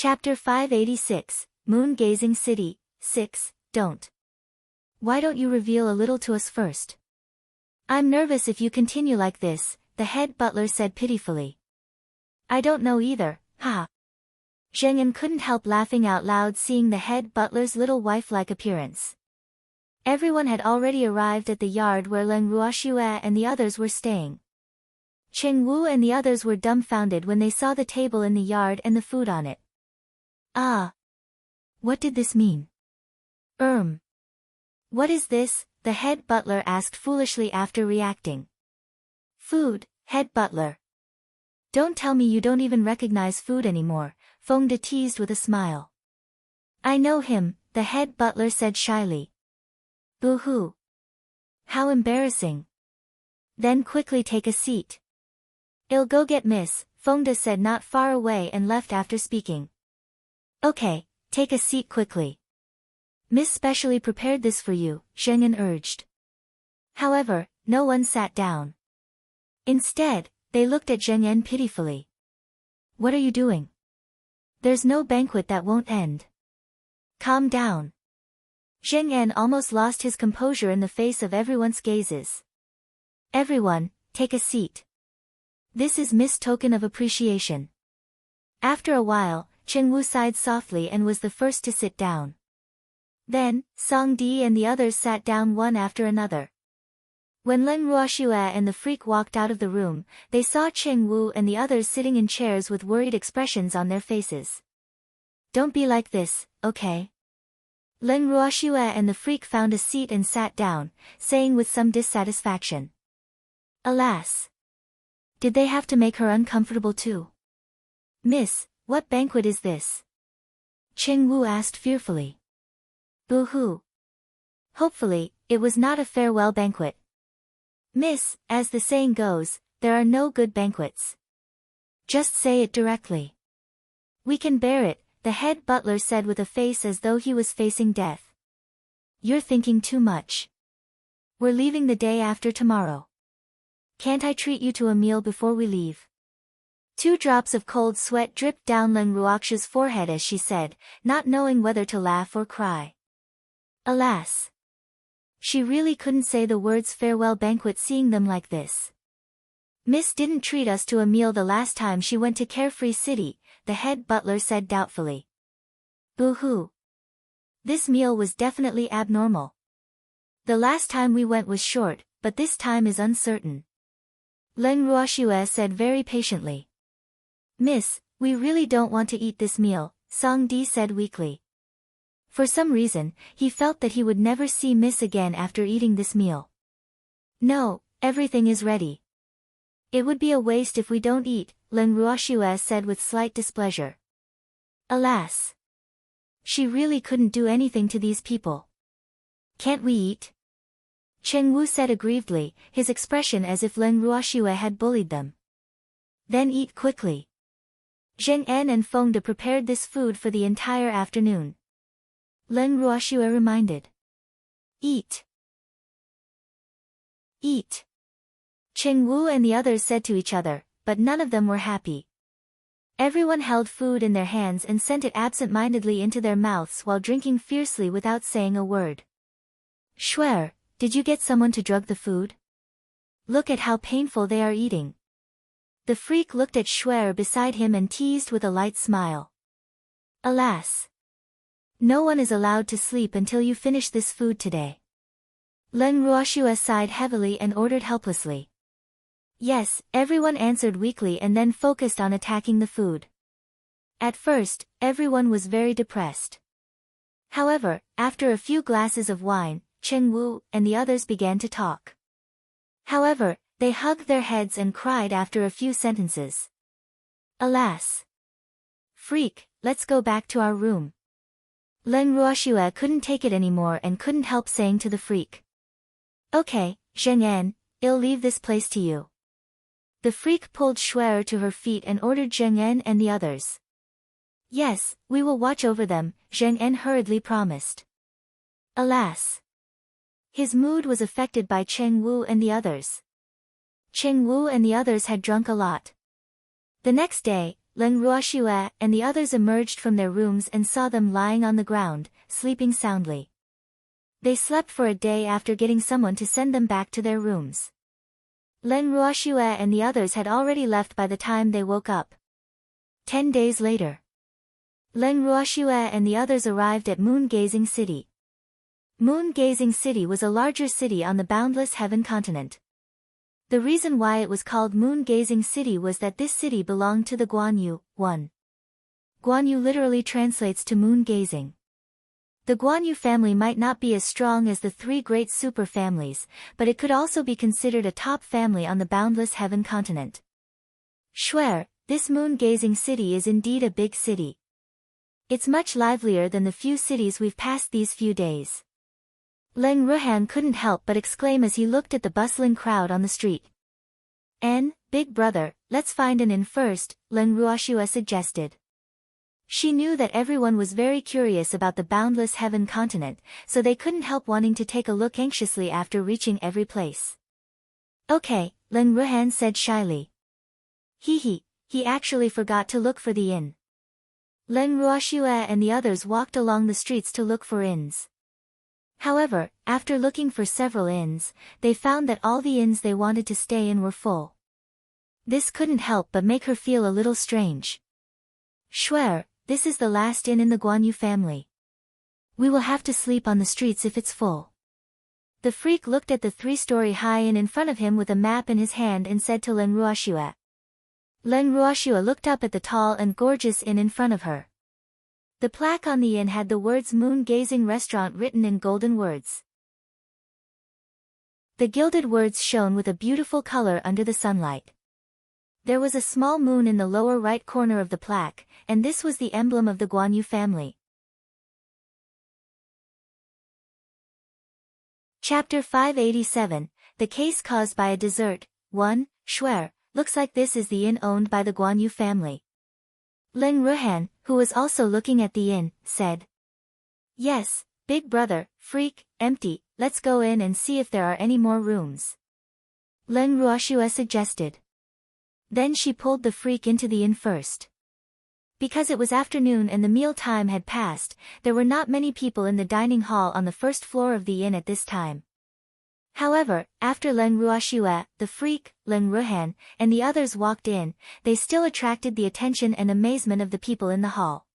Chapter 586, Moon-Gazing City, 6, Don't. Why don't you reveal a little to us first? I'm nervous if you continue like this, the head butler said pitifully. I don't know either, haha. Zheng En couldn't help laughing out loud seeing the head butler's little wife-like appearance. Everyone had already arrived at the yard where Leng Ruoxue and the others were staying. Cheng Wu and the others were dumbfounded when they saw the table in the yard and the food on it. Ah! What did this mean? What is this? The head butler asked foolishly after reacting. Food, head butler. Don't tell me you don't even recognize food anymore, Feng De teased with a smile. I know him, the head butler said shyly. Boo-hoo. How embarrassing. Then quickly take a seat. I'll go get Miss, Feng De said not far away and left after speaking. Okay, take a seat quickly. Miss specially prepared this for you, Zheng En urged. However, no one sat down. Instead, they looked at Zheng En pitifully. What are you doing? There's no banquet that won't end. Calm down. Zheng En almost lost his composure in the face of everyone's gazes. Everyone, take a seat. This is Miss' token of appreciation. After a while, Cheng Wu sighed softly and was the first to sit down. Then, Song Di and the others sat down one after another. When Leng Ruoxue and the freak walked out of the room, they saw Cheng Wu and the others sitting in chairs with worried expressions on their faces. Don't be like this, okay? Leng Ruoxue and the freak found a seat and sat down, saying with some dissatisfaction. Alas! Did they have to make her uncomfortable too? Miss, what banquet is this? Cheng Wu asked fearfully. Boo-hoo. Hopefully, it was not a farewell banquet. Miss, as the saying goes, there are no good banquets. Just say it directly. We can bear it, the head butler said with a face as though he was facing death. You're thinking too much. We're leaving the day after tomorrow. Can't I treat you to a meal before we leave? 2 drops of cold sweat dripped down Leng Ruoxue's forehead as she said, not knowing whether to laugh or cry. Alas! She really couldn't say the words farewell banquet seeing them like this. Miss didn't treat us to a meal the last time she went to Carefree City, the head butler said doubtfully. Boo-hoo. This meal was definitely abnormal. The last time we went was short, but this time is uncertain. Leng Ruoxue said very patiently. Miss, we really don't want to eat this meal, Song Di said weakly. For some reason, he felt that he would never see Miss again after eating this meal. No, everything is ready. It would be a waste if we don't eat, Leng Ruoxue said with slight displeasure. Alas! She really couldn't do anything to these people. Can't we eat? Cheng Wu said aggrievedly, his expression as if Leng Ruoxue had bullied them. Then eat quickly. Zheng En and Feng De prepared this food for the entire afternoon. Leng Ruoxue reminded. Eat. Eat. Cheng Wu and the others said to each other, but none of them were happy. Everyone held food in their hands and sent it absent-mindedly into their mouths while drinking fiercely without saying a word. Shuer, did you get someone to drug the food? Look at how painful they are eating. The freak looked at Shuer beside him and teased with a light smile. Alas! No one is allowed to sleep until you finish this food today. Leng Ruoxue sighed heavily and ordered helplessly. Yes, everyone answered weakly and then focused on attacking the food. At first, everyone was very depressed. However, after a few glasses of wine, Cheng Wu and the others began to talk. However, they hugged their heads and cried after a few sentences. Alas! Freak, let's go back to our room. Leng Ruoxue couldn't take it anymore and couldn't help saying to the freak. Okay, Zheng En, I'll leave this place to you. The freak pulled Shuer to her feet and ordered Zheng En and the others. Yes, we will watch over them, Zheng En hurriedly promised. Alas! His mood was affected by Cheng Wu and the others. Cheng Wu and the others had drunk a lot. The next day, Leng Ruoxue and the others emerged from their rooms and saw them lying on the ground, sleeping soundly. They slept for a day after getting someone to send them back to their rooms. Leng Ruoxue and the others had already left by the time they woke up. 10 days later. Leng Ruoxue and the others arrived at Moon-Gazing City. Moon-Gazing City was a larger city on the boundless heaven continent. The reason why it was called Moon-Gazing City was that this city belonged to the Guanyu, one. Guanyu literally translates to moon-gazing. The Guanyu family might not be as strong as the three great super families, but it could also be considered a top family on the boundless heaven continent. Swear, this moon-gazing city is indeed a big city. It's much livelier than the few cities we've passed these few days. Leng Ruhan couldn't help but exclaim as he looked at the bustling crowd on the street. Big brother, let's find an inn first, Leng Ruoxue suggested. She knew that everyone was very curious about the boundless heaven continent, so they couldn't help wanting to take a look anxiously after reaching every place. Okay, Leng Ruhan said shyly. He actually forgot to look for the inn. Leng Ruoxue and the others walked along the streets to look for inns. However, after looking for several inns, they found that all the inns they wanted to stay in were full. This couldn't help but make her feel a little strange. Swear, this is the last inn in the Guanyu family. We will have to sleep on the streets if it's full. The freak looked at the 3-story high inn in front of him with a map in his hand and said to Leng Ruoxue. Leng Ruoxue looked up at the tall and gorgeous inn in front of her. The plaque on the inn had the words Moon-Gazing Restaurant written in golden words. The gilded words shone with a beautiful color under the sunlight. There was a small moon in the lower right corner of the plaque, and this was the emblem of the Guanyu family. Chapter 587, The Case Caused by a Dessert, 1, Swear, looks like this is the inn owned by the Guanyu family. Leng Ruhan, who was also looking at the inn, said. Yes, big brother, freak, empty, let's go in and see if there are any more rooms. Leng Ruoxue suggested. Then she pulled the freak into the inn first. Because it was afternoon and the meal time had passed, there were not many people in the dining hall on the first floor of the inn at this time. However, after Leng Ruoxue, the freak, Leng Ruhan, and the others walked in, they still attracted the attention and amazement of the people in the hall.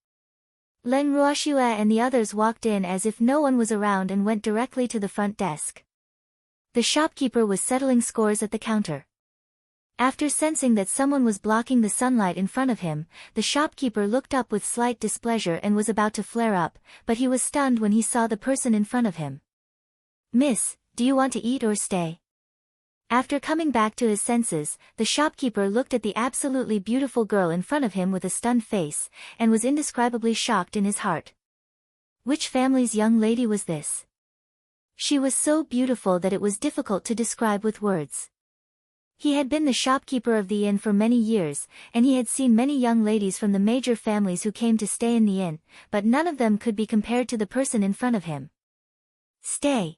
Leng Ruoxue and the others walked in as if no one was around and went directly to the front desk. The shopkeeper was settling scores at the counter. After sensing that someone was blocking the sunlight in front of him, the shopkeeper looked up with slight displeasure and was about to flare up, but he was stunned when he saw the person in front of him. Miss, do you want to eat or stay? After coming back to his senses, the shopkeeper looked at the absolutely beautiful girl in front of him with a stunned face, and was indescribably shocked in his heart. Which family's young lady was this? She was so beautiful that it was difficult to describe with words. He had been the shopkeeper of the inn for many years, and he had seen many young ladies from the major families who came to stay in the inn, but none of them could be compared to the person in front of him. Stay.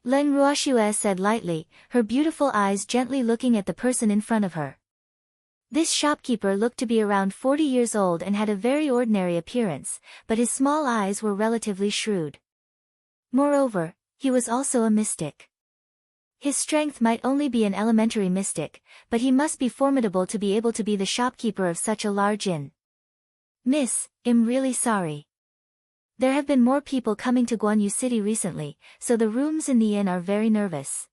Leng Ruoxue said lightly, her beautiful eyes gently looking at the person in front of her. This shopkeeper looked to be around 40 years old and had a very ordinary appearance, but his small eyes were relatively shrewd. Moreover, he was also a mystic. His strength might only be an elementary mystic, but he must be formidable to be able to be the shopkeeper of such a large inn. Miss, I'm really sorry. There have been more people coming to Guanyu City recently, so the rooms in the inn are very nervous.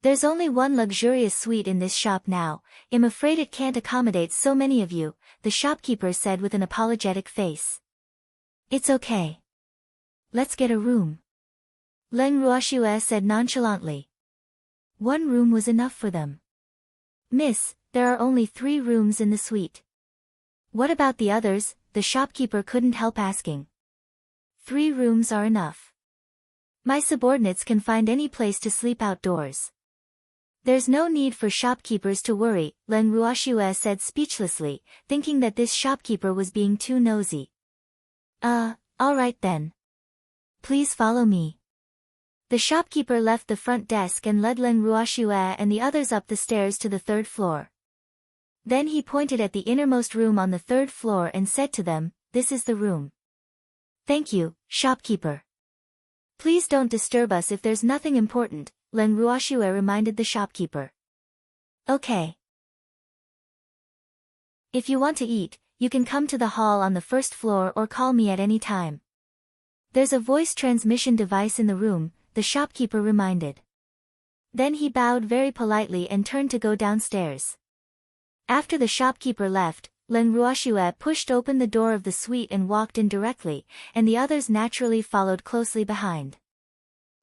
There's only one luxurious suite in this shop now, I'm afraid it can't accommodate so many of you, the shopkeeper said with an apologetic face. It's okay. Let's get a room. Leng Ruoxue said nonchalantly. One room was enough for them. Miss, there are only 3 rooms in the suite. What about the others? The shopkeeper couldn't help asking. 3 rooms are enough. My subordinates can find any place to sleep outdoors. There's no need for shopkeepers to worry, Leng Ruoxue said speechlessly, thinking that this shopkeeper was being too nosy. All right then. Please follow me. The shopkeeper left the front desk and led Leng Ruoxue and the others up the stairs to the 3rd floor. Then he pointed at the innermost room on the third floor and said to them, "This is the room." "Thank you, shopkeeper. Please don't disturb us if there's nothing important," Len Ruoxue reminded the shopkeeper. "Okay. If you want to eat, you can come to the hall on the first floor or call me at any time. There's a voice transmission device in the room," the shopkeeper reminded. Then he bowed very politely and turned to go downstairs. After the shopkeeper left, Len Ruoxue pushed open the door of the suite and walked in directly, and the others naturally followed closely behind.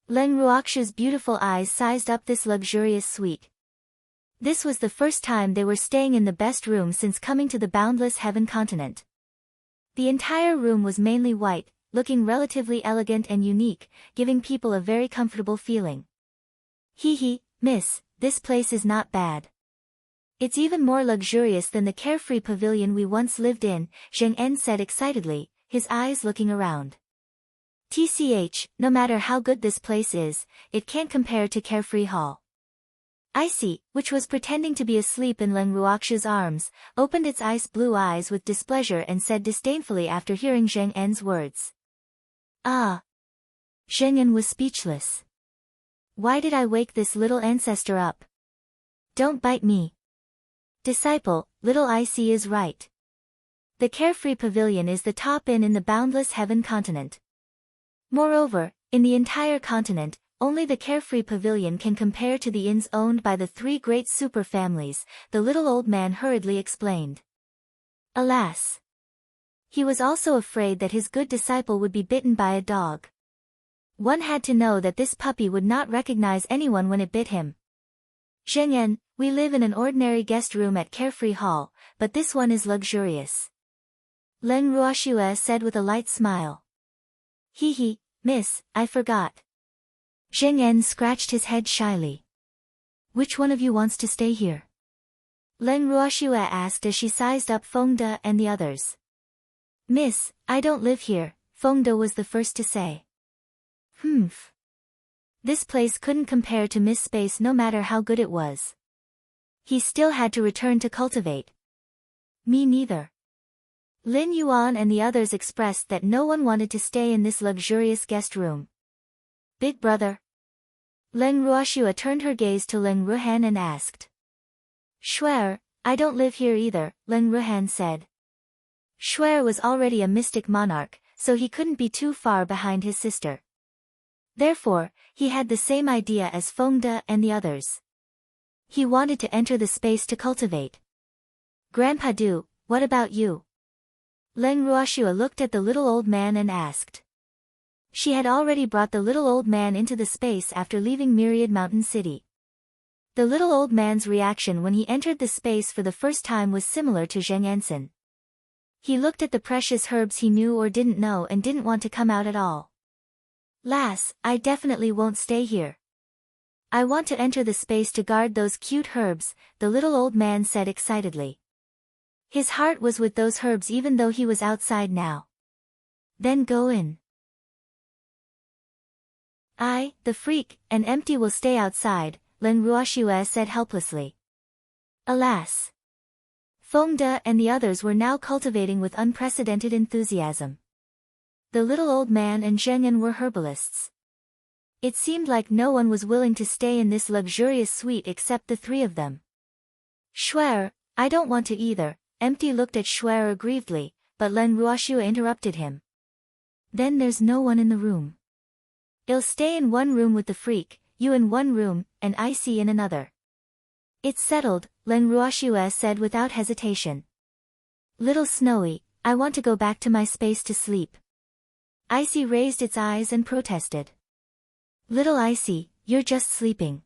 Len Ruoxue's beautiful eyes sized up this luxurious suite. This was the first time they were staying in the best room since coming to the boundless heaven continent. The entire room was mainly white, looking relatively elegant and unique, giving people a very comfortable feeling. "Hee, miss, this place is not bad. It's even more luxurious than the carefree pavilion we once lived in," Zheng En said excitedly, his eyes looking around. "TCH, no matter how good this place is, it can't compare to Carefree Hall." Icy, which was pretending to be asleep in Len Ruoxue's arms, opened its ice blue eyes with displeasure and said disdainfully after hearing Zheng En's words. "Ah." Zheng En was speechless. "Why did I wake this little ancestor up? Don't bite me. Disciple, little Icy is right. The Carefree Pavilion is the top inn in the boundless heaven continent. Moreover, in the entire continent, only the Carefree Pavilion can compare to the inns owned by the three great super families," the little old man hurriedly explained. Alas! He was also afraid that his good disciple would be bitten by a dog. One had to know that this puppy would not recognize anyone when it bit him. "Zheng En, we live in an ordinary guest room at Carefree Hall, but this one is luxurious," Len Ruoxue said with a light smile. "Hee, miss, I forgot." Zheng En scratched his head shyly. "Which one of you wants to stay here?" Len Ruoxue asked as she sized up Fengde and the others. "Miss, I don't live here," Fengde was the first to say. "Humph. This place couldn't compare to Miss Space no matter how good it was. He still had to return to cultivate." "Me neither." Lin Yuan and the others expressed that no one wanted to stay in this luxurious guest room. "Big brother?" Len Ruoxue turned her gaze to Len Ruhan and asked. "Shuer, I don't live here either," Len Ruhan said. Shuer was already a mystic monarch, so he couldn't be too far behind his sister. Therefore, he had the same idea as Fengde and the others. He wanted to enter the space to cultivate. "Grandpa Du, what about you?" Len Ruoxue looked at the little old man and asked. She had already brought the little old man into the space after leaving Myriad Mountain City. The little old man's reaction when he entered the space for the first time was similar to Zheng Ensen. He looked at the precious herbs he knew or didn't know and didn't want to come out at all. "Lass, I definitely won't stay here. I want to enter the space to guard those cute herbs," the little old man said excitedly. His heart was with those herbs even though he was outside now. "Then go in." "I, the freak, and Empty will stay outside," Len Ruoxue said helplessly. Alas! Fengde and the others were now cultivating with unprecedented enthusiasm. The little old man and Zheng En were herbalists. It seemed like no one was willing to stay in this luxurious suite except the three of them. "Shuer, I don't want to either," Empty looked at Shuer aggrievedly, but Len Ruoxue interrupted him. "Then there's no one in the room. I'll stay in one room with the freak, you in one room, and Icy in another." "It's settled," Len Ruoxue said without hesitation. "Little Snowy, I want to go back to my space to sleep." Icy raised its eyes and protested. "Little Icy, you're just sleeping.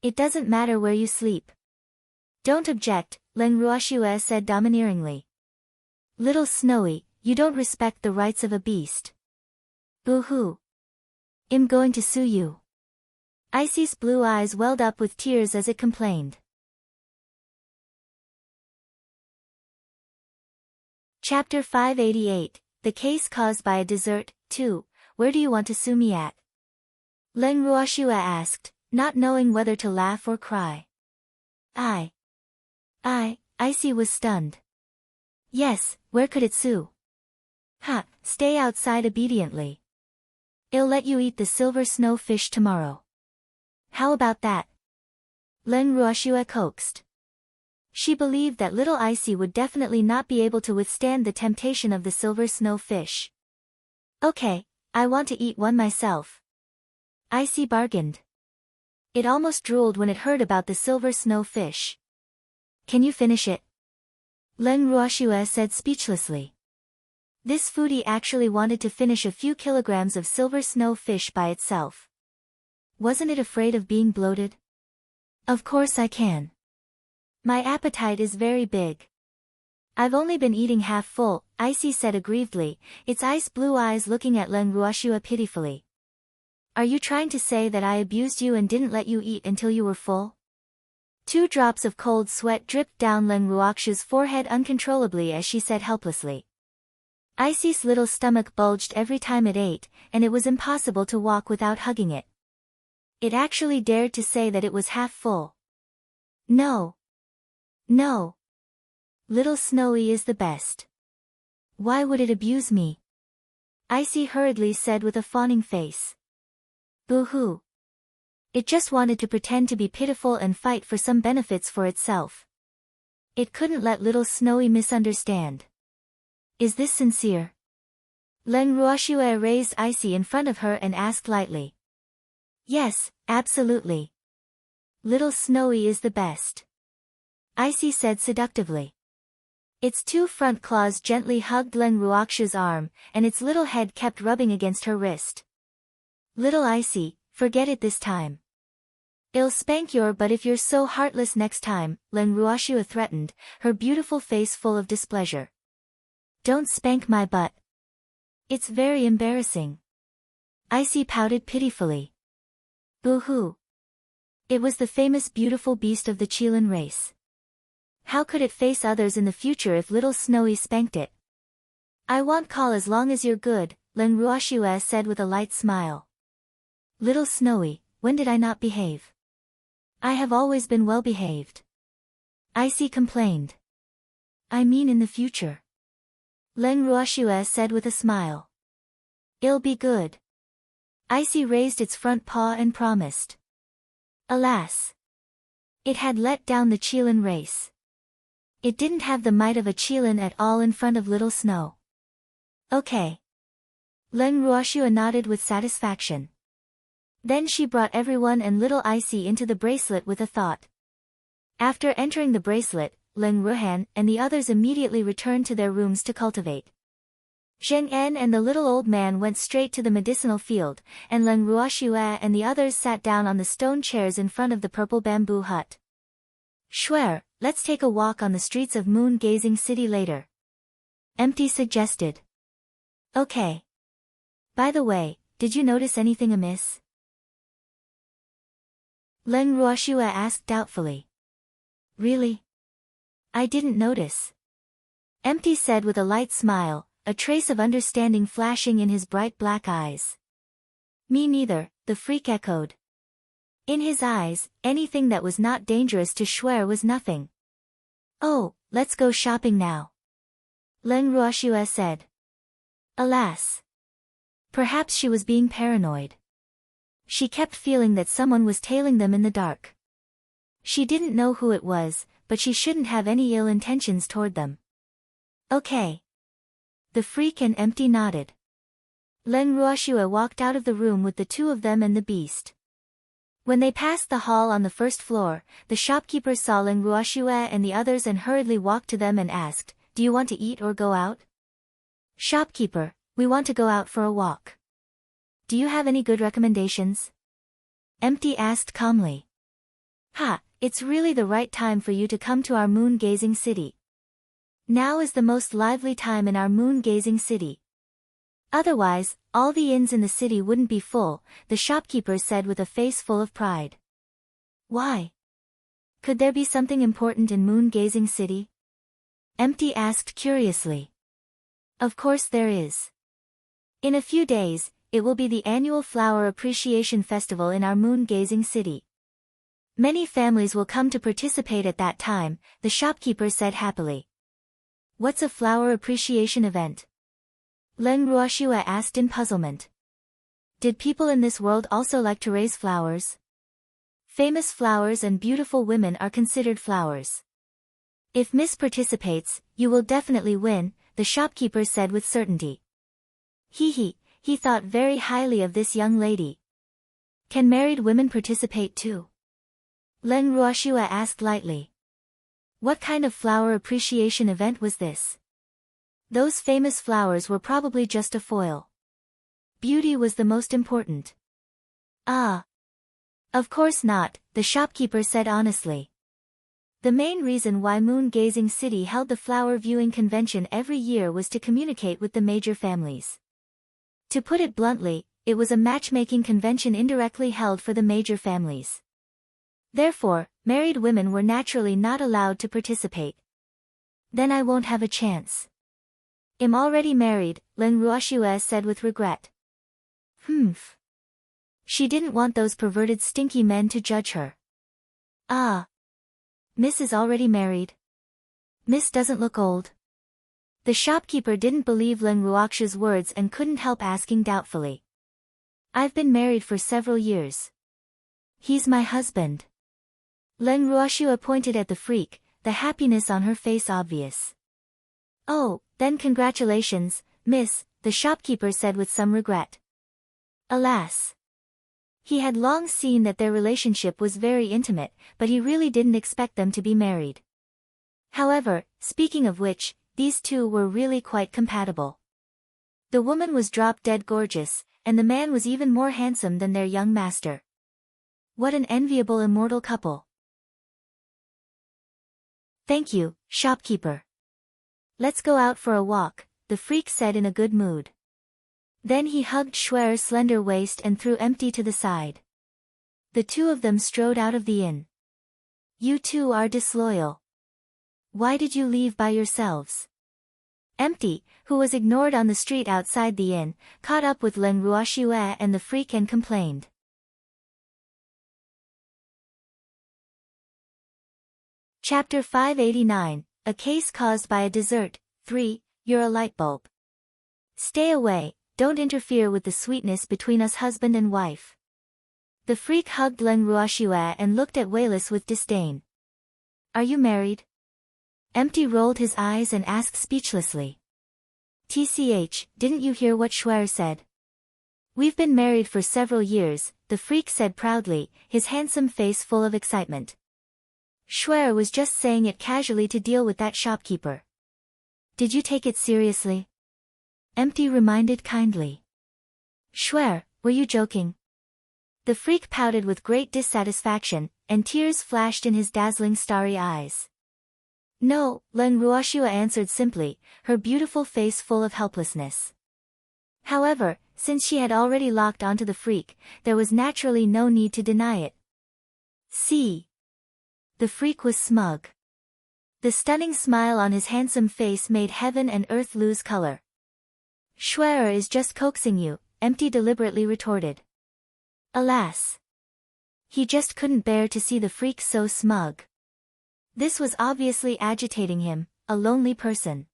It doesn't matter where you sleep." "Don't object," Len Ruoxue said domineeringly. "Little Snowy, you don't respect the rights of a beast. Boo-hoo. I'm going to sue you." Icy's blue eyes welled up with tears as it complained. Chapter 588, The Case Caused by a Dessert, 2, Where do you want to sue me at? Len Ruoxue asked, not knowing whether to laugh or cry. Icy was stunned. Yes, where could it sue? Ha, stay outside obediently. I'll let you eat the silver snow fish tomorrow. How about that? Leng Ruoxue coaxed. She believed that little Icy would definitely not be able to withstand the temptation of the silver snow fish. Okay, I want to eat one myself. Icy bargained. It almost drooled when it heard about the silver snow fish. Can you finish it? Leng Ruoxue said speechlessly. This foodie actually wanted to finish a few kilograms of silver snow fish by itself. Wasn't it afraid of being bloated? Of course I can. My appetite is very big. I've only been eating half full, Icy said aggrievedly, its ice blue eyes looking at Leng Ruoxue pitifully. Are you trying to say that I abused you and didn't let you eat until you were full? 2 drops of cold sweat dripped down Leng Ruoxue's forehead uncontrollably as she said helplessly. Icy's little stomach bulged every time it ate, and it was impossible to walk without hugging it. It actually dared to say that it was half full. No. No. Little Snowy is the best. Why would it abuse me? Icy hurriedly said with a fawning face. Boo-hoo. It just wanted to pretend to be pitiful and fight for some benefits for itself. It couldn't let little Snowy misunderstand. Is this sincere? Leng Ruoxue raised Icy in front of her and asked lightly. Yes, absolutely. Little Snowy is the best. Icy said seductively. Its 2 front claws gently hugged Leng Ruoxue's arm, and its little head kept rubbing against her wrist. Little Icy, forget it this time. I'll spank your butt if you're so heartless next time, Leng Ruoxue threatened, her beautiful face full of displeasure. Don't spank my butt. It's very embarrassing. Icy pouted pitifully. Boo-hoo. It was the famous beautiful beast of the Qilin race. How could it face others in the future if little Snowy spanked it? I won't call as long as you're good, Leng Ruoxue said with a light smile. Little Snowy, when did I not behave? I have always been well behaved. Icy complained. I mean in the future. Leng Ruoxue said with a smile. I'll be good. Icy raised its front paw and promised. Alas. It had let down the Qilin race. It didn't have the might of a Qilin at all in front of little Snow. Okay. Leng Ruoxue nodded with satisfaction. Then she brought everyone and little Icy into the bracelet with a thought. After entering the bracelet, Leng Ruhan and the others immediately returned to their rooms to cultivate. Zheng En and the little old man went straight to the medicinal field, and Leng Ruoxue and the others sat down on the stone chairs in front of the purple bamboo hut. Shuer, let's take a walk on the streets of moon-gazing city later. Empty suggested. Okay. By the way, did you notice anything amiss? Leng Ruoxue asked doubtfully. Really? I didn't notice. Empty said with a light smile, a trace of understanding flashing in his bright black eyes. Me neither, the freak echoed. In his eyes, anything that was not dangerous to Shuer was nothing. Oh, let's go shopping now. Leng Ruoxue said. Alas. Perhaps she was being paranoid. She kept feeling that someone was tailing them in the dark. She didn't know who it was, but she shouldn't have any ill intentions toward them. Okay. The freak and Empty nodded. Leng Ruoxue walked out of the room with the 2 of them and the beast. When they passed the hall on the first floor, the shopkeeper saw Leng Ruoxue and the others and hurriedly walked to them and asked, Do you want to eat or go out? Shopkeeper, we want to go out for a walk. Do you have any good recommendations? Empty asked calmly. Ha, it's really the right time for you to come to our moon-gazing city. Now is the most lively time in our moon-gazing city. Otherwise, all the inns in the city wouldn't be full, the shopkeeper said with a face full of pride. Why? Could there be something important in moon-gazing city? Empty asked curiously. Of course there is. In a few days, it will be the annual Flower Appreciation Festival in our moon-gazing city. Many families will come to participate at that time, the shopkeeper said happily. What's a flower appreciation event? Leng Ruoxue asked in puzzlement. Did people in this world also like to raise flowers? Famous flowers and beautiful women are considered flowers. If Miss participates, you will definitely win, the shopkeeper said with certainty. He thought very highly of this young lady. Can married women participate too? Leng Ruoxue asked lightly. What kind of flower appreciation event was this? Those famous flowers were probably just a foil. Beauty was the most important. Ah. Of course not, the shopkeeper said honestly. The main reason why Moon Gazing City held the flower viewing convention every year was to communicate with the major families. To put it bluntly, it was a matchmaking convention indirectly held for the major families. Therefore, married women were naturally not allowed to participate. Then I won't have a chance. I'm already married, Leng Ruoxue said with regret. She didn't want those perverted stinky men to judge her. Ah. Miss is already married. Miss doesn't look old. The shopkeeper didn't believe Leng Ruoxue's words and couldn't help asking doubtfully. I've been married for several years. He's my husband. Leng Ruoxue pointed at the freak, the happiness on her face obvious. Oh, then congratulations, miss, the shopkeeper said with some regret. Alas. He had long seen that their relationship was very intimate, but he really didn't expect them to be married. However, speaking of which, these two were really quite compatible. The woman was drop-dead gorgeous, and the man was even more handsome than their young master. What an enviable immortal couple. Thank you, shopkeeper. Let's go out for a walk, the freak said in a good mood. Then he hugged Schwer's slender waist and threw Empty to the side. The two of them strode out of the inn. You two are disloyal. Why did you leave by yourselves? Empty, who was ignored on the street outside the inn, caught up with Leng Ruoxue and the freak and complained. Chapter 589, A Case Caused by a Dessert, 3, You're a light bulb. Stay away, don't interfere with the sweetness between us husband and wife. The freak hugged Leng Ruoxue and looked at Weilus with disdain. Are you married? Empty rolled his eyes and asked speechlessly. Didn't you hear what Schwer said? We've been married for several years, the freak said proudly, his handsome face full of excitement. Schwer was just saying it casually to deal with that shopkeeper. Did you take it seriously? Empty reminded kindly. Schwer, were you joking? The freak pouted with great dissatisfaction, and tears flashed in his dazzling starry eyes. No, Leng Ruoxue answered simply, her beautiful face full of helplessness. However, since she had already locked onto the freak, there was naturally no need to deny it. See. The freak was smug. The stunning smile on his handsome face made heaven and earth lose color. Schwer is just coaxing you, Empty deliberately retorted. Alas. He just couldn't bear to see the freak so smug. This was obviously agitating him, a lonely person.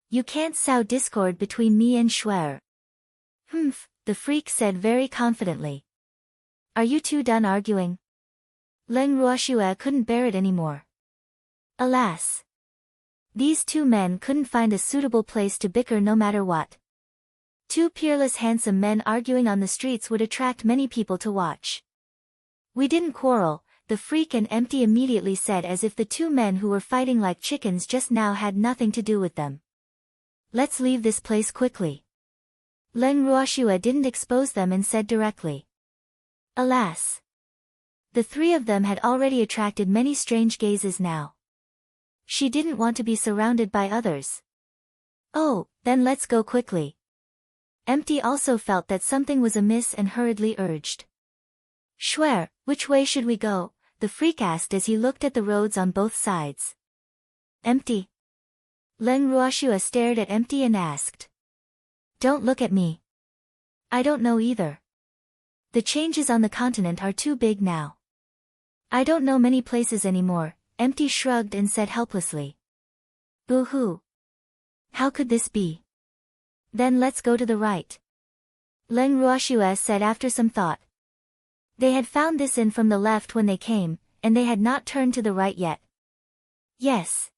You can't sow discord between me and Schwer. The freak said very confidently. Are you two done arguing? Leng Ruoxue couldn't bear it anymore. Alas. These two men couldn't find a suitable place to bicker no matter what. Two peerless handsome men arguing on the streets would attract many people to watch. We didn't quarrel, the freak and Empty immediately said as if the two men who were fighting like chickens just now had nothing to do with them. Let's leave this place quickly. Leng Ruoxue didn't expose them and said directly. Alas. The three of them had already attracted many strange gazes now. She didn't want to be surrounded by others. Oh, then let's go quickly. Empty also felt that something was amiss and hurriedly urged. Schwer, which way should we go? The freak asked as he looked at the roads on both sides. Empty. Leng Ruoxue stared at Empty and asked. Don't look at me. I don't know either. The changes on the continent are too big now. I don't know many places anymore, Empty shrugged and said helplessly. Boo-hoo. How could this be? Then let's go to the right. Leng Ruoxue said after some thought. They had found this inn from the left when they came, and they had not turned to the right yet. Yes.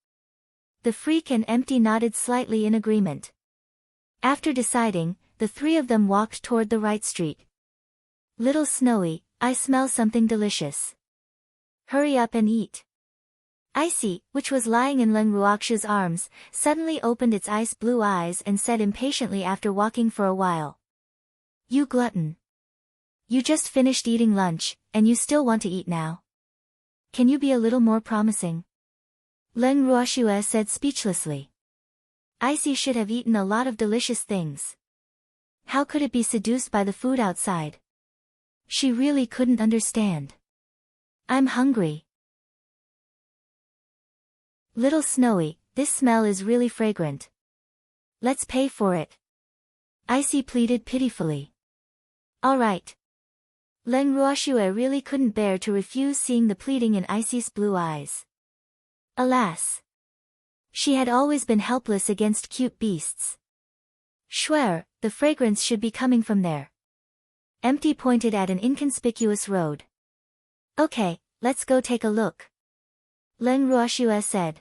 The freak and Empty nodded slightly in agreement. After deciding, the three of them walked toward the right street. Little Snowy, I smell something delicious. Hurry up and eat. Icy, which was lying in Leng Ruoxue's arms, suddenly opened its ice blue eyes and said impatiently after walking for a while. You glutton. You just finished eating lunch, and you still want to eat now. Can you be a little more promising? Leng Ruoxue said speechlessly. Icy should have eaten a lot of delicious things. How could it be seduced by the food outside? She really couldn't understand. I'm hungry. Little Snowy, this smell is really fragrant. Let's pay for it. Icy pleaded pitifully. All right. Leng Ruoxue really couldn't bear to refuse seeing the pleading in Icy's blue eyes. Alas. She had always been helpless against cute beasts. Swear, the fragrance should be coming from there. Empty pointed at an inconspicuous road. Okay, let's go take a look. Leng Ruoxue said.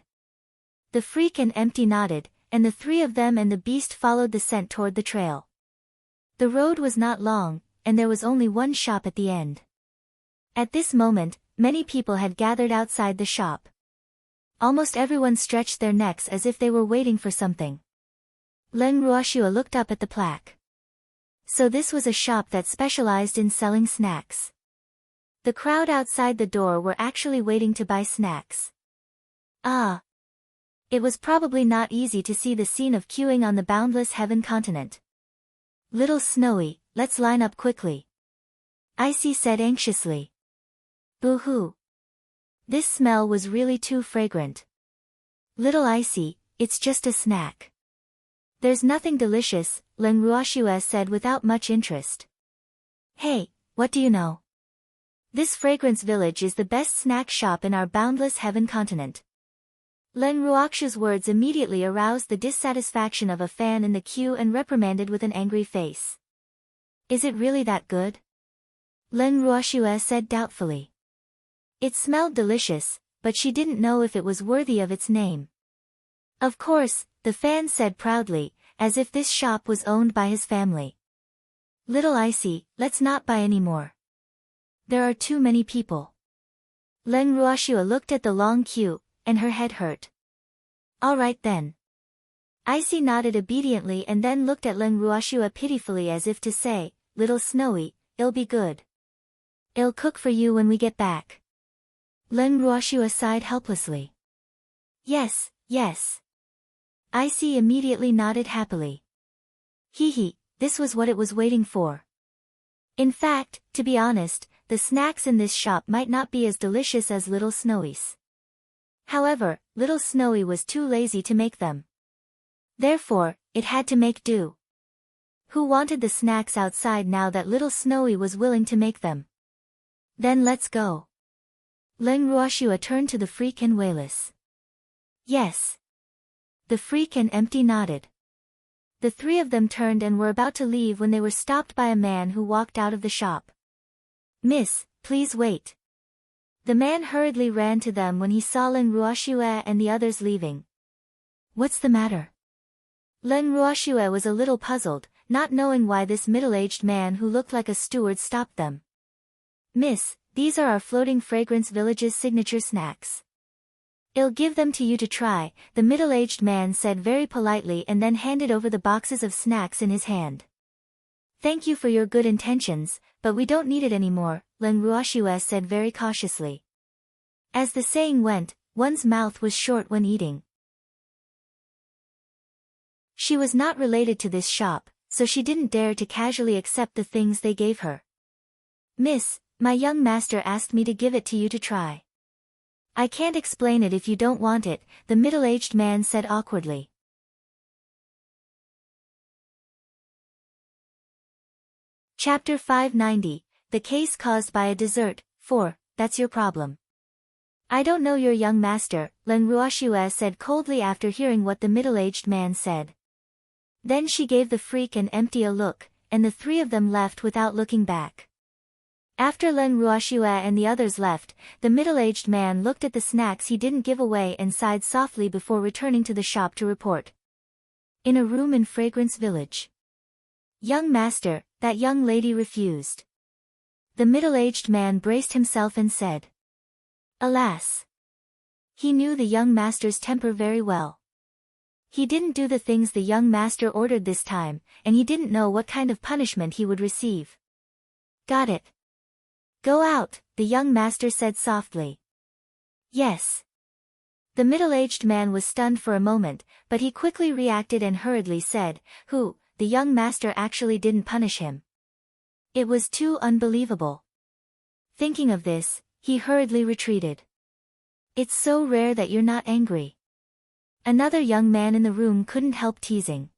The freak and Empty nodded, and the three of them and the beast followed the scent toward the trail. The road was not long, and there was only one shop at the end. At this moment, many people had gathered outside the shop. Almost everyone stretched their necks as if they were waiting for something. Leng Ruoxue looked up at the plaque. So this was a shop that specialized in selling snacks. The crowd outside the door were actually waiting to buy snacks. Ah. It was probably not easy to see the scene of queuing on the boundless heaven continent. Little Snowy, let's line up quickly. Icy said anxiously. Boo-hoo. This smell was really too fragrant. Little Icy, it's just a snack. There's nothing delicious, Leng Ruoxue said without much interest. Hey, what do you know? This fragrance village is the best snack shop in our boundless heaven continent. Leng Ruoxue's words immediately aroused the dissatisfaction of a fan in the queue and reprimanded with an angry face. Is it really that good? Leng Ruoxue said doubtfully. It smelled delicious, but she didn't know if it was worthy of its name. Of course, the fan said proudly, as if this shop was owned by his family. Little Icy, let's not buy any more. There are too many people. Leng Ruoxue looked at the long queue, and her head hurt. All right then. Icy nodded obediently and then looked at Leng Ruoxue pitifully as if to say, Little Snowy, it'll be good. I'll cook for you when we get back. Leng Ruoxue sighed helplessly. Yes, yes. Icy immediately nodded happily. Hee, this was what it was waiting for. In fact, to be honest, the snacks in this shop might not be as delicious as Little Snowy's. However, Little Snowy was too lazy to make them. Therefore, it had to make do. Who wanted the snacks outside now that Little Snowy was willing to make them? Then let's go. Leng Ruoxue turned to the freak and Wayless. Yes. The freak and Empty nodded. The three of them turned and were about to leave when they were stopped by a man who walked out of the shop. Miss, please wait. The man hurriedly ran to them when he saw Leng Ruoxue and the others leaving. What's the matter? Leng Ruoxue was a little puzzled, not knowing why this middle-aged man who looked like a steward stopped them. Miss, these are our Floating Fragrance Village's signature snacks. I'll give them to you to try, the middle-aged man said very politely and then handed over the boxes of snacks in his hand. Thank you for your good intentions, but we don't need it anymore, Leng Ruoxue said very cautiously. As the saying went, one's mouth was short when eating. She was not related to this shop, so she didn't dare to casually accept the things they gave her. Miss, my young master asked me to give it to you to try. I can't explain it if you don't want it, the middle-aged man said awkwardly. Chapter 590, The Case Caused by a Dessert, 4, That's Your Problem. I don't know your young master, Len Ruoxue said coldly after hearing what the middle-aged man said. Then she gave the freak and Empty a look, and the three of them left without looking back. After Len Ruoxue and the others left, the middle-aged man looked at the snacks he didn't give away and sighed softly before returning to the shop to report. In a room in Fragrance Village. Young master, that young lady refused. The middle-aged man braced himself and said. Alas! He knew the young master's temper very well. He didn't do the things the young master ordered this time, and he didn't know what kind of punishment he would receive. Got it. Go out, the young master said softly. Yes. The middle-aged man was stunned for a moment, but he quickly reacted and hurriedly said, the young master actually didn't punish him. It was too unbelievable. Thinking of this, he hurriedly retreated. It's so rare that you're not angry. Another young man in the room couldn't help teasing.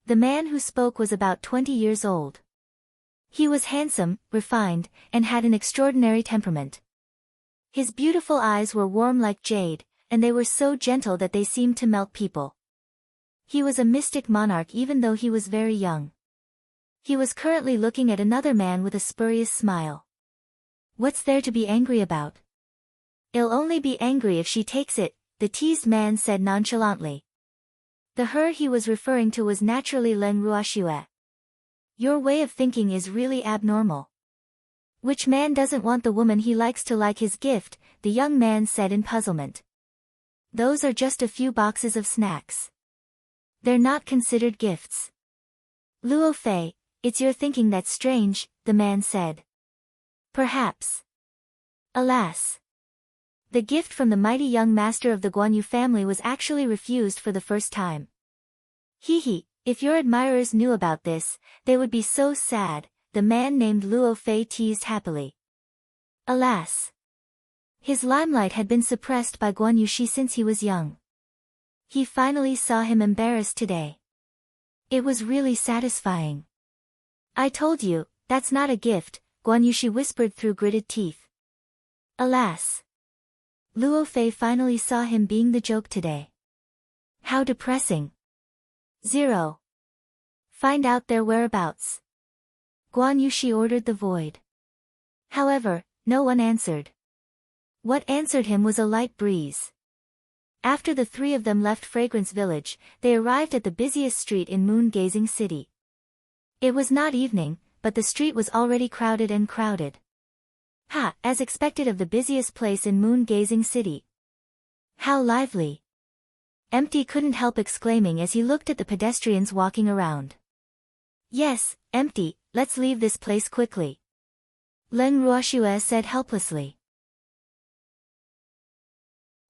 The man who spoke was about 20 years old. He was handsome, refined, and had an extraordinary temperament. His beautiful eyes were warm like jade, and they were so gentle that they seemed to melt people. He was a mystic monarch even though he was very young. He was currently looking at another man with a spurious smile. What's there to be angry about? I'll only be angry if she takes it, the teased man said nonchalantly. The her he was referring to was naturally Len Ruoxue. Your way of thinking is really abnormal. Which man doesn't want the woman he likes to like his gift, the young man said in puzzlement. Those are just a few boxes of snacks. They're not considered gifts. Luo Fei, it's your thinking that's strange, the man said. Perhaps. Alas. The gift from the mighty young master of the Guanyu family was actually refused for the first time. Hee, if your admirers knew about this, they would be so sad, the man named Luo Fei teased happily. Alas. His limelight had been suppressed by Guanyu Shi since he was young. He finally saw him embarrassed today. It was really satisfying. I told you, that's not a gift, Guanyu Shi whispered through gritted teeth. Alas. Luo Fei finally saw him being the joke today. How depressing. 0. Find out their whereabouts. Guanyu Shi ordered the void. However, no one answered. What answered him was a light breeze. After the three of them left Fragrance Village, they arrived at the busiest street in Moon-Gazing City. It was not evening, but the street was already crowded and crowded. As expected of the busiest place in Moon-Gazing City. How lively. Empty couldn't help exclaiming as he looked at the pedestrians walking around. Yes, Empty, let's leave this place quickly. Len Ruoxue said helplessly.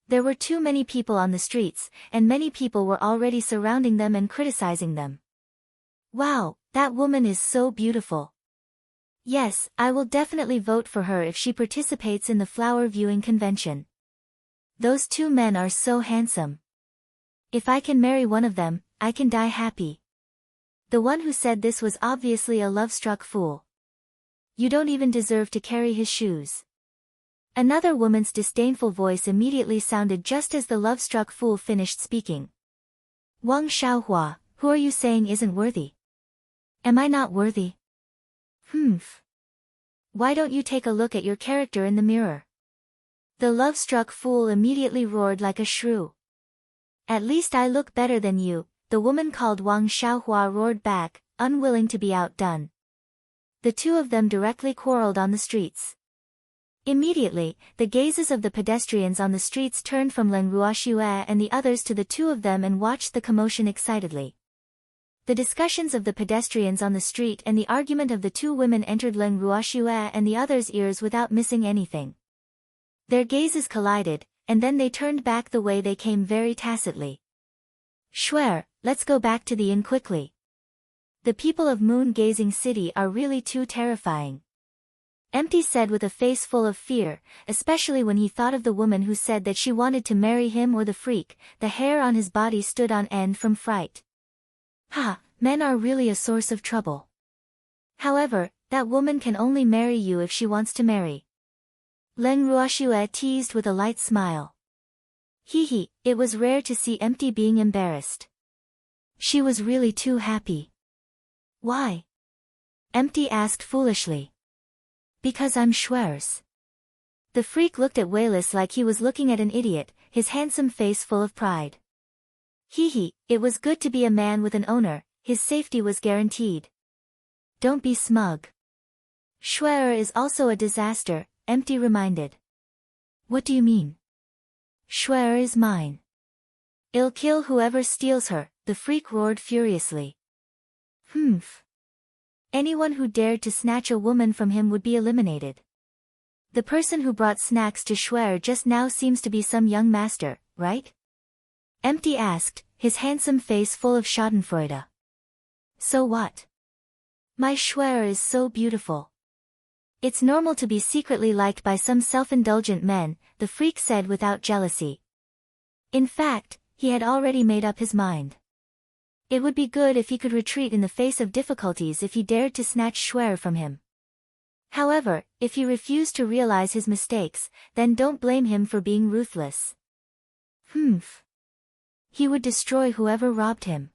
There were too many people on the streets, and many people were already surrounding them and criticizing them. Wow, that woman is so beautiful. Yes, I will definitely vote for her if she participates in the flower viewing convention. Those two men are so handsome. If I can marry one of them, I can die happy. The one who said this was obviously a love-struck fool. You don't even deserve to carry his shoes. Another woman's disdainful voice immediately sounded just as the love-struck fool finished speaking. Wang Xiaohua, who are you saying isn't worthy? Am I not worthy? Why don't you take a look at your character in the mirror? The love-struck fool immediately roared like a shrew. At least I look better than you, the woman called Wang Xiaohua roared back, unwilling to be outdone. The two of them directly quarreled on the streets. Immediately, the gazes of the pedestrians on the streets turned from Len Ruoxue and the others to the two of them and watched the commotion excitedly. The discussions of the pedestrians on the street and the argument of the two women entered Len Ruoxue and the others' ears without missing anything. Their gazes collided, and then they turned back the way they came very tacitly. Schwer, let's go back to the inn quickly. The people of Moon-Gazing City are really too terrifying. Empty said with a face full of fear, especially when he thought of the woman who said that she wanted to marry him or the freak. The hair on his body stood on end from fright. Men are really a source of trouble. However, that woman can only marry you if she wants to marry. Leng Ruoxue teased with a light smile. Hee, it was rare to see Empty being embarrassed. She was really too happy. Why? Empty asked foolishly. Because I'm Schwer's. The freak looked at Wayless like he was looking at an idiot, his handsome face full of pride. Hee, it was good to be a man with an owner, his safety was guaranteed. Don't be smug. Schwer is also a disaster, Empty reminded. What do you mean? Schwer is mine. I'll kill whoever steals her, the freak roared furiously. Humph. Anyone who dared to snatch a woman from him would be eliminated. The person who brought snacks to Schwer just now seems to be some young master, right? Empty asked, his handsome face full of schadenfreude. So what? My Schwer is so beautiful. It's normal to be secretly liked by some self-indulgent men, the freak said without jealousy. In fact, he had already made up his mind. It would be good if he could retreat in the face of difficulties if he dared to snatch Schwer from him. However, if he refused to realize his mistakes, then don't blame him for being ruthless. Humph. He would destroy whoever robbed him.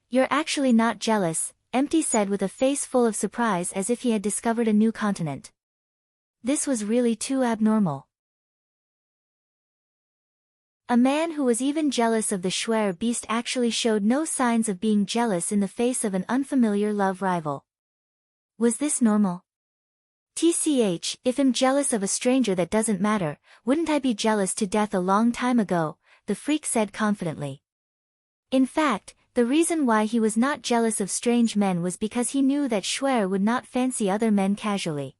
You're actually not jealous, Empty said with a face full of surprise as if he had discovered a new continent. This was really too abnormal. A man who was even jealous of the Schwer beast actually showed no signs of being jealous in the face of an unfamiliar love rival. Was this normal? TCH, if I'm jealous of a stranger that doesn't matter, wouldn't I be jealous to death a long time ago, the freak said confidently. In fact, the reason why he was not jealous of strange men was because he knew that Schwer would not fancy other men casually.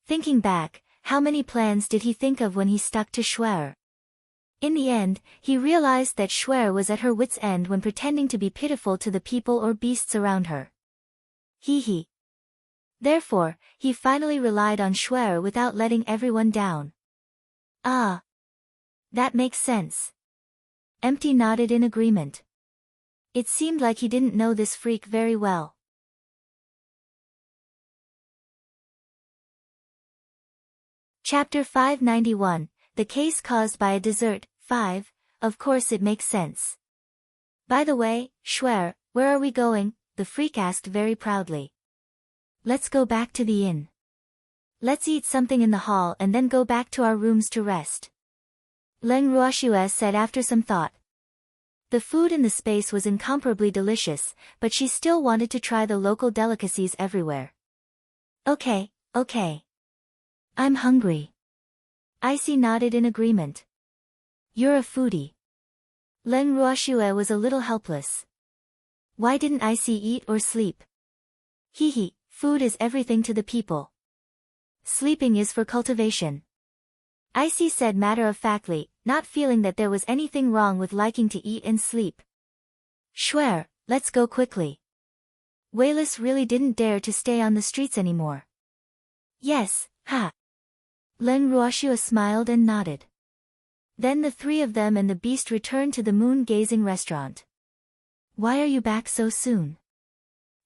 Thinking back, how many plans did he think of when he stuck to Schwer? In the end, he realized that Schwer was at her wit's end when pretending to be pitiful to the people or beasts around her. Hee. Therefore, he finally relied on Schwer without letting everyone down. Ah. That makes sense. Empty nodded in agreement. It seemed like he didn't know this freak very well. Chapter 591, The Case Caused by a Dessert, 5, Of course it makes sense. By the way, Schwer, where are we going? The freak asked very proudly. Let's go back to the inn. Let's eat something in the hall and then go back to our rooms to rest. Leng Ruoxue said after some thought. The food in the space was incomparably delicious, but she still wanted to try the local delicacies everywhere. Okay. I'm hungry. Icy nodded in agreement. You're a foodie. Leng Ruoxue was a little helpless. Why didn't Icy eat or sleep? Hee, food is everything to the people. Sleeping is for cultivation. Icy said matter-of-factly, not feeling that there was anything wrong with liking to eat and sleep. Schwer, let's go quickly. Wayless really didn't dare to stay on the streets anymore. Yes, ha. Leng Ruoxue smiled and nodded. Then the three of them and the beast returned to the moon-gazing restaurant. Why are you back so soon?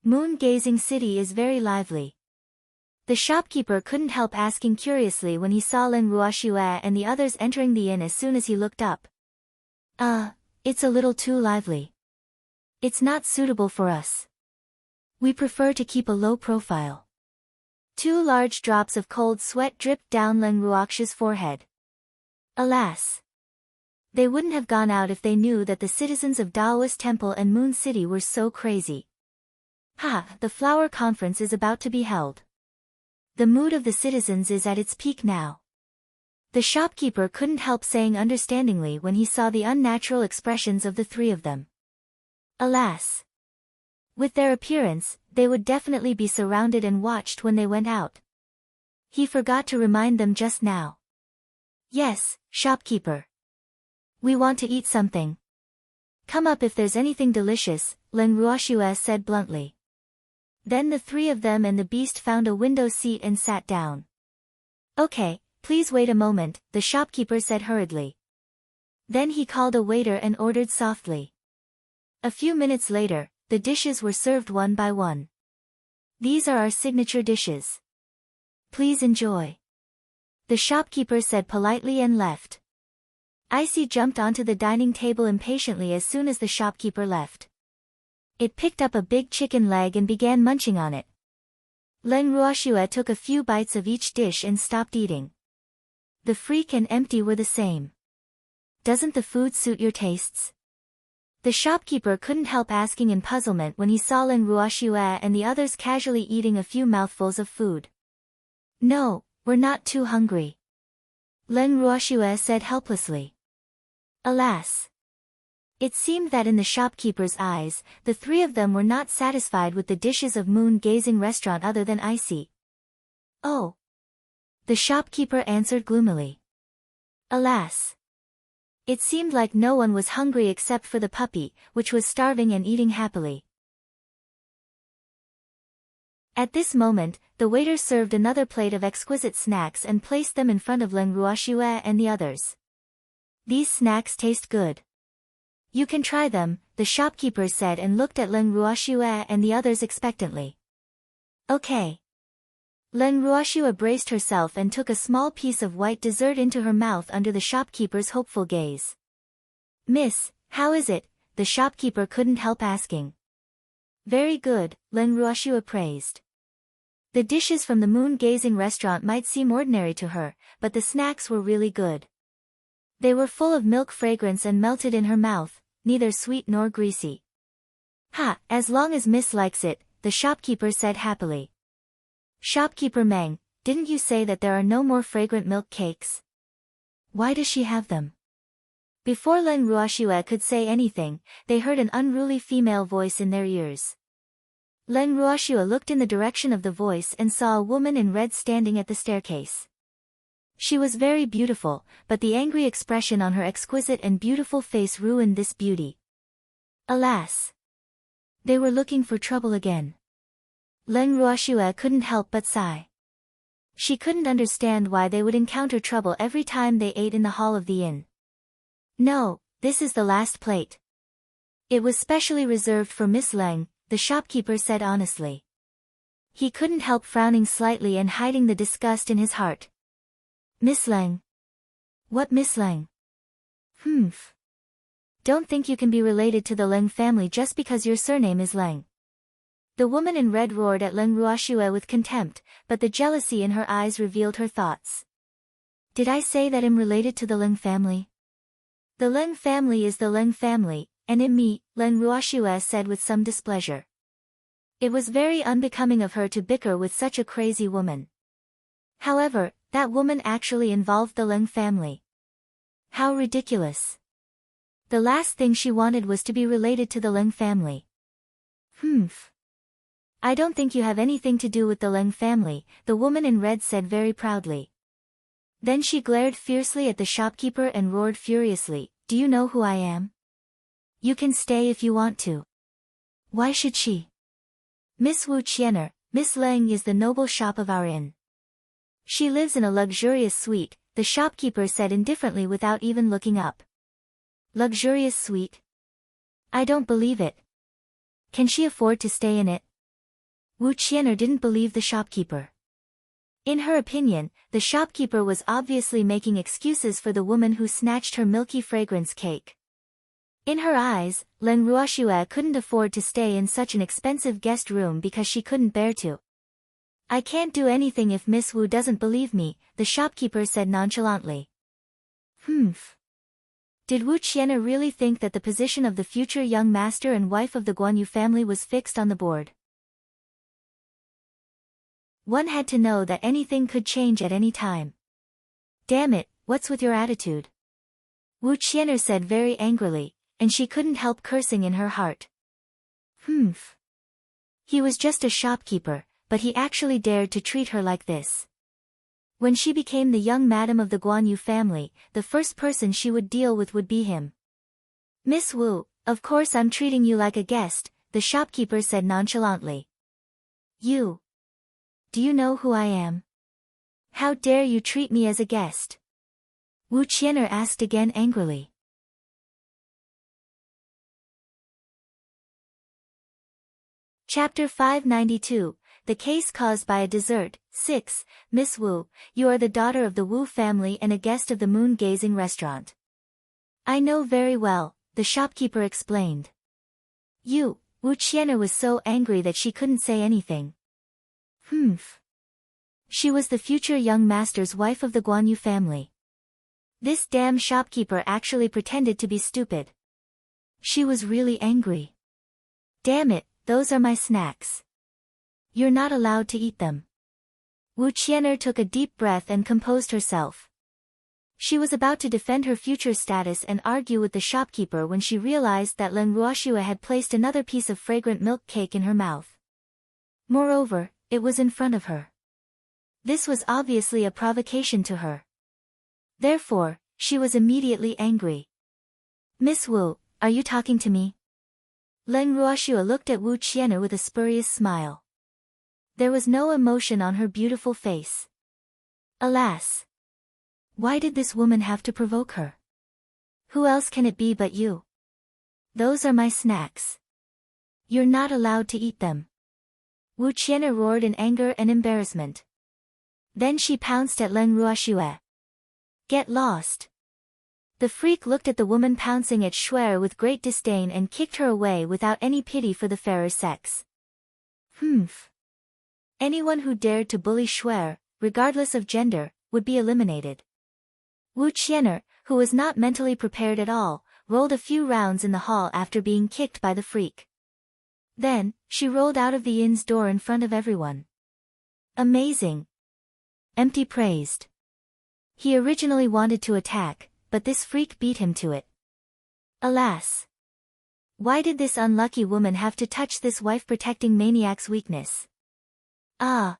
Moon-gazing city is very lively. The shopkeeper couldn't help asking curiously when he saw Leng Ruoxue and the others entering the inn as soon as he looked up. It's a little too lively. It's not suitable for us. We prefer to keep a low profile. 2 large drops of cold sweat dripped down Leng Ruoxue's forehead. Alas! They wouldn't have gone out if they knew that the citizens of Daoist Temple and Moon City were so crazy. The flower conference is about to be held. The mood of the citizens is at its peak now. The shopkeeper couldn't help saying understandingly when he saw the unnatural expressions of the three of them. Alas! With their appearance, they would definitely be surrounded and watched when they went out. He forgot to remind them just now. Yes, shopkeeper. We want to eat something. Come up if there's anything delicious, Leng Ruoxue said bluntly. Then the three of them and the beast found a window seat and sat down. Okay, please wait a moment, the shopkeeper said hurriedly. Then he called a waiter and ordered softly. A few minutes later, the dishes were served one by one. These are our signature dishes. Please enjoy. the shopkeeper said politely and left. Icy jumped onto the dining table impatiently as soon as the shopkeeper left. It picked up a big chicken leg and began munching on it. Leng Ruoxue took a few bites of each dish and stopped eating. The freak and empty were the same. Doesn't the food suit your tastes? The shopkeeper couldn't help asking in puzzlement when he saw Leng Ruoxue and the others casually eating a few mouthfuls of food. No, we're not too hungry, Leng Ruoxue said helplessly. Alas! It seemed that in the shopkeeper's eyes, the three of them were not satisfied with the dishes of moon-gazing restaurant other than Icy. Oh! The shopkeeper answered gloomily. Alas! It seemed like no one was hungry except for the puppy, which was starving and eating happily. At this moment, the waiter served another plate of exquisite snacks and placed them in front of Leng Ruoxue and the others. These snacks taste good. You can try them, the shopkeeper said and looked at Leng Ruoxue and the others expectantly. Okay. Leng Ruoxue braced herself and took a small piece of white dessert into her mouth under the shopkeeper's hopeful gaze. Miss, how is it? The shopkeeper couldn't help asking. Very good, Leng Ruoxue praised. The dishes from the moon-gazing restaurant might seem ordinary to her, but the snacks were really good. They were full of milk fragrance and melted in her mouth, neither sweet nor greasy. Ha, as long as Miss likes it, the shopkeeper said happily. Shopkeeper Meng, didn't you say that there are no more fragrant milk cakes? Why does she have them? Before Leng Ruoxue could say anything, they heard an unruly female voice in their ears. Leng Ruoxue looked in the direction of the voice and saw a woman in red standing at the staircase. She was very beautiful, but the angry expression on her exquisite and beautiful face ruined this beauty. Alas! They were looking for trouble again. Leng Ruoxue couldn't help but sigh. She couldn't understand why they would encounter trouble every time they ate in the hall of the inn. No, this is the last plate. It was specially reserved for Miss Leng, the shopkeeper said honestly. He couldn't help frowning slightly and hiding the disgust in his heart. Miss Leng? What Miss Leng? Humph. Don't think you can be related to the Leng family just because your surname is Leng. The woman in red roared at Leng Ruoxue with contempt, but the jealousy in her eyes revealed her thoughts. Did I say that I'm related to the Leng family? The Leng family is the Leng family, and in me, Leng Ruoxue said with some displeasure. It was very unbecoming of her to bicker with such a crazy woman. However, that woman actually involved the Leng family. How ridiculous. The last thing she wanted was to be related to the Leng family. Humph. I don't think you have anything to do with the Leng family, the woman in red said very proudly. Then she glared fiercely at the shopkeeper and roared furiously, Do you know who I am? You can stay if you want to. Why should she? Miss Wu Qianer, Miss Leng is the noble shop of our inn. She lives in a luxurious suite, the shopkeeper said indifferently without even looking up. Luxurious suite? I don't believe it. Can she afford to stay in it? Wu Qianer didn't believe the shopkeeper. In her opinion, the shopkeeper was obviously making excuses for the woman who snatched her milky fragrance cake. In her eyes, Leng Ruoxue couldn't afford to stay in such an expensive guest room because she couldn't bear to. I can't do anything if Miss Wu doesn't believe me, the shopkeeper said nonchalantly. Humph. Did Wu Qianer really think that the position of the future young master and wife of the Guanyu family was fixed on the board? One had to know that anything could change at any time. Damn it, what's with your attitude? Wu Qianer said very angrily, and she couldn't help cursing in her heart. Humph. He was just a shopkeeper, but he actually dared to treat her like this. When she became the young madam of the Guanyu family, the first person she would deal with would be him. Miss Wu, of course I'm treating you like a guest, the shopkeeper said nonchalantly. You. Do you know who I am? How dare you treat me as a guest? Wu Qianer asked again angrily. Chapter 592, the case caused by a dessert. 6. Miss Wu, you are the daughter of the Wu family and a guest of the moon-gazing restaurant. I know very well, the shopkeeper explained. Wu Qian'er was so angry that she couldn't say anything. Humph. She was the future young master's wife of the Guanyu family. This damn shopkeeper actually pretended to be stupid. She was really angry. Damn it, those are my snacks. You're not allowed to eat them. Wu Qian'er took a deep breath and composed herself. She was about to defend her future status and argue with the shopkeeper when she realized that Leng Ruoxue had placed another piece of fragrant milk cake in her mouth. Moreover, it was in front of her. This was obviously a provocation to her. Therefore, she was immediately angry. Miss Wu, are you talking to me? Leng Ruoxue looked at Wu Qian'er with a spurious smile. There was no emotion on her beautiful face. Alas! Why did this woman have to provoke her? Who else can it be but you? Those are my snacks. You're not allowed to eat them. Wu Qian'er roared in anger and embarrassment. Then she pounced at Leng Ruoxue. Get lost. The freak looked at the woman pouncing at Shuer with great disdain and kicked her away without any pity for the fairer sex. Humph. Anyone who dared to bully Shuer, regardless of gender, would be eliminated. Wu Qian'er, who was not mentally prepared at all, rolled a few rounds in the hall after being kicked by the freak. Then, she rolled out of the inn's door in front of everyone. Amazing. Empty praised. He originally wanted to attack, but this freak beat him to it. Alas! Why did this unlucky woman have to touch this wife-protecting maniac's weakness? Ah!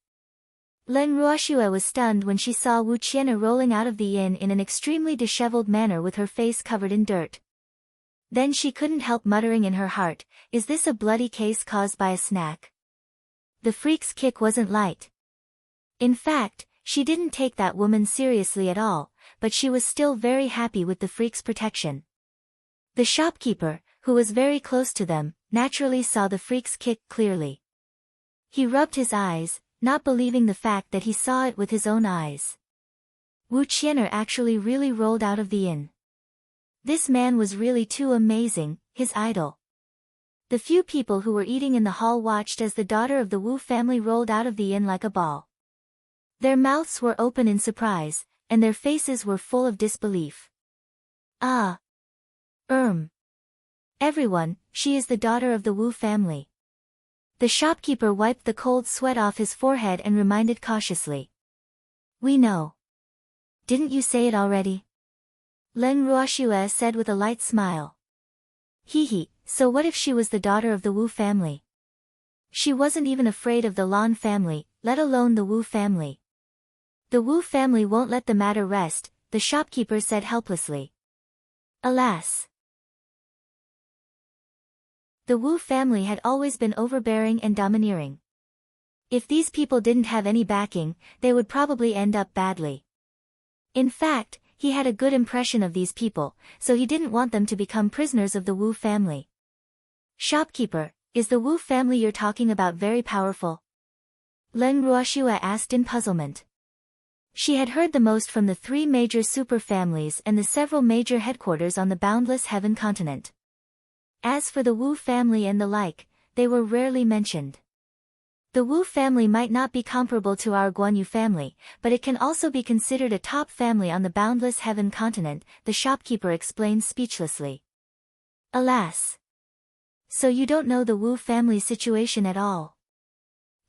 Leng Ruoxue was stunned when she saw Wu Qian'er rolling out of the inn in an extremely disheveled manner with her face covered in dirt. Then she couldn't help muttering in her heart, is this a bloody case caused by a snack? The freak's kick wasn't light. In fact, she didn't take that woman seriously at all, but she was still very happy with the freak's protection. The shopkeeper, who was very close to them, naturally saw the freak's kick clearly. He rubbed his eyes, not believing the fact that he saw it with his own eyes. Wu Qian'er actually really rolled out of the inn. This man was really too amazing, his idol. The few people who were eating in the hall watched as the daughter of the Wu family rolled out of the inn like a ball. Their mouths were open in surprise, and their faces were full of disbelief. Ah! Everyone, she is the daughter of the Wu family. The shopkeeper wiped the cold sweat off his forehead and reminded cautiously. We know. Didn't you say it already? Leng Ruoxue said with a light smile. So what if she was the daughter of the Wu family? She wasn't even afraid of the Lan family, let alone the Wu family. The Wu family won't let the matter rest, the shopkeeper said helplessly. Alas! The Wu family had always been overbearing and domineering. If these people didn't have any backing, they would probably end up badly. In fact, he had a good impression of these people, so he didn't want them to become prisoners of the Wu family. Shopkeeper, is the Wu family you're talking about very powerful? Leng Ruoxue asked in puzzlement. She had heard the most from the 3 major super families and the several major headquarters on the boundless heaven continent. As for the Wu family and the like, they were rarely mentioned. The Wu family might not be comparable to our Guanyu family, but it can also be considered a top family on the boundless heaven continent, the shopkeeper explained speechlessly. Alas! So you don't know the Wu family's situation at all?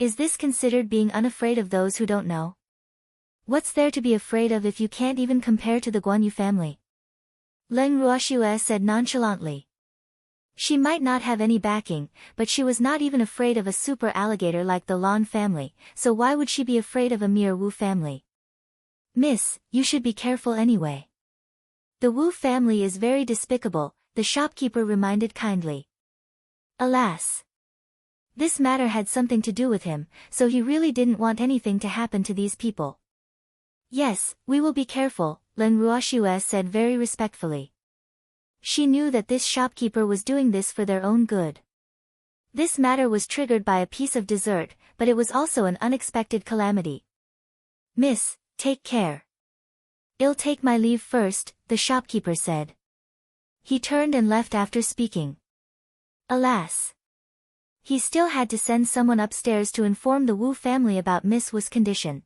Is this considered being unafraid of those who don't know? What's there to be afraid of if you can't even compare to the Guanyu family? Leng Ruoxue said nonchalantly. She might not have any backing, but she was not even afraid of a super alligator like the Lan family, so why would she be afraid of a mere Wu family? Miss, you should be careful anyway. The Wu family is very despicable, the shopkeeper reminded kindly. Alas! This matter had something to do with him, so he really didn't want anything to happen to these people. Yes, we will be careful, Leng Ruoxue said very respectfully. She knew that this shopkeeper was doing this for their own good. This matter was triggered by a piece of dessert, but it was also an unexpected calamity. Miss, take care. I'll take my leave first, the shopkeeper said. He turned and left after speaking. Alas! He still had to send someone upstairs to inform the Wu family about Miss Wu's condition.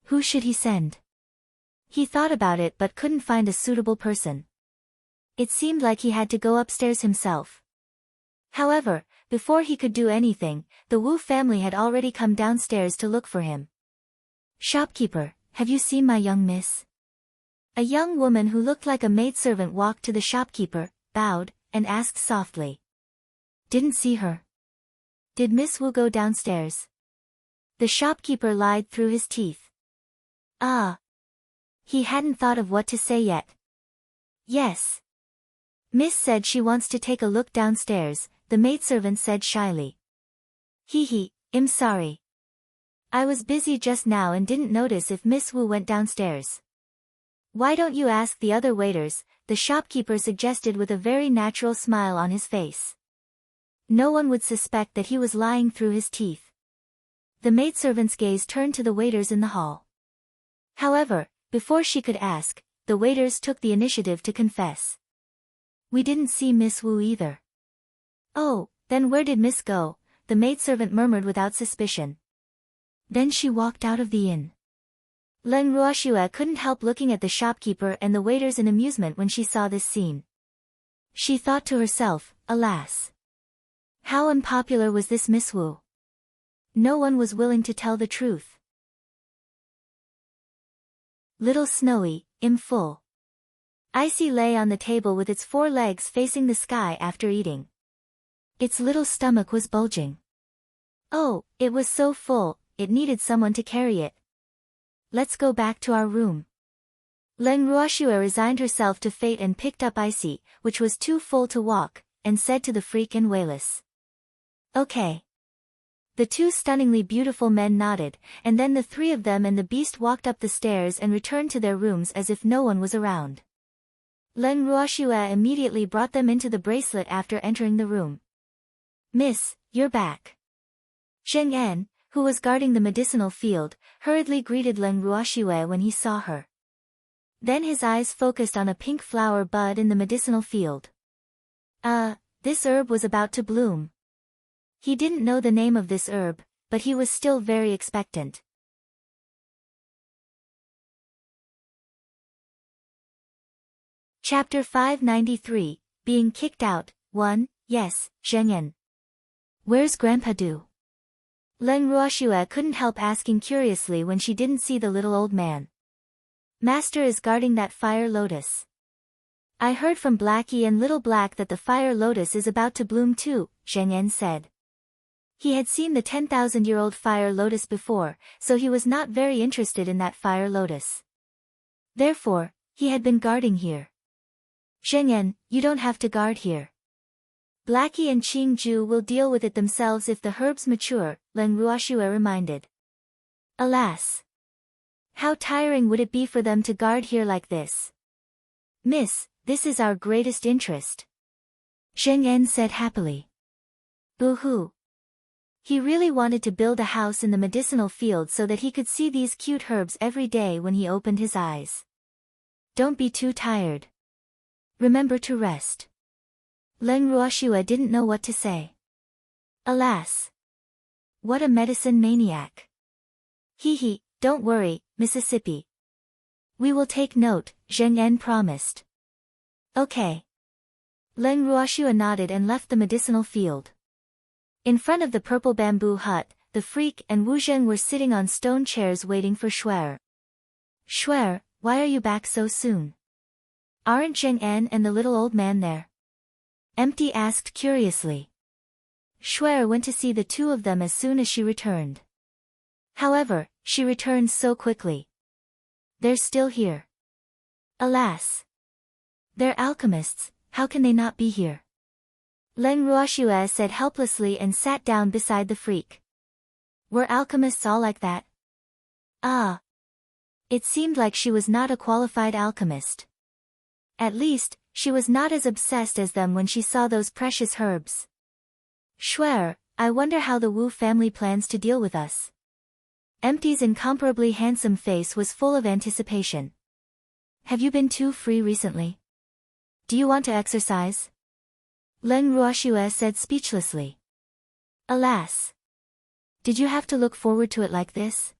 Who should he send? He thought about it but couldn't find a suitable person. It seemed like he had to go upstairs himself. However, before he could do anything, the Wu family had already come downstairs to look for him. Shopkeeper, have you seen my young miss? A young woman who looked like a maidservant walked to the shopkeeper, bowed, and asked softly. Didn't see her. Did Miss Wu go downstairs? The shopkeeper lied through his teeth. Ah. He hadn't thought of what to say yet. Yes. Miss said she wants to take a look downstairs, the maidservant said shyly. I'm sorry. I was busy just now and didn't notice if Miss Wu went downstairs. Why don't you ask the other waiters, the shopkeeper suggested with a very natural smile on his face. No one would suspect that he was lying through his teeth. The maidservant's gaze turned to the waiters in the hall. However, before she could ask, the waiters took the initiative to confess. We didn't see Miss Wu either. Oh, then where did Miss go? The maidservant murmured without suspicion. Then she walked out of the inn. Leng Ruoxue couldn't help looking at the shopkeeper and the waiters in amusement when she saw this scene. She thought to herself, alas! How unpopular was this Miss Wu? No one was willing to tell the truth. Little Snowy, in full. Icy lay on the table with its 4 legs facing the sky after eating. Its little stomach was bulging. Oh, it was so full, it needed someone to carry it. Let's go back to our room. Leng Ruoxue resigned herself to fate and picked up Icy, which was too full to walk, and said to the freak and Wayless. Okay. The 2 stunningly beautiful men nodded, and then the 3 of them and the beast walked up the stairs and returned to their rooms as if no one was around. Leng Ruoxue immediately brought them into the bracelet after entering the room. Miss, you're back. Zheng En, who was guarding the medicinal field, hurriedly greeted Leng Ruoxue when he saw her. Then his eyes focused on a pink flower bud in the medicinal field. This herb was about to bloom. He didn't know the name of this herb, but he was still very expectant. Chapter 593, Being Kicked Out, 1, Yes, Zheng En. Where's Grandpa Du? Leng Ruoxue couldn't help asking curiously when she didn't see the little old man. Master is guarding that fire lotus. I heard from Blackie and Little Black that the fire lotus is about to bloom too, Zheng En said. He had seen the 10,000-year-old fire lotus before, so he was not very interested in that fire lotus. Therefore, he had been guarding here. Zheng En, you don't have to guard here. Blackie and Qing Ju will deal with it themselves if the herbs mature, Leng Ruoxue reminded. Alas! How tiring would it be for them to guard here like this? Miss, this is our greatest interest. Zheng En said happily. Boo-hoo. He really wanted to build a house in the medicinal field so that he could see these cute herbs every day when he opened his eyes. Don't be too tired. Remember to rest. Leng Ruoxue didn't know what to say. Alas! What a medicine maniac. Don't worry, Mississippi. We will take note, Zheng En promised. Okay. Leng Ruoxue nodded and left the medicinal field. In front of the purple bamboo hut, the freak and Wu Zheng were sitting on stone chairs waiting for Shuer. Shuer, why are you back so soon? Aren't Zheng En and the little old man there? Empty asked curiously. Shuer went to see the 2 of them as soon as she returned. However, she returned so quickly. They're still here. Alas! They're alchemists, how can they not be here? Leng Ruoxue said helplessly and sat down beside the freak. Were alchemists all like that? Ah! It seemed like she was not a qualified alchemist. At least, she was not as obsessed as them when she saw those precious herbs. Schwer, I wonder how the Wu family plans to deal with us. Empty's incomparably handsome face was full of anticipation. Have you been too free recently? Do you want to exercise? Leng Ruoxue said speechlessly. Alas! Did you have to look forward to it like this?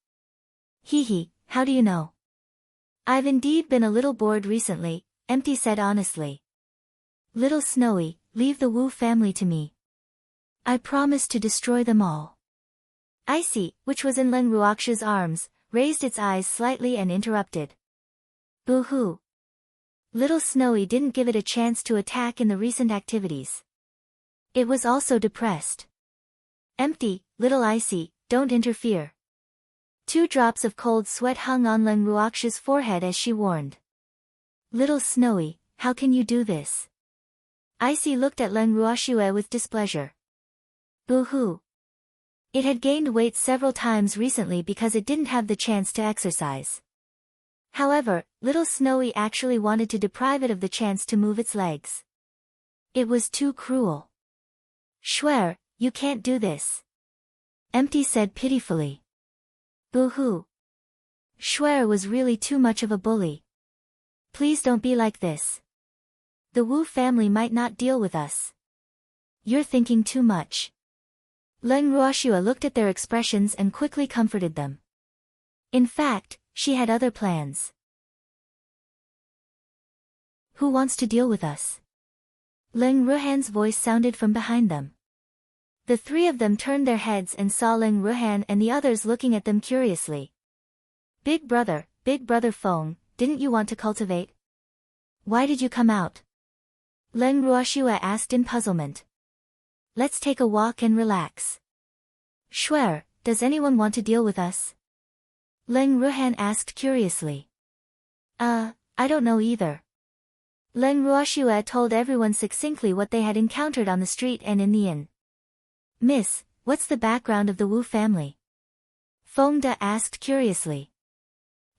Hee, how do you know? I've indeed been a little bored recently, Empty said honestly. Little Snowy, leave the Wu family to me. I promise to destroy them all. Icy, which was in Leng Ruoxue's arms, raised its eyes slightly and interrupted. Boo-hoo. Little Snowy didn't give it a chance to attack in the recent activities. It was also depressed. Empty, little Icy, don't interfere. 2 drops of cold sweat hung on Leng Ruoxue's forehead as she warned. Little Snowy, how can you do this? Icy looked at Leng Ruoxue with displeasure. Boo-hoo. It had gained weight several times recently because it didn't have the chance to exercise. However, little Snowy actually wanted to deprive it of the chance to move its legs. It was too cruel. Schwer, you can't do this. Empty said pitifully. Boo-hoo. Schwer was really too much of a bully. Please don't be like this. The Wu family might not deal with us. You're thinking too much. Leng Ruoxue looked at their expressions and quickly comforted them. In fact, she had other plans. Who wants to deal with us? Leng Ruhan's voice sounded from behind them. The 3 of them turned their heads and saw Leng Ruhan and the others looking at them curiously. Big brother Feng, didn't you want to cultivate? Why did you come out? Leng Ruoxue asked in puzzlement. Let's take a walk and relax. Schwer, does anyone want to deal with us? Leng Ruhan asked curiously. I don't know either. Leng Ruoxue told everyone succinctly what they had encountered on the street and in the inn. Miss, what's the background of the Wu family? Feng De asked curiously.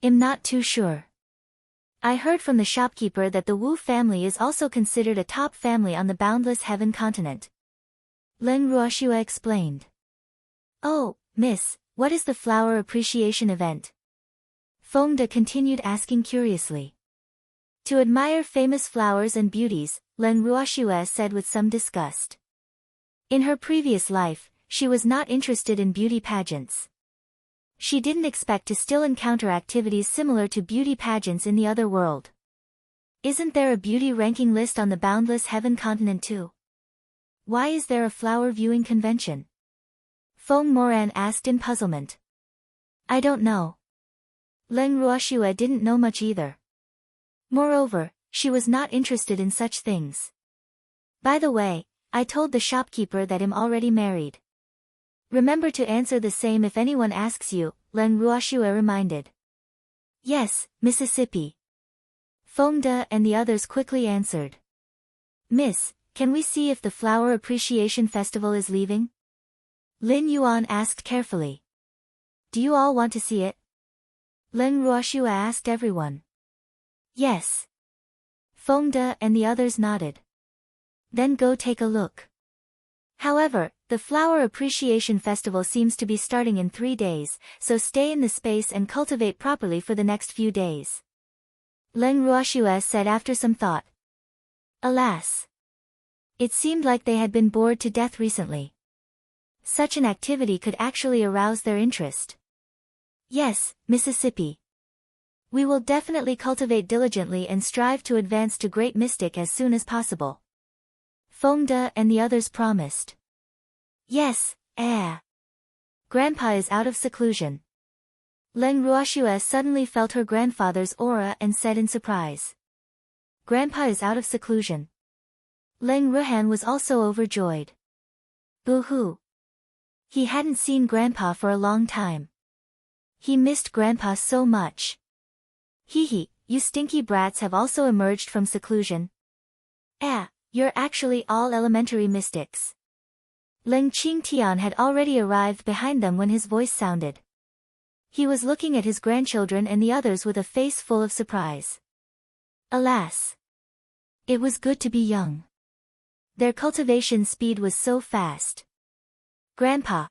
I'm not too sure. I heard from the shopkeeper that the Wu family is also considered a top family on the Boundless Heaven continent. Leng Ruoxue explained. Oh, miss, what is the flower appreciation event? Feng De continued asking curiously. To admire famous flowers and beauties, Leng Ruoxue said with some disgust. In her previous life, she was not interested in beauty pageants. She didn't expect to still encounter activities similar to beauty pageants in the other world. Isn't there a beauty ranking list on the Boundless Heaven continent too? Why is there a flower viewing convention? Feng Moran asked in puzzlement. I don't know. Leng Ruoxue didn't know much either. Moreover, she was not interested in such things. By the way, I told the shopkeeper that I'm already married. Remember to answer the same if anyone asks you, Leng Ruoxue reminded. Yes, Mississippi. Feng De and the others quickly answered. Miss, can we see if the Flower Appreciation Festival is leaving? Lin Yuan asked carefully. Do you all want to see it? Leng Ruoxue asked everyone. Yes. Feng De and the others nodded. Then go take a look. However, the Flower Appreciation Festival seems to be starting in 3 days, so stay in the space and cultivate properly for the next few days. Leng Ruoxue said after some thought. Alas. It seemed like they had been bored to death recently. Such an activity could actually arouse their interest. Yes, Mississippi. We will definitely cultivate diligently and strive to advance to Great Mystic as soon as possible. Feng De and the others promised. Yes, Grandpa is out of seclusion. Leng Ruoxue suddenly felt her grandfather's aura and said in surprise. Grandpa is out of seclusion. Leng Ruhan was also overjoyed. Boo-hoo. He hadn't seen Grandpa for a long time. He missed Grandpa so much. Hee, you stinky brats have also emerged from seclusion. You're actually all elementary mystics. Leng Qingtian had already arrived behind them when his voice sounded. He was looking at his grandchildren and the others with a face full of surprise. Alas. It was good to be young. Their cultivation speed was so fast. Grandpa.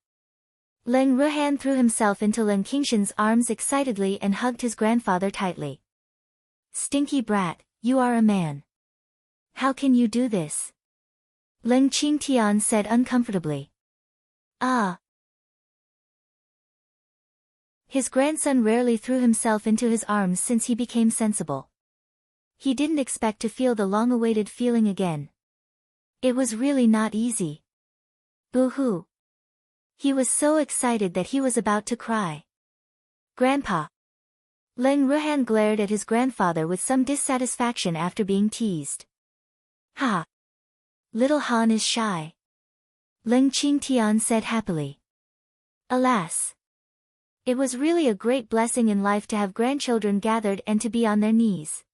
Leng Ruhan threw himself into Leng Qingshan's arms excitedly and hugged his grandfather tightly. Stinky brat, you are a man. How can you do this? Leng Qingtian said uncomfortably. Ah. His grandson rarely threw himself into his arms since he became sensible. He didn't expect to feel the long-awaited feeling again. It was really not easy. Boo-hoo. He was so excited that he was about to cry. Grandpa. Leng Ruhan glared at his grandfather with some dissatisfaction after being teased. Ha! Little Han is shy. Leng Qingtian said happily. Alas! It was really a great blessing in life to have grandchildren gathered and to be on their knees.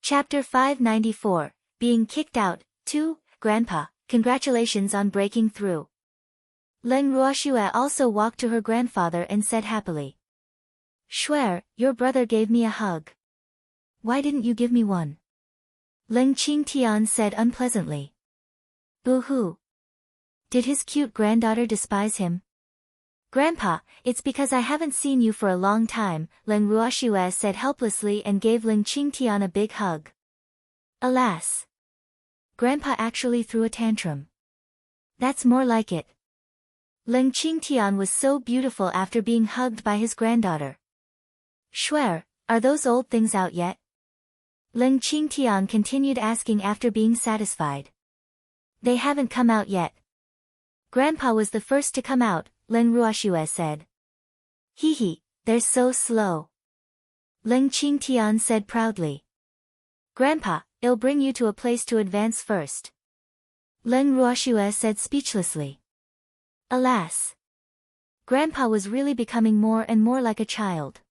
Chapter 594, Being Kicked Out, 2, Grandpa, congratulations on breaking through. Leng Ruoxue also walked to her grandfather and said happily. Shuer, your brother gave me a hug. Why didn't you give me one? Leng Qingtian said unpleasantly. Boo-hoo. Did his cute granddaughter despise him? Grandpa, it's because I haven't seen you for a long time, Leng Ruoxue said helplessly and gave Leng Qingtian a big hug. Alas. Grandpa actually threw a tantrum. That's more like it. Leng Qingtian was so beautiful after being hugged by his granddaughter. Shuer, are those old things out yet? Leng Qingtian continued asking after being satisfied. They haven't come out yet. Grandpa was the first to come out, Leng Ruoxue said. Hee, they're so slow. Leng Qingtian said proudly. Grandpa, I'll bring you to a place to advance first. Leng Ruoxue said speechlessly. Alas. Grandpa was really becoming more and more like a child.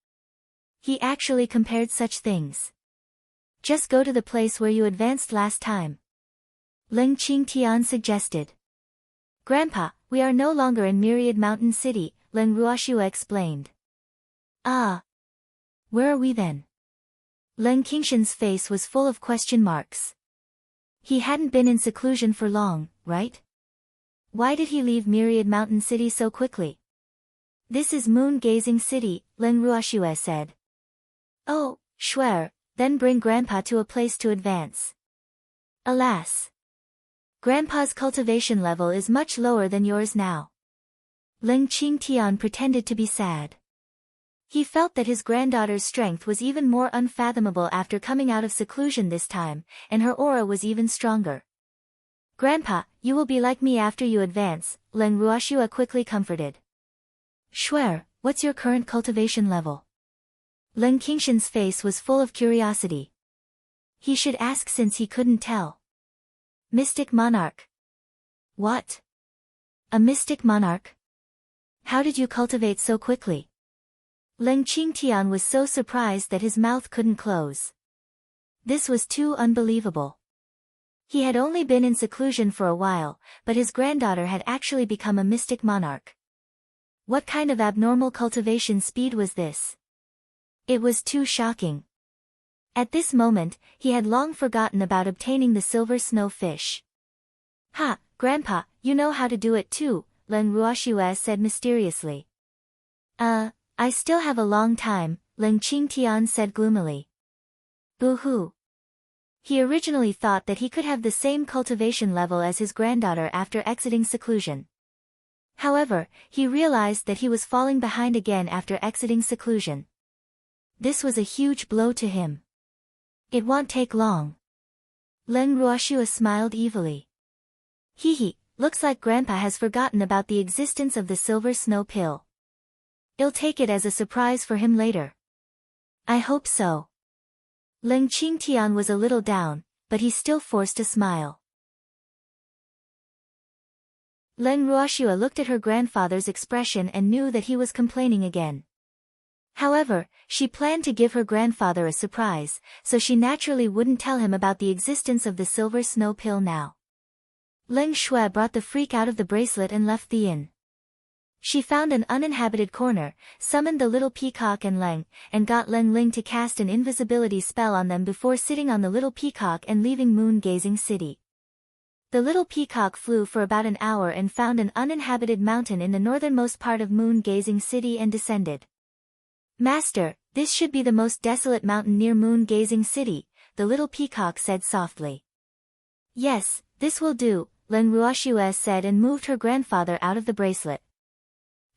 He actually compared such things. Just go to the place where you advanced last time. Leng Qingtian suggested. Grandpa, we are no longer in Myriad Mountain City, Leng Ruoxue explained. Ah. Where are we then? Leng Qingshan's face was full of question marks. He hadn't been in seclusion for long, right? Why did he leave Myriad Mountain City so quickly? This is Moon-Gazing City, Leng Ruoxue said. Oh, Shuer, then bring Grandpa to a place to advance. Alas. Grandpa's cultivation level is much lower than yours now. Leng Qingtian pretended to be sad. He felt that his granddaughter's strength was even more unfathomable after coming out of seclusion this time, and her aura was even stronger. Grandpa, you will be like me after you advance, Leng Ruoxue quickly comforted. Shuer, what's your current cultivation level? Leng Qingshan's face was full of curiosity. He should ask since he couldn't tell. Mystic Monarch. What? A Mystic Monarch? How did you cultivate so quickly? Leng Qingtian was so surprised that his mouth couldn't close. This was too unbelievable. He had only been in seclusion for a while, but his granddaughter had actually become a Mystic Monarch. What kind of abnormal cultivation speed was this? It was too shocking. At this moment, he had long forgotten about obtaining the silver snow fish. Ha, Grandpa, you know how to do it too, Leng Ruoxue said mysteriously. I still have a long time, Leng Qingtian said gloomily. Boo-hoo. He originally thought that he could have the same cultivation level as his granddaughter after exiting seclusion. However, he realized that he was falling behind again after exiting seclusion. This was a huge blow to him. It won't take long. Leng Ruoxue smiled evilly. Looks like Grandpa has forgotten about the existence of the silver snow pill. I'll take it as a surprise for him later. I hope so. Leng Qingtian was a little down, but he still forced a smile. Leng Ruoxue looked at her grandfather's expression and knew that he was complaining again. However, she planned to give her grandfather a surprise, so she naturally wouldn't tell him about the existence of the silver snow pill now. Leng Shui brought the freak out of the bracelet and left the inn. She found an uninhabited corner, summoned the little peacock and got Leng Ling to cast an invisibility spell on them before sitting on the little peacock and leaving Moon-Gazing City. The little peacock flew for about an hour and found an uninhabited mountain in the northernmost part of Moon-Gazing City and descended. "Master, this should be the most desolate mountain near Moon-Gazing City," the little peacock said softly. "Yes, this will do," Leng Ruoxue said and moved her grandfather out of the bracelet.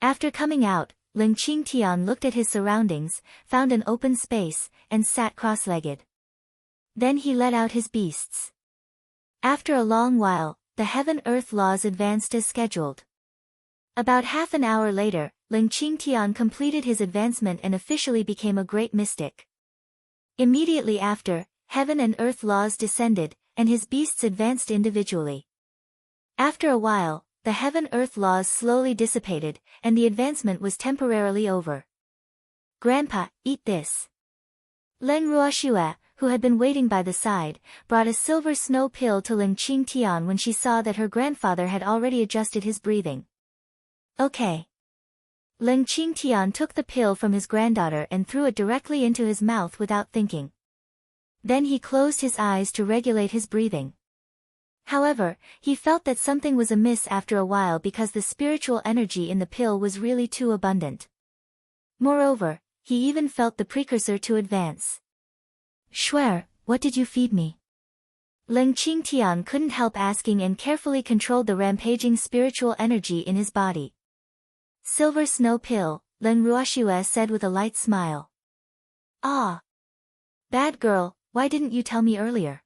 After coming out, Ling Qingtian looked at his surroundings, found an open space, and sat cross-legged. Then he let out his beasts. After a long while, the heaven-earth laws advanced as scheduled. About half an hour later, Ling Qingtian completed his advancement and officially became a great mystic. Immediately after, heaven and earth laws descended, and his beasts advanced individually. After a while, the heaven-earth laws slowly dissipated, and the advancement was temporarily over. "Grandpa, eat this." Leng Ruoxue, who had been waiting by the side, brought a silver snow pill to Ling Qingtian when she saw that her grandfather had already adjusted his breathing. "Okay." Ling Qingtian took the pill from his granddaughter and threw it directly into his mouth without thinking. Then he closed his eyes to regulate his breathing. However, he felt that something was amiss after a while because the spiritual energy in the pill was really too abundant. Moreover, he even felt the precursor to advance. "Shuer, what did you feed me?" Ling Qingtian couldn't help asking and carefully controlled the rampaging spiritual energy in his body. "Silver snow pill," Leng Ruoxue said with a light smile. "Ah! Bad girl, why didn't you tell me earlier?"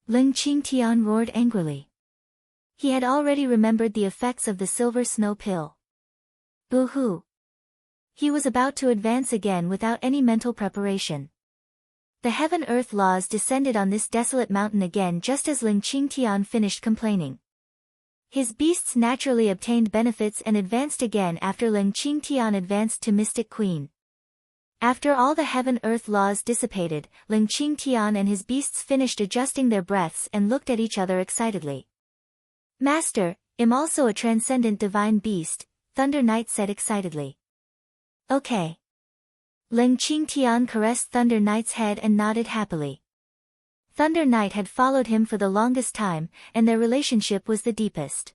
Ling Qingtian roared angrily. He had already remembered the effects of the silver snow pill. Boo-hoo! He was about to advance again without any mental preparation. The heaven-earth laws descended on this desolate mountain again just as Ling Qingtian finished complaining. His beasts naturally obtained benefits and advanced again after Ling Qingtian advanced to Mystic Queen. After all the heaven-earth laws dissipated, Ling Qingtian and his beasts finished adjusting their breaths and looked at each other excitedly. "Master, I'm also a transcendent divine beast," Thunder Knight said excitedly. "Okay." Ling Qingtian caressed Thunder Knight's head and nodded happily. Thunder Knight had followed him for the longest time, and their relationship was the deepest.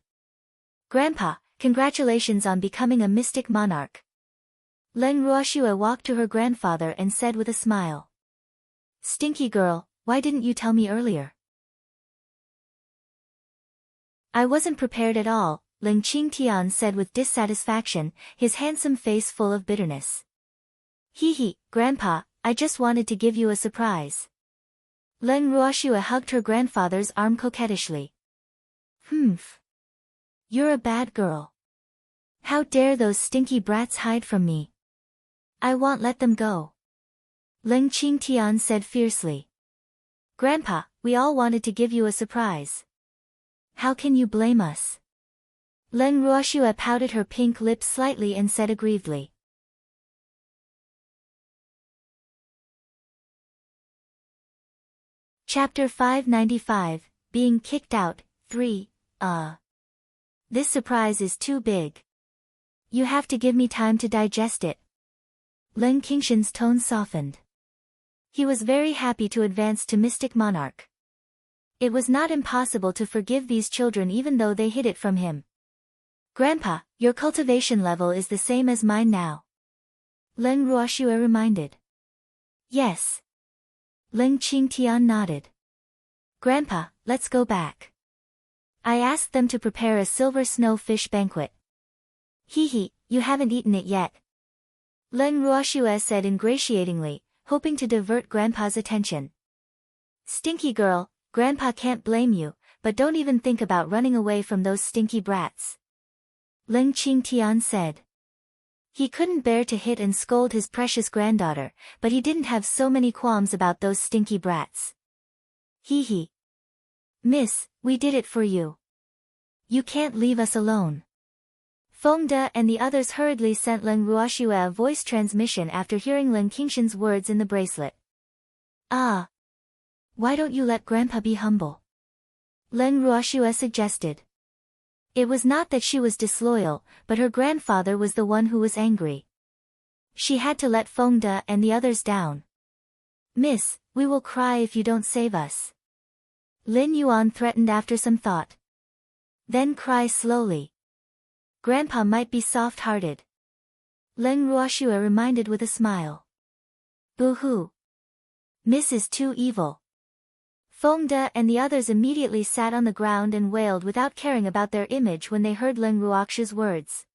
"Grandpa, congratulations on becoming a mystic monarch." Leng Ruoxue walked to her grandfather and said with a smile. "Stinky girl, why didn't you tell me earlier?" "I wasn't prepared at all," Ling Qingtian said with dissatisfaction, his handsome face full of bitterness. "Hee, Grandpa, I just wanted to give you a surprise." Leng Ruoxue hugged her grandfather's arm coquettishly. "Humph. You're a bad girl. How dare those stinky brats hide from me? I won't let them go." Ling Qingtian said fiercely. "Grandpa, we all wanted to give you a surprise. How can you blame us?" Leng Ruoxue pouted her pink lips slightly and said aggrievedly. Chapter 595, Being Kicked Out, 3, This surprise is too big. You have to give me time to digest it. Ling Qingshan's tone softened. He was very happy to advance to Mystic Monarch. It was not impossible to forgive these children even though they hid it from him. "Grandpa, your cultivation level is the same as mine now," Leng Ruoxue reminded. "Yes." Ling Qingtian nodded. "Grandpa, let's go back. I asked them to prepare a silver snow fish banquet." "Hee, you haven't eaten it yet," Leng Ruoxue said ingratiatingly, hoping to divert Grandpa's attention. "Stinky girl, Grandpa can't blame you, but don't even think about running away from those stinky brats," Ling Qingtian said. He couldn't bear to hit and scold his precious granddaughter, but he didn't have so many qualms about those stinky brats. "Hee. Miss, we did it for you. You can't leave us alone." Fengde and the others hurriedly sent Leng Ruoxue a voice transmission after hearing Ling Qingshan's words in the bracelet. "Ah. Why don't you let Grandpa be humble?" Leng Ruoxue suggested. It was not that she was disloyal, but her grandfather was the one who was angry. She had to let Fengde and the others down. "Miss, we will cry if you don't save us," Lin Yuan threatened after some thought. "Then cry slowly. Grandpa might be soft-hearted," Leng Ruoxue reminded with a smile. "Boo-hoo. Miss is too evil." Fengde and the others immediately sat on the ground and wailed without caring about their image when they heard Leng Ruoxue's words.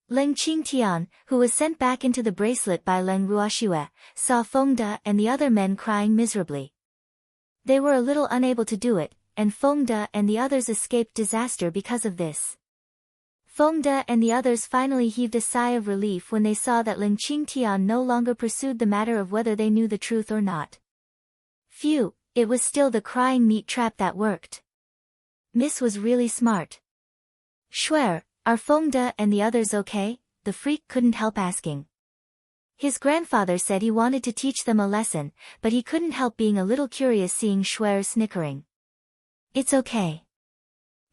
Leng Qingtian, who was sent back into the bracelet by Leng Ruoxue, saw Fengde and the other men crying miserably. They were a little unable to do it, and Fengde and the others escaped disaster because of this. Fengde and the others finally heaved a sigh of relief when they saw that Leng Qingtian no longer pursued the matter of whether they knew the truth or not. Phew, it was still the crying meat trap that worked. Miss was really smart. "Shuer, are Fengde and the others okay?" the freak couldn't help asking. His grandfather said he wanted to teach them a lesson, but he couldn't help being a little curious seeing Shuer snickering. "It's okay."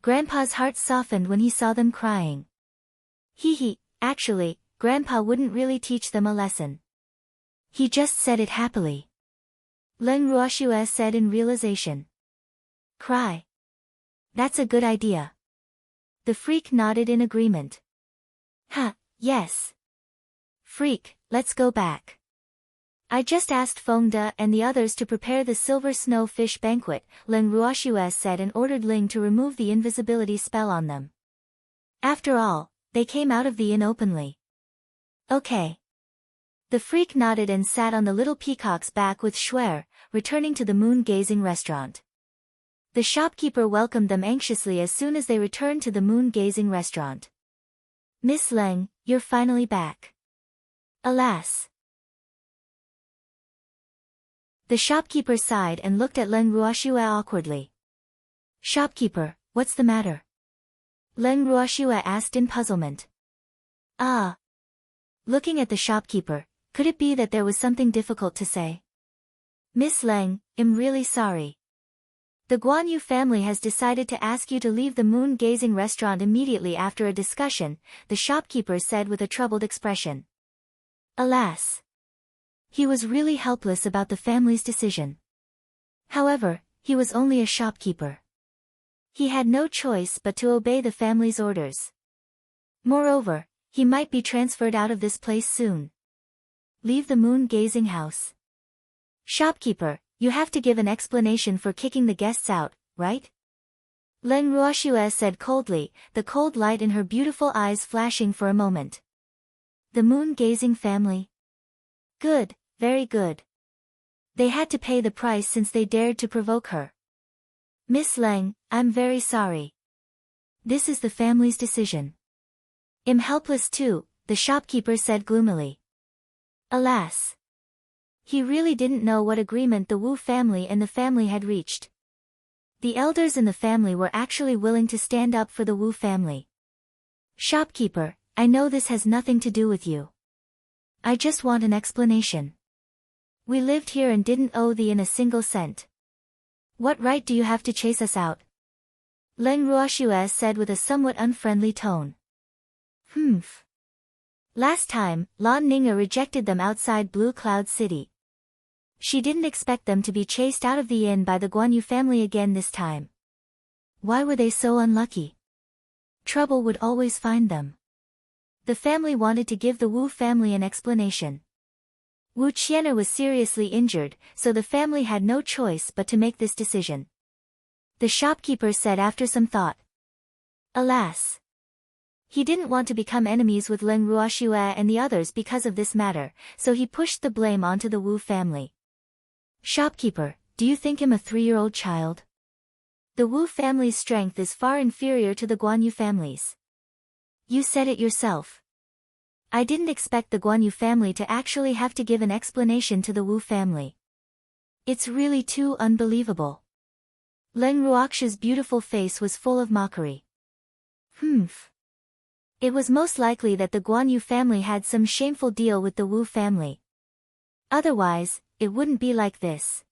Grandpa's heart softened when he saw them crying. Hee, actually, Grandpa wouldn't really teach them a lesson. He just said it happily. Leng Ruoxue said in realization. "Cry. That's a good idea." The freak nodded in agreement. Yes. Freak, let's go back. I just asked Fengde and the others to prepare the silver snow fish banquet, Leng Ruoxue said, and ordered Ling to remove the invisibility spell on them. After all, they came out of the inn openly. Okay. The freak nodded and sat on the little peacock's back with Shuer, returning to the moon-gazing restaurant. The shopkeeper welcomed them anxiously as soon as they returned to the moon-gazing restaurant. "Miss Leng, you're finally back." "Alas." The shopkeeper sighed and looked at Leng Ruoxue awkwardly. "Shopkeeper, what's the matter?" Leng Ruoxue asked in puzzlement. Looking at the shopkeeper, could it be that there was something difficult to say? "Miss Leng, I'm really sorry. The Guan Yu family has decided to ask you to leave the moon-gazing restaurant immediately after a discussion," the shopkeeper said with a troubled expression. Alas. He was really helpless about the family's decision. However, he was only a shopkeeper. He had no choice but to obey the family's orders. Moreover, he might be transferred out of this place soon. Leave the moon-gazing house. "Shopkeeper, you have to give an explanation for kicking the guests out, right?" Leng Ruoxue said coldly, the cold light in her beautiful eyes flashing for a moment. The moon-gazing family? Good, very good. They had to pay the price since they dared to provoke her. "Miss Leng, I'm very sorry. This is the family's decision." "I'm helpless too," the shopkeeper said gloomily. Alas. He really didn't know what agreement the Wu family and the family had reached. The elders in the family were actually willing to stand up for the Wu family. "Shopkeeper, I know this has nothing to do with you. I just want an explanation. We lived here and didn't owe the inn a single cent. What right do you have to chase us out?" Leng Ruoxue said with a somewhat unfriendly tone. Last time, Lan Ning'e rejected them outside Blue Cloud City. She didn't expect them to be chased out of the inn by the Guan Yu family again this time. Why were they so unlucky? Trouble would always find them. The family wanted to give the Wu family an explanation. Wu Qian'er was seriously injured, so the family had no choice but to make this decision. The shopkeeper said after some thought. Alas. He didn't want to become enemies with Leng Ruoxue and the others because of this matter, so he pushed the blame onto the Wu family. "Shopkeeper, do you think him a 3-year-old child? The Wu family's strength is far inferior to the Guan Yu family's. You said it yourself. I didn't expect the Guan Yu family to actually have to give an explanation to the Wu family. It's really too unbelievable." Leng Ruoxue's beautiful face was full of mockery. It was most likely that the Guan Yu family had some shameful deal with the Wu family. Otherwise, it wouldn't be like this.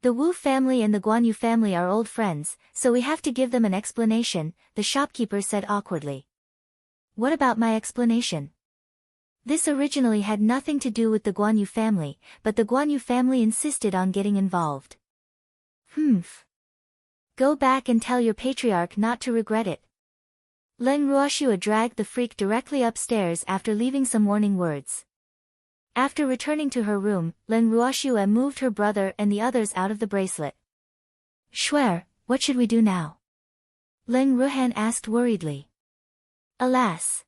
The Wu family and the Guanyu family are old friends, so we have to give them an explanation, the shopkeeper said awkwardly. What about my explanation? This originally had nothing to do with the Guanyu family, but the Guanyu family insisted on getting involved. Go back and tell your patriarch not to regret it. Leng Ruoxua dragged the freak directly upstairs after leaving some warning words. After returning to her room, Leng Ruoxua moved her brother and the others out of the bracelet. Shuer, what should we do now? Leng Ruhan asked worriedly. Alas!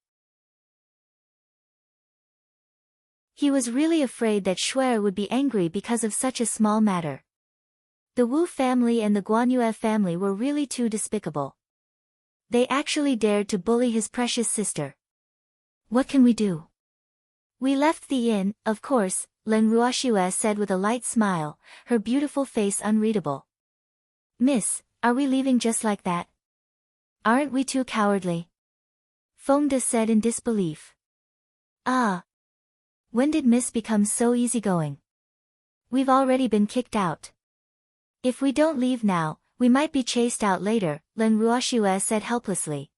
He was really afraid that Shuer would be angry because of such a small matter. The Wu family and the Guanyue family were really too despicable. They actually dared to bully his precious sister. What can we do? We left the inn, of course, Leng Ruoxua said with a light smile, her beautiful face unreadable. Miss, are we leaving just like that? Aren't we too cowardly? Feng De said in disbelief. Ah! When did Miss become so easygoing? We've already been kicked out. If we don't leave now, we might be chased out later, Leng Ruoxua said helplessly.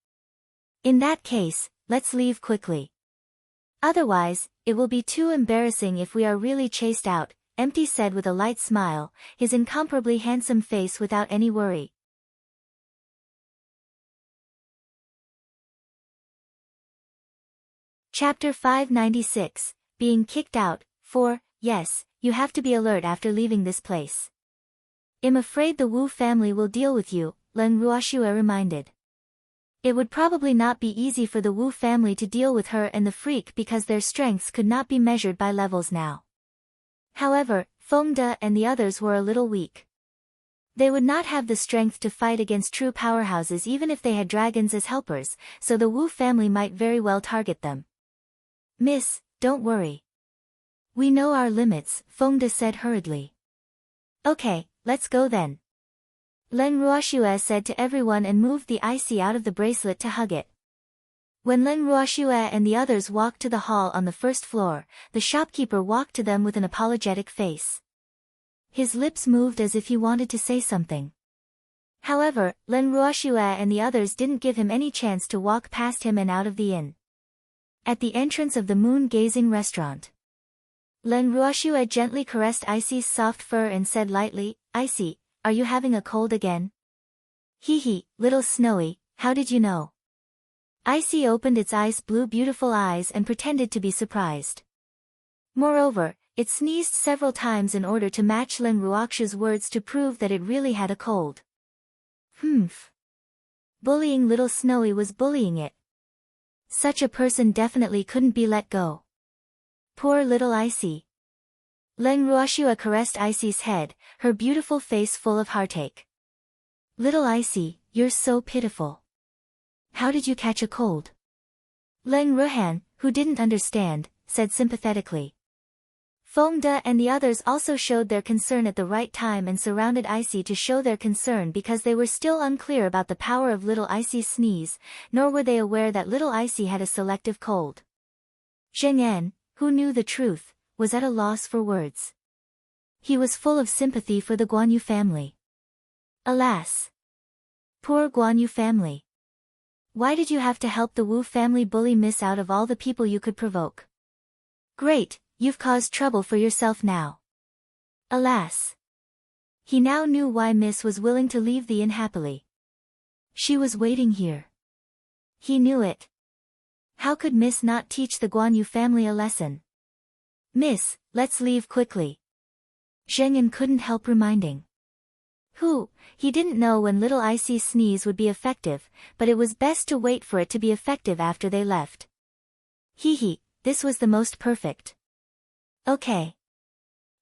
In that case, let's leave quickly. Otherwise, it will be too embarrassing if we are really chased out, Empty said with a light smile, his incomparably handsome face without any worry. Chapter 596, Being Kicked Out, 4, Yes, you have to be alert after leaving this place. I'm afraid the Wu family will deal with you, Leng Ruoxua reminded. It would probably not be easy for the Wu family to deal with her and the freak because their strengths could not be measured by levels now. However, Feng De and the others were a little weak. They would not have the strength to fight against true powerhouses even if they had dragons as helpers, so the Wu family might very well target them. Miss, don't worry. We know our limits, Feng De said hurriedly. Okay, let's go then. Leng Ruoxua said to everyone and moved the icy out of the bracelet to hug it. When Leng Ruoxua and the others walked to the hall on the first floor, the shopkeeper walked to them with an apologetic face. His lips moved as if he wanted to say something. However, Leng Ruoxua and the others didn't give him any chance to walk past him and out of the inn. At the entrance of the moon-gazing restaurant, Leng Ruoxua gently caressed Icy's soft fur and said lightly, Icy, are you having a cold again? Hee hee, little Snowy, how did you know? Icy opened its ice blue beautiful eyes and pretended to be surprised. Moreover, it sneezed several times in order to match Leng Ruoxua's words to prove that it really had a cold. Bullying little Snowy was bullying it. Such a person definitely couldn't be let go. Poor little Icy. Leng Ruoxua caressed Icy's head, her beautiful face full of heartache. Little Icy, you're so pitiful. How did you catch a cold? Leng Ruhan, who didn't understand, said sympathetically. Feng De and the others also showed their concern at the right time and surrounded Icy to show their concern because they were still unclear about the power of little Icy's sneeze, nor were they aware that little Icy had a selective cold. Zheng Yan, who knew the truth, was at a loss for words. He was full of sympathy for the Guanyu family. Alas! Poor Guanyu family. Why did you have to help the Wu family bully Miss out of all the people you could provoke? Great, you've caused trouble for yourself now. Alas! He now knew why Miss was willing to leave the inn happily. She was waiting here. He knew it. How could Miss not teach the Guanyu family a lesson? Miss, let's leave quickly. Zheng Yan couldn't help reminding. He didn't know when little Icy's sneeze would be effective, but it was best to wait for it to be effective after they left. Hee, this was the most perfect. Okay.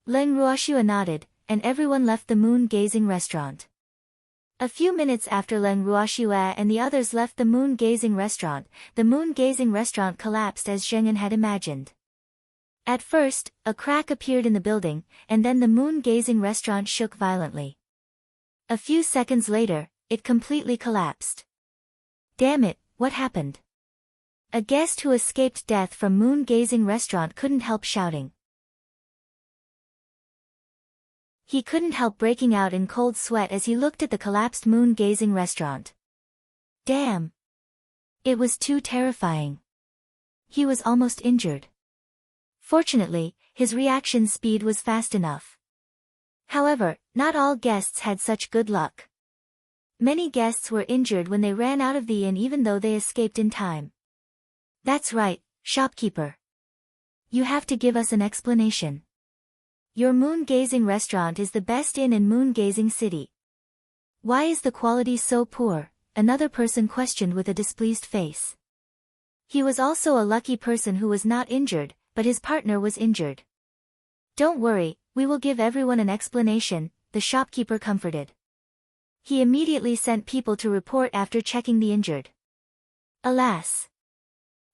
Leng Ruoxua nodded, and everyone left the moon-gazing restaurant. A few minutes after Leng Ruoxua and the others left the moon-gazing restaurant, the moon-gazing restaurant collapsed as Zheng Yan had imagined. At first, a crack appeared in the building, and then the moon-gazing restaurant shook violently. A few seconds later, it completely collapsed. Damn it, what happened? A guest who escaped death from moon-gazing restaurant couldn't help shouting. He couldn't help breaking out in cold sweat as he looked at the collapsed moon-gazing restaurant. Damn! It was too terrifying. He was almost injured. Fortunately, his reaction speed was fast enough. However, not all guests had such good luck. Many guests were injured when they ran out of the inn even though they escaped in time. That's right, shopkeeper. You have to give us an explanation. Your moon-gazing restaurant is the best inn in moon-gazing city. Why is the quality so poor? Another person questioned with a displeased face. He was also a lucky person who was not injured, but his partner was injured. Don't worry, we will give everyone an explanation, the shopkeeper comforted. He immediately sent people to report after checking the injured. Alas!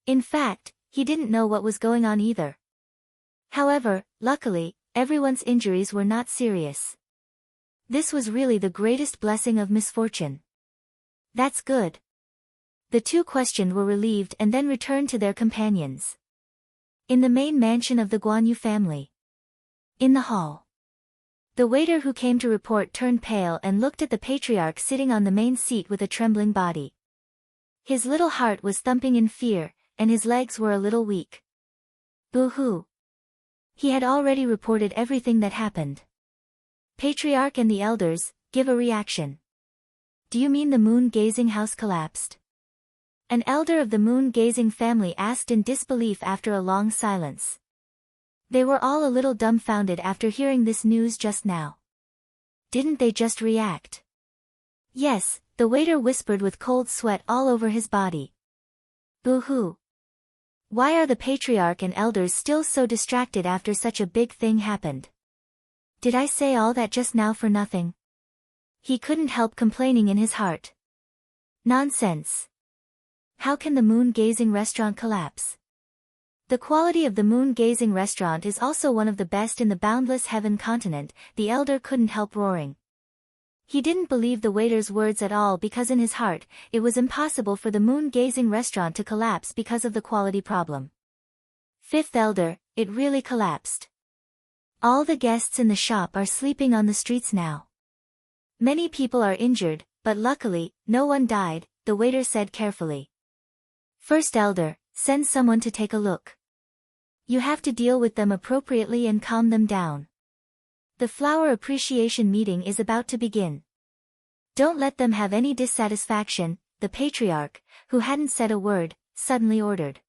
In fact, he didn't know what was going on either. However, luckily, everyone's injuries were not serious. This was really the greatest blessing of misfortune. That's good. The two questioned were relieved and then returned to their companions. In the main mansion of the Guanyu family. In the hall. The waiter who came to report turned pale and looked at the patriarch sitting on the main seat with a trembling body. His little heart was thumping in fear, and his legs were a little weak. Boo-hoo. He had already reported everything that happened. Patriarch and the elders, give a reaction. Do you mean the moon-gazing house collapsed? An elder of the moon-gazing family asked in disbelief after a long silence. They were all a little dumbfounded after hearing this news just now. Didn't they just react? Yes, the waiter whispered with cold sweat all over his body. Boo-hoo. Why are the patriarch and elders still so distracted after such a big thing happened? Did I say all that just now for nothing? He couldn't help complaining in his heart. Nonsense. How can the moon-gazing restaurant collapse? The quality of the moon-gazing restaurant is also one of the best in the boundless heaven continent, the elder couldn't help roaring. He didn't believe the waiter's words at all because in his heart, it was impossible for the moon-gazing restaurant to collapse because of the quality problem. Fifth elder, it really collapsed. All the guests in the shop are sleeping on the streets now. Many people are injured, but luckily, no one died, the waiter said carefully. First elder, send someone to take a look. You have to deal with them appropriately and calm them down. The flower appreciation meeting is about to begin. Don't let them have any dissatisfaction, the patriarch, who hadn't said a word, suddenly ordered.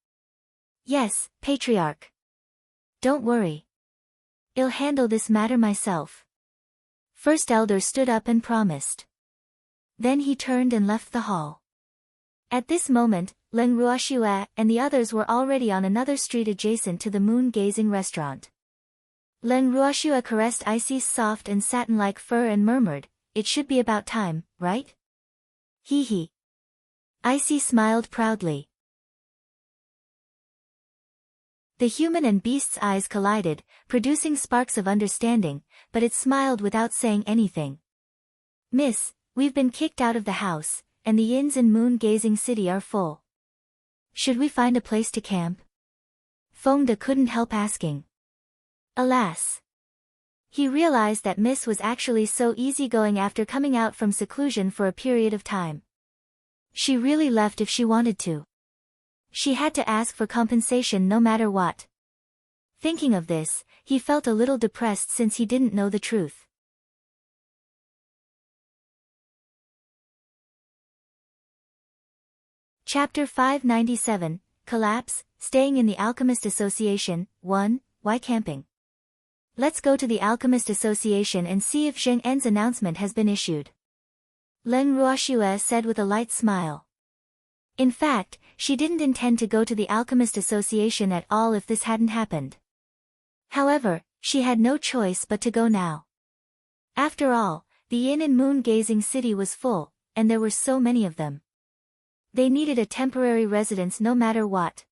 Yes, patriarch. Don't worry. I'll handle this matter myself. First elder stood up and promised. Then he turned and left the hall. At this moment, Leng Ruoxue and the others were already on another street adjacent to the moon-gazing restaurant. Leng Ruoxue caressed Icy's soft and satin-like fur and murmured, "It should be about time, right?" Hee hee. Icy smiled proudly. The human and beast's eyes collided, producing sparks of understanding, but it smiled without saying anything. Miss, we've been kicked out of the house, and the inns in moon-gazing city are full. Should we find a place to camp? Fengde couldn't help asking. Alas. He realized that Miss was actually so easygoing after coming out from seclusion for a period of time. She really left if she wanted to. She had to ask for compensation no matter what. Thinking of this, he felt a little depressed since he didn't know the truth. Chapter 597, Collapse, Staying in the Alchemist Association, 1, Why Camping? Let's go to the Alchemist Association and see if Zheng En's announcement has been issued. Leng Ruoxue said with a light smile. In fact, she didn't intend to go to the Alchemist Association at all if this hadn't happened. However, she had no choice but to go now. After all, the inn in moon-gazing city was full, and there were so many of them. They needed a temporary residence no matter what.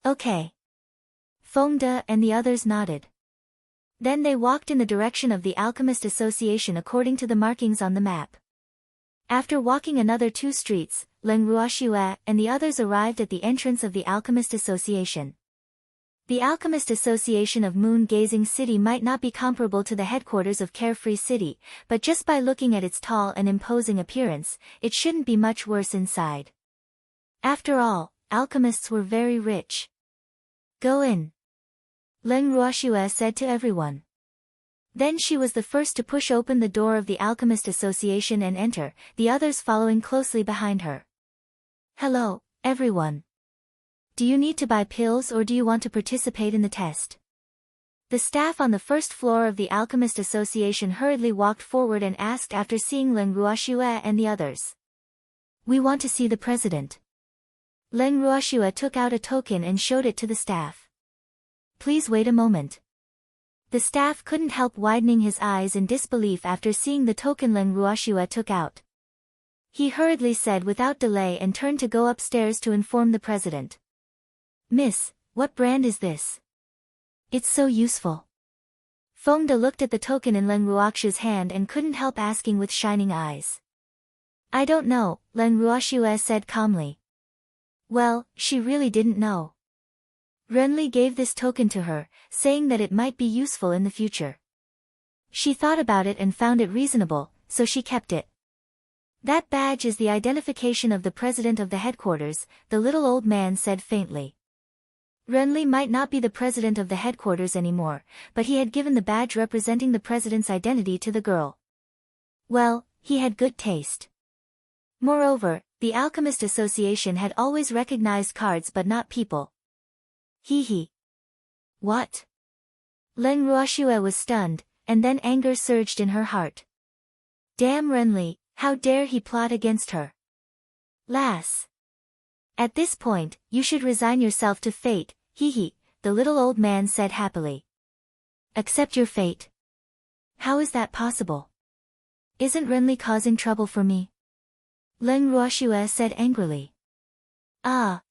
Okay. Fengde and the others nodded. Then they walked in the direction of the Alchemist Association according to the markings on the map. After walking another 2 streets, Leng Ruoxue and the others arrived at the entrance of the Alchemist Association. The Alchemist Association of Moon-Gazing City might not be comparable to the headquarters of Carefree City, but just by looking at its tall and imposing appearance, it shouldn't be much worse inside. After all, alchemists were very rich. Go in, Leng Ruoxue said to everyone. Then she was the first to push open the door of the Alchemist Association and enter, the others following closely behind her. Hello, everyone. Do you need to buy pills or do you want to participate in the test? The staff on the first floor of the Alchemist Association hurriedly walked forward and asked after seeing Leng Ruoxue and the others. We want to see the president. Leng Ruoxue took out a token and showed it to the staff. Please wait a moment. The staff couldn't help widening his eyes in disbelief after seeing the token Leng Ruoxue took out. He hurriedly said without delay and turned to go upstairs to inform the president. Miss, what brand is this? It's so useful. Feng De looked at the token in Leng Ruoxue's hand and couldn't help asking with shining eyes. I don't know, Leng Ruoxue said calmly. Well, she really didn't know. Renli gave this token to her, saying that it might be useful in the future. She thought about it and found it reasonable, so she kept it. That badge is the identification of the president of the headquarters, the little old man said faintly. Renli might not be the president of the headquarters anymore, but he had given the badge representing the president's identity to the girl. Well, he had good taste. Moreover, the Alchemist Association had always recognized cards but not people. He. What? Leng Ruoxue was stunned, and then anger surged in her heart. Damn Renli, how dare he plot against her? Lass. At this point, you should resign yourself to fate, the little old man said happily. Accept your fate. How is that possible? Isn't Renli causing trouble for me? Leng Ruoxue said angrily. Ah.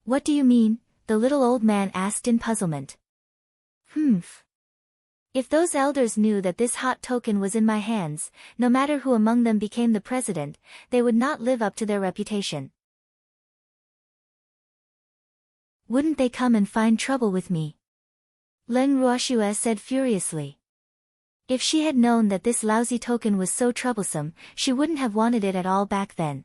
What do you mean? The little old man asked in puzzlement. If those elders knew that this hot token was in my hands, no matter who among them became the president, they would not live up to their reputation. Wouldn't they come and find trouble with me? Leng Ruoxue said furiously. If she had known that this lousy token was so troublesome, she wouldn't have wanted it at all back then.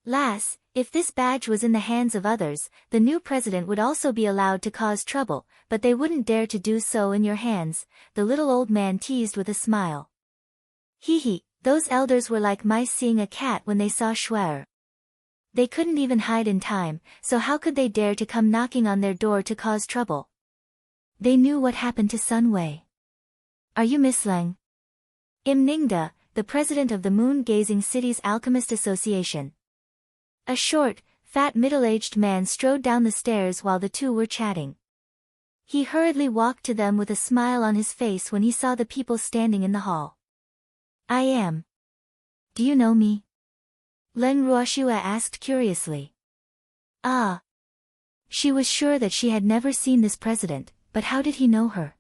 Lass, if this badge was in the hands of others, the new president would also be allowed to cause trouble, but they wouldn't dare to do so in your hands, the little old man teased with a smile. Those elders were like mice seeing a cat when they saw Schwer. They couldn't even hide in time, so how could they dare to come knocking on their door to cause trouble? They knew what happened to Sun Wei. Are you Miss Leng? I'm Ningde, the president of the Moon-Gazing City's Alchemist Association. A short, fat middle-aged man strode down the stairs while the two were chatting. He hurriedly walked to them with a smile on his face when he saw the people standing in the hall. I am. Do you know me? Leng Ruoxue asked curiously. Ah. She was sure that she had never seen this president, but how did he know her?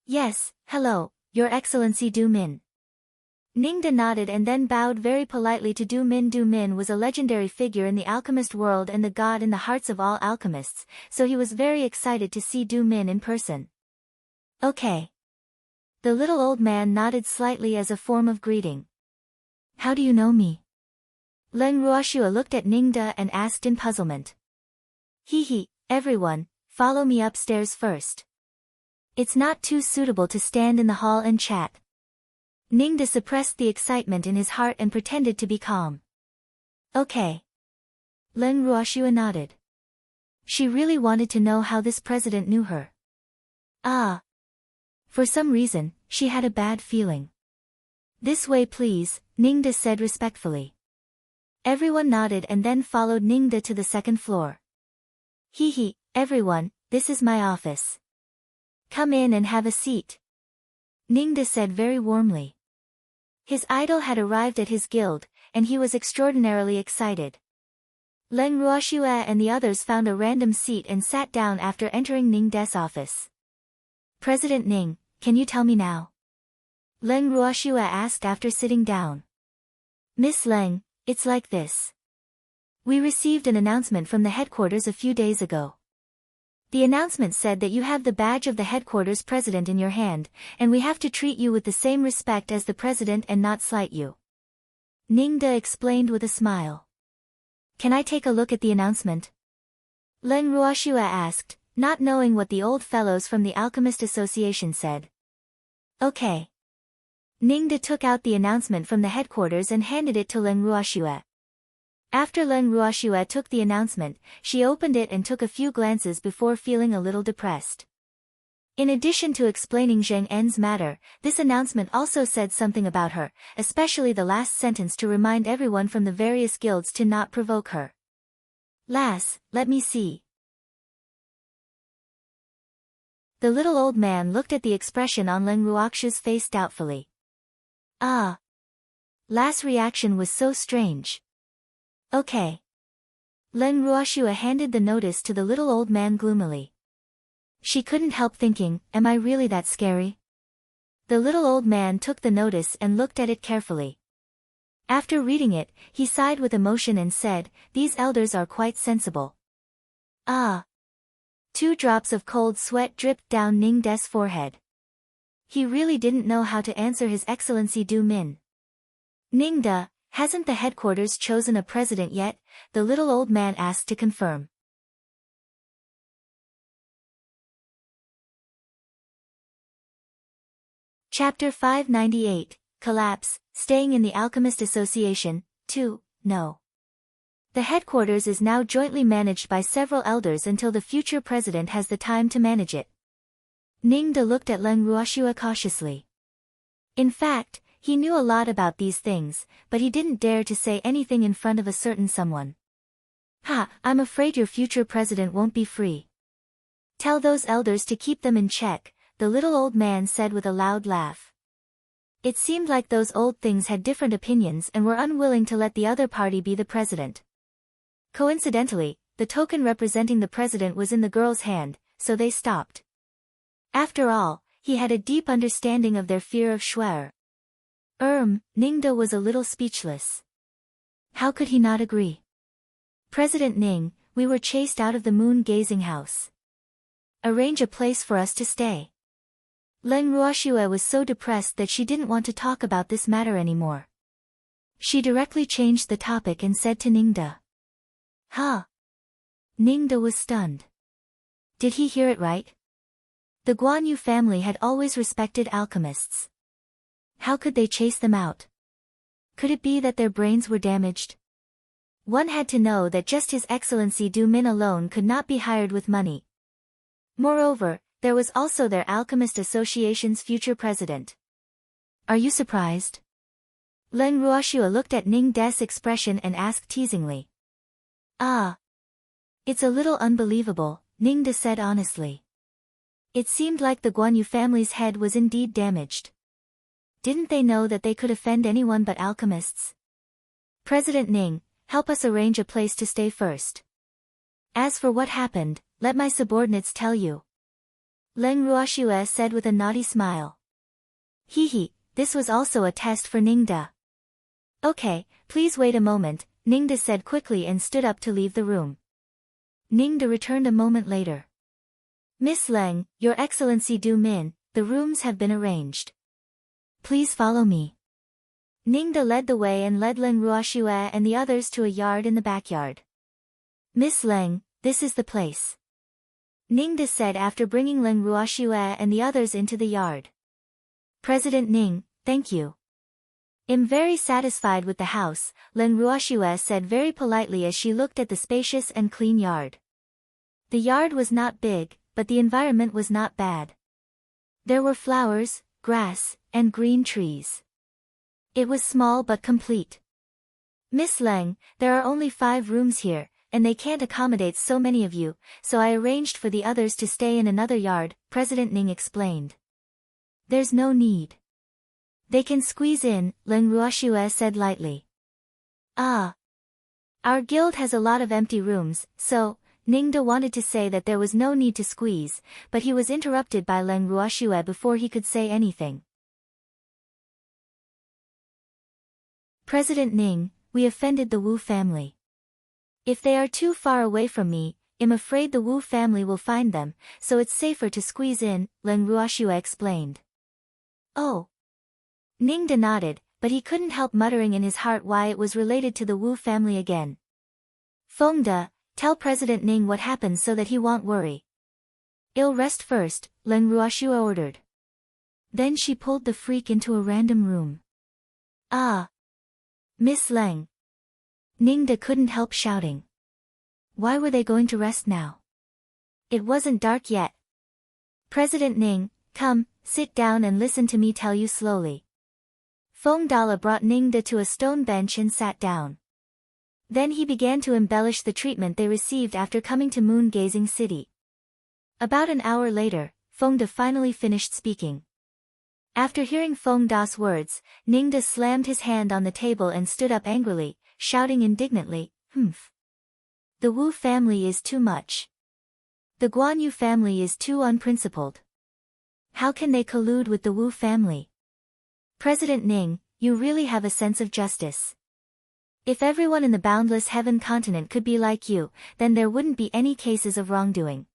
Yes, hello, Your Excellency Du Min. Ningde nodded and then bowed very politely to Du Min. Du Min was a legendary figure in the alchemist world and the god in the hearts of all alchemists, so he was very excited to see Du Min in person. Okay. The little old man nodded slightly as a form of greeting. How do you know me? Leng Ruoxue looked at Ningde and asked in puzzlement. Everyone, follow me upstairs first. It's not too suitable to stand in the hall and chat. Ningde suppressed the excitement in his heart and pretended to be calm. Okay. Leng Ruoxue nodded. She really wanted to know how this president knew her. Ah. For some reason, she had a bad feeling. This way please, Ningde said respectfully. Everyone nodded and then followed Ningde to the second floor. Everyone, this is my office. Come in and have a seat. Ningde said very warmly. His idol had arrived at his guild, and he was extraordinarily excited. Leng Ruoxue and the others found a random seat and sat down after entering Ningde's office. President Ning, can you tell me now? Leng Ruoxue asked after sitting down. Miss Leng, it's like this. We received an announcement from the headquarters a few days ago. The announcement said that you have the badge of the headquarters president in your hand, and we have to treat you with the same respect as the president and not slight you. Ningde explained with a smile. Can I take a look at the announcement? Leng Ruoxue asked, not knowing what the old fellows from the Alchemist Association said. Okay. Ningde took out the announcement from the headquarters and handed it to Leng Ruoxue. After Leng Ruoxue took the announcement, she opened it and took a few glances before feeling a little depressed. In addition to explaining Zheng En's matter, this announcement also said something about her, especially the last sentence to remind everyone from the various guilds to not provoke her. Lass, let me see. The little old man looked at the expression on Leng Ruoxue's face doubtfully. Ah. Lass' reaction was so strange. Okay. Leng Ruoxue handed the notice to the little old man gloomily. She couldn't help thinking, am I really that scary? The little old man took the notice and looked at it carefully. After reading it, he sighed with emotion and said, these elders are quite sensible. Ah. 2 drops of cold sweat dripped down Ningde's forehead. He really didn't know how to answer His Excellency Du Min. Ningde, hasn't the headquarters chosen a president yet? The little old man asked to confirm. Chapter 598, Collapse, Staying in the Alchemist Association, 2, No. The headquarters is now jointly managed by several elders until the future president has the time to manage it. Ningde looked at Leng Ruoxue cautiously. In fact, he knew a lot about these things, but he didn't dare to say anything in front of a certain someone. I'm afraid your future president won't be free. Tell those elders to keep them in check, the little old man said with a loud laugh. It seemed like those old things had different opinions and were unwilling to let the other party be the president. Coincidentally, the token representing the president was in the girl's hand, so they stopped. After all, he had a deep understanding of their fear of Schwer. Ningde was a little speechless. How could he not agree? President Ning, we were chased out of the moon-gazing house. Arrange a place for us to stay. Leng Ruoxue was so depressed that she didn't want to talk about this matter anymore. She directly changed the topic and said to Ningde. Ningde was stunned. Did he hear it right? The Guan Yu family had always respected alchemists. How could they chase them out? Could it be that their brains were damaged? One had to know that just His Excellency Du Min alone could not be hired with money. Moreover, there was also their Alchemist Association's future president. Are you surprised? Leng Ruoxue looked at Ningde's expression and asked teasingly. It's a little unbelievable, Ningde said honestly. It seemed like the Guan Yu family's head was indeed damaged. Didn't they know that they could offend anyone but alchemists? President Ning, help us arrange a place to stay first. As for what happened, let my subordinates tell you. Leng Ruoxue said with a naughty smile. This was also a test for Ningde. Okay, please wait a moment, Ningde said quickly and stood up to leave the room. Ningde returned a moment later. Miss Leng, Your Excellency Du Min, the rooms have been arranged. Please follow me. Ningde led the way and led Leng Ruoxue and the others to a yard in the backyard. Miss Leng, this is the place. Ningde said after bringing Leng Ruoxue and the others into the yard. President Ning, thank you. I'm very satisfied with the house, Leng Ruoxue said very politely as she looked at the spacious and clean yard. The yard was not big, but the environment was not bad. There were flowers, grass, and green trees. It was small but complete. Miss Leng, there are only 5 rooms here, and they can't accommodate so many of you, so I arranged for the others to stay in another yard, President Ning explained. There's no need. They can squeeze in, Leng Ruoxue said lightly. Our guild has a lot of empty rooms, so, Ningde wanted to say that there was no need to squeeze, but he was interrupted by Leng Ruoxue before he could say anything. President Ning, we offended the Wu family. If they are too far away from me, I'm afraid the Wu family will find them, so it's safer to squeeze in, Leng Ruoxue explained. Oh. Ningde nodded, but he couldn't help muttering in his heart why it was related to the Wu family again. Fengde, tell President Ning what happened so that he won't worry. I'll rest first, Leng Ruoxue ordered. Then she pulled the freak into a random room. Ah! Miss Leng. Ningde couldn't help shouting. Why were they going to rest now? It wasn't dark yet. President Ning, come, sit down and listen to me tell you slowly. Feng Dala brought Ningde to a stone bench and sat down. Then he began to embellish the treatment they received after coming to Moon-Gazing City. About an hour later, Fengde finally finished speaking. After hearing Feng Da's words, Ningde slammed his hand on the table and stood up angrily, shouting indignantly, "Humph! The Wu family is too much. The Guanyu family is too unprincipled. How can they collude with the Wu family? President Ning, you really have a sense of justice. If everyone in the Boundless Heaven continent could be like you, then there wouldn't be any cases of wrongdoing.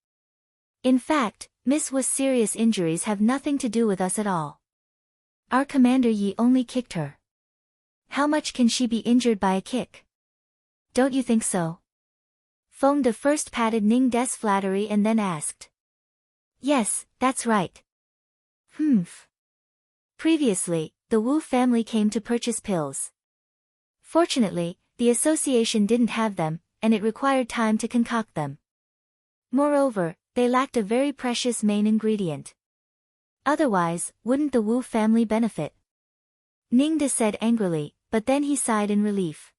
In fact, Miss Wu's serious injuries have nothing to do with us at all. Our Commander Yi only kicked her. How much can she be injured by a kick? Don't you think so?" Fengde first patted Ningde's flattery and then asked. "Yes, that's right. Humph. Previously, the Wu family came to purchase pills. Fortunately, the association didn't have them, and it required time to concoct them. Moreover, they lacked a very precious main ingredient. Otherwise, wouldn't the Wu family benefit?" Ningde said angrily, but then he sighed in relief.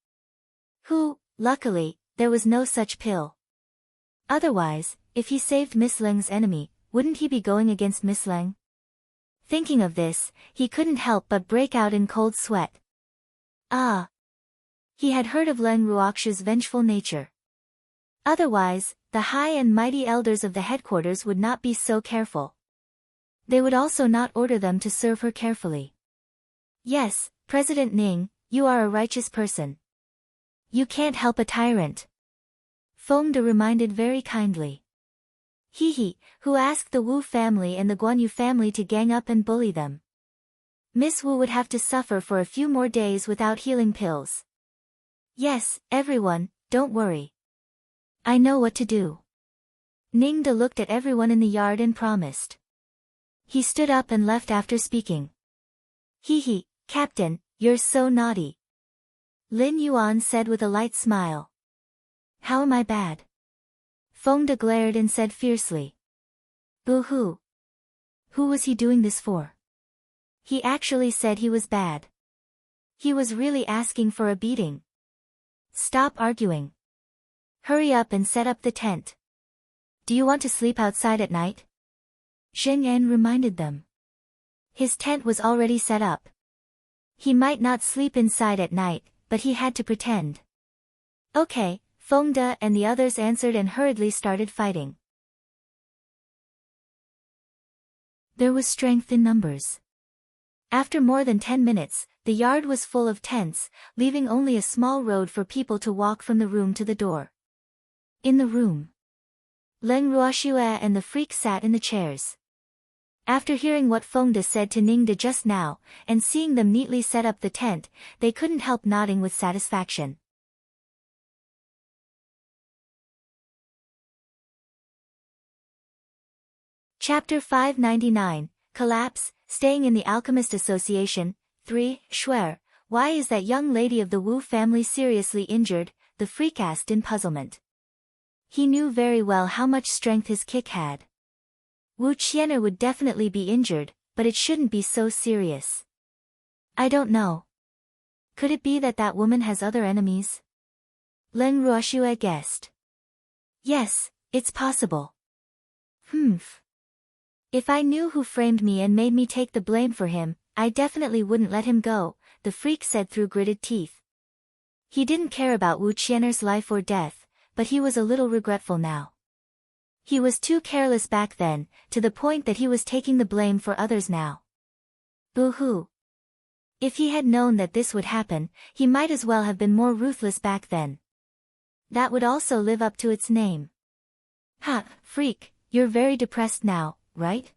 Luckily, there was no such pill. Otherwise, if he saved Miss Leng's enemy, wouldn't he be going against Miss Leng? Thinking of this, he couldn't help but break out in cold sweat. Ah! He had heard of Leng Ruoxue's vengeful nature. Otherwise, the high and mighty elders of the headquarters would not be so careful. They would also not order them to serve her carefully. Yes, President Ning, you are a righteous person. You can't help a tyrant. Fengde reminded very kindly. Who asked the Wu family and the Guanyu family to gang up and bully them? Miss Wu would have to suffer for a few more days without healing pills. Yes, everyone, don't worry. I know what to do. Ningde looked at everyone in the yard and promised. He stood up and left after speaking. Captain, you're so naughty. Lin Yuan said with a light smile. How am I bad? Fengde glared and said fiercely. Boo-hoo. Who was he doing this for? He actually said he was bad. He was really asking for a beating. Stop arguing. Hurry up and set up the tent. Do you want to sleep outside at night? Zheng En reminded them. His tent was already set up. He might not sleep inside at night, but he had to pretend. Okay, Fengde and the others answered and hurriedly started fighting. There was strength in numbers. After more than 10 minutes, the yard was full of tents, leaving only a small road for people to walk from the room to the door. In the room, Leng Ruoxue and the freak sat in the chairs. After hearing what Fengde said to Ningde just now, and seeing them neatly set up the tent, they couldn't help nodding with satisfaction. Chapter 599, Collapse, Staying in the Alchemist Association, 3, Shuer, why is that young lady of the Wu family seriously injured? The freak asked in puzzlement. He knew very well how much strength his kick had. Wu Qian'er would definitely be injured, but it shouldn't be so serious. I don't know. Could it be that that woman has other enemies? Leng Ruoxue guessed. Yes, it's possible. Humph. If I knew who framed me and made me take the blame for him, I definitely wouldn't let him go, the freak said through gritted teeth. He didn't care about Wu Qian'er's life or death, but he was a little regretful now. He was too careless back then, to the point that he was taking the blame for others now. Boo-hoo. If he had known that this would happen, he might as well have been more ruthless back then. That would also live up to its name. Ha, freak, you're very depressed now, right?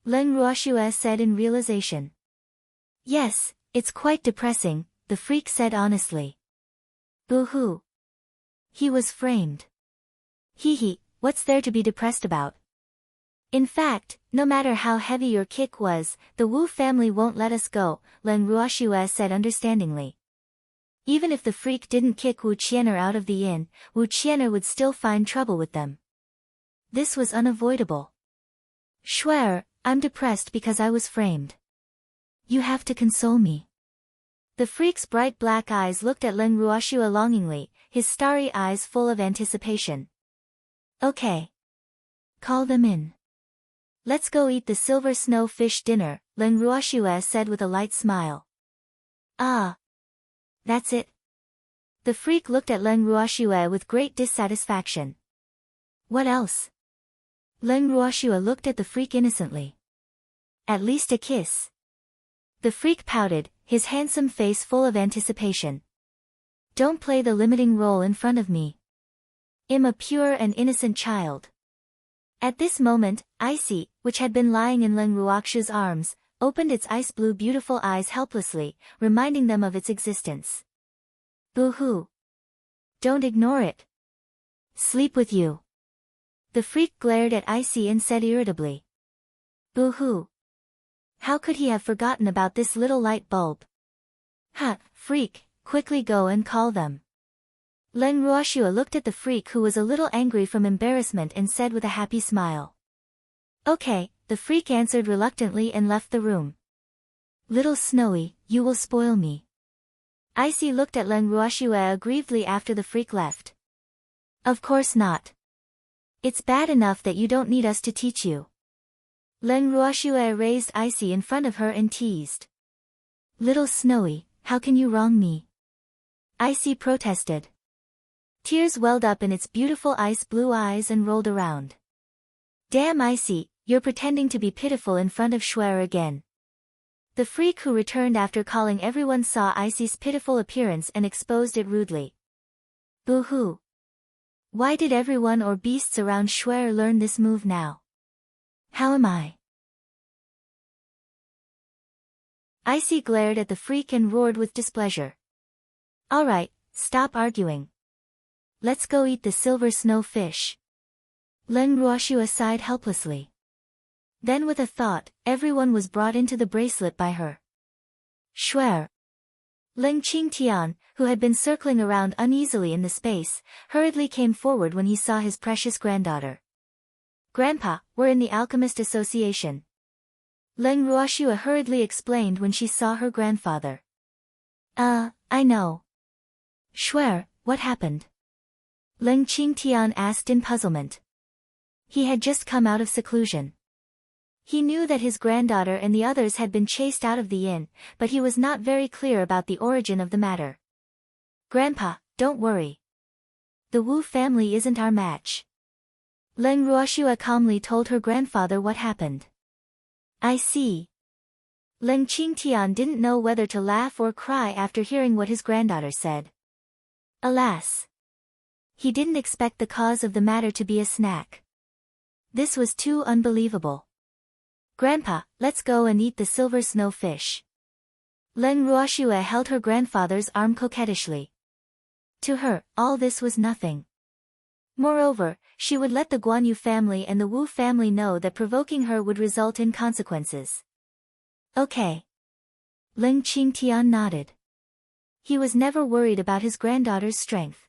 Leng Ruoxue said in realization. Yes, it's quite depressing, the freak said honestly. Boo-hoo. He was framed. Hee, what's there to be depressed about? In fact, no matter how heavy your kick was, the Wu family won't let us go, Leng Ruoxue said understandingly. Even if the freak didn't kick Wu Qian'er out of the inn, Wu Qian'er would still find trouble with them. This was unavoidable. Shuer, I'm depressed because I was framed. You have to console me. The freak's bright black eyes looked at Leng Ruoxue longingly, his starry eyes full of anticipation. Okay. Call them in. Let's go eat the silver snow fish dinner, Leng Ruoxue said with a light smile. Ah. That's it. The freak looked at Leng Ruoxue with great dissatisfaction. What else? Leng Ruoxue looked at the freak innocently. At least a kiss. The freak pouted, his handsome face full of anticipation. Don't play the limiting role in front of me. I'm a pure and innocent child. At this moment, Icy, which had been lying in Leng Ruoxue's arms, opened its ice-blue beautiful eyes helplessly, reminding them of its existence. Boo-hoo. Don't ignore it. Sleep with you. The freak glared at Icy and said irritably. Boo-hoo. How could he have forgotten about this little light bulb? Ha, freak, quickly go and call them. Leng Ruoxue looked at the freak who was a little angry from embarrassment and said with a happy smile. Okay, the freak answered reluctantly and left the room. Little Snowy, you will spoil me. Icy looked at Leng Ruoxue aggrievedly after the freak left. Of course not. It's bad enough that you don't need us to teach you. Leng Ruoxue raised Icy in front of her and teased. Little Snowy, how can you wrong me? Icy protested. Tears welled up in its beautiful ice-blue eyes and rolled around. Damn Icy, you're pretending to be pitiful in front of Shuer again. The freak who returned after calling everyone saw Icy's pitiful appearance and exposed it rudely. Boo-hoo. Why did everyone or beasts around Shuer learn this move now? How am I? Icy glared at the freak and roared with displeasure. Alright, stop arguing. Let's go eat the silver snow fish. Leng Ruoxue sighed helplessly. Then with a thought, everyone was brought into the bracelet by her. Shuer. Leng Qingtian, who had been circling around uneasily in the space, hurriedly came forward when he saw his precious granddaughter. Grandpa, we're in the Alchemist Association. Leng Ruoxue hurriedly explained when she saw her grandfather. I know. Shuer, what happened? Leng Qingtian asked in puzzlement. He had just come out of seclusion. He knew that his granddaughter and the others had been chased out of the inn, but he was not very clear about the origin of the matter. Grandpa, don't worry. The Wu family isn't our match. Leng Ruoxue calmly told her grandfather what happened. I see. Leng Qingtian didn't know whether to laugh or cry after hearing what his granddaughter said. Alas. He didn't expect the cause of the matter to be a snack. This was too unbelievable. Grandpa, let's go and eat the silver snow fish. Leng Ruoxue held her grandfather's arm coquettishly. To her, all this was nothing. Moreover, she would let the Guanyu family and the Wu family know that provoking her would result in consequences. Okay. Leng Qingtian nodded. He was never worried about his granddaughter's strength.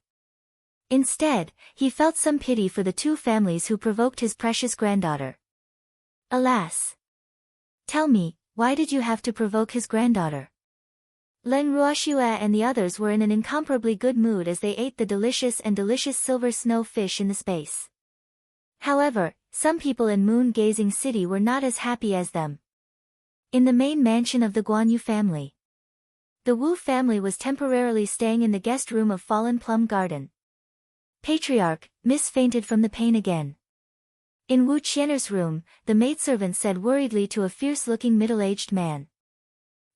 Instead, he felt some pity for the two families who provoked his precious granddaughter. Alas. Tell me, why did you have to provoke his granddaughter? Leng Ruoxue and the others were in an incomparably good mood as they ate the delicious silver snow fish in the space. However, some people in Moon-Gazing City were not as happy as them. In the main mansion of the Guanyu family, the Wu family was temporarily staying in the guest room of Fallen Plum Garden. Patriarch, Miss fainted from the pain again. In Wu Qian'er's room, the maidservant said worriedly to a fierce-looking middle-aged man.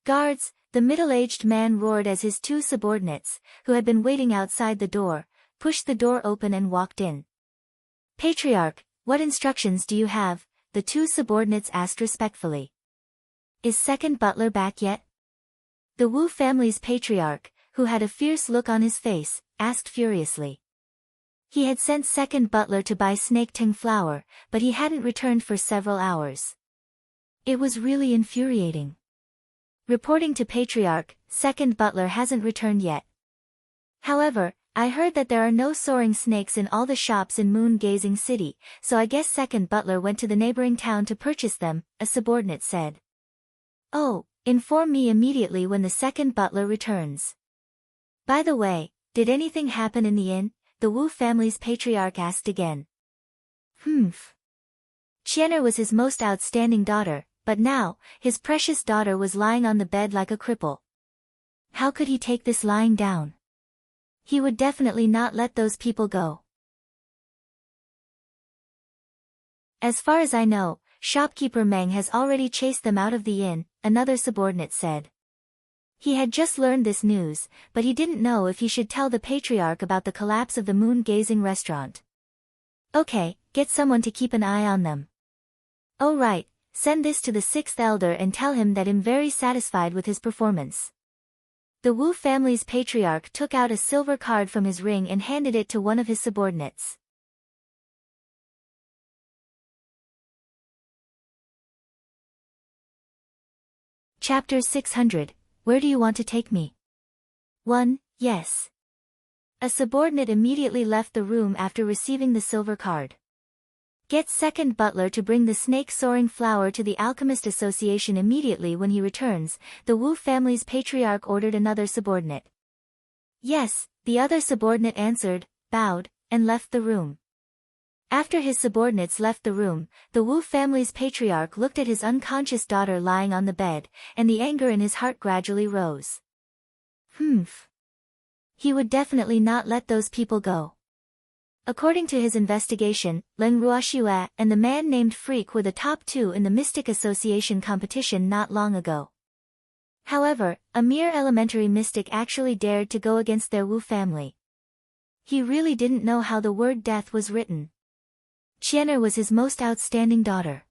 Guards, the middle-aged man roared as his two subordinates, who had been waiting outside the door, pushed the door open and walked in. Patriarch, what instructions do you have? The two subordinates asked respectfully. Is second butler back yet? The Wu family's patriarch, who had a fierce look on his face, asked furiously. He had sent second butler to buy snake tung flour, but he hadn't returned for several hours. It was really infuriating. Reporting to patriarch, second butler hasn't returned yet. However, I heard that there are no soaring snakes in all the shops in Moon-Gazing City, so I guess second butler went to the neighboring town to purchase them, a subordinate said. Oh, inform me immediately when the second butler returns. By the way, did anything happen in the inn? The Wu family's patriarch asked again. Qian'er was his most outstanding daughter, but now, his precious daughter was lying on the bed like a cripple. How could he take this lying down? He would definitely not let those people go. As far as I know, shopkeeper Meng has already chased them out of the inn, another subordinate said. He had just learned this news, but he didn't know if he should tell the patriarch about the collapse of the moon-gazing restaurant. Okay, get someone to keep an eye on them. Oh right, send this to the sixth elder and tell him that I'm very satisfied with his performance. The Wu family's patriarch took out a silver card from his ring and handed it to one of his subordinates. Chapter 600, Where do you want to take me? 1. Yes. A subordinate immediately left the room after receiving the silver card. Get second butler to bring the snake-soaring flour to the Alchemist Association immediately when he returns, the Wu family's patriarch ordered another subordinate. Yes, the other subordinate answered, bowed, and left the room. After his subordinates left the room, the Wu family's patriarch looked at his unconscious daughter lying on the bed, and the anger in his heart gradually rose. He would definitely not let those people go. According to his investigation, Leng Ruoxue and the man named Freak were the top two in the Mystic Association competition not long ago. However, a mere elementary mystic actually dared to go against their Wu family. He really didn't know how the word death was written. Qian'er was his most outstanding daughter.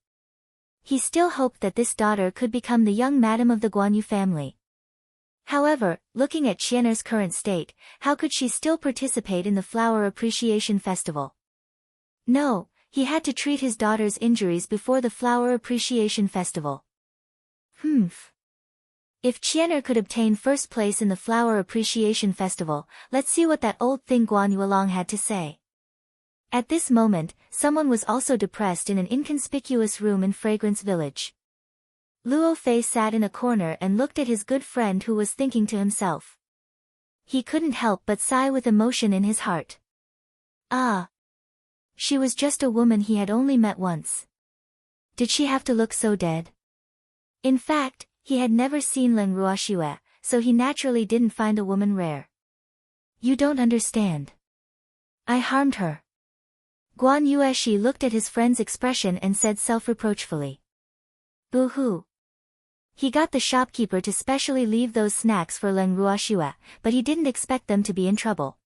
He still hoped that this daughter could become the young madam of the Guanyu family. However, looking at Qian'er's current state, how could she still participate in the Flower Appreciation Festival? No, he had to treat his daughter's injuries before the Flower Appreciation Festival. If Qian'er could obtain first place in the Flower Appreciation Festival, let's see what that old thing Guanyu Along had to say. At this moment, someone was also depressed in an inconspicuous room in Fragrance Village. Luo Fei sat in a corner and looked at his good friend who was thinking to himself. He couldn't help but sigh with emotion in his heart. Ah! She was just a woman he had only met once. Did she have to look so dead? In fact, he had never seen Leng Ruoxue, so he naturally didn't find a woman rare. You don't understand. I harmed her. Guan Yueshi looked at his friend's expression and said self-reproachfully. Boo-hoo. He got the shopkeeper to specially leave those snacks for Leng Ruoxue, but he didn't expect them to be in trouble.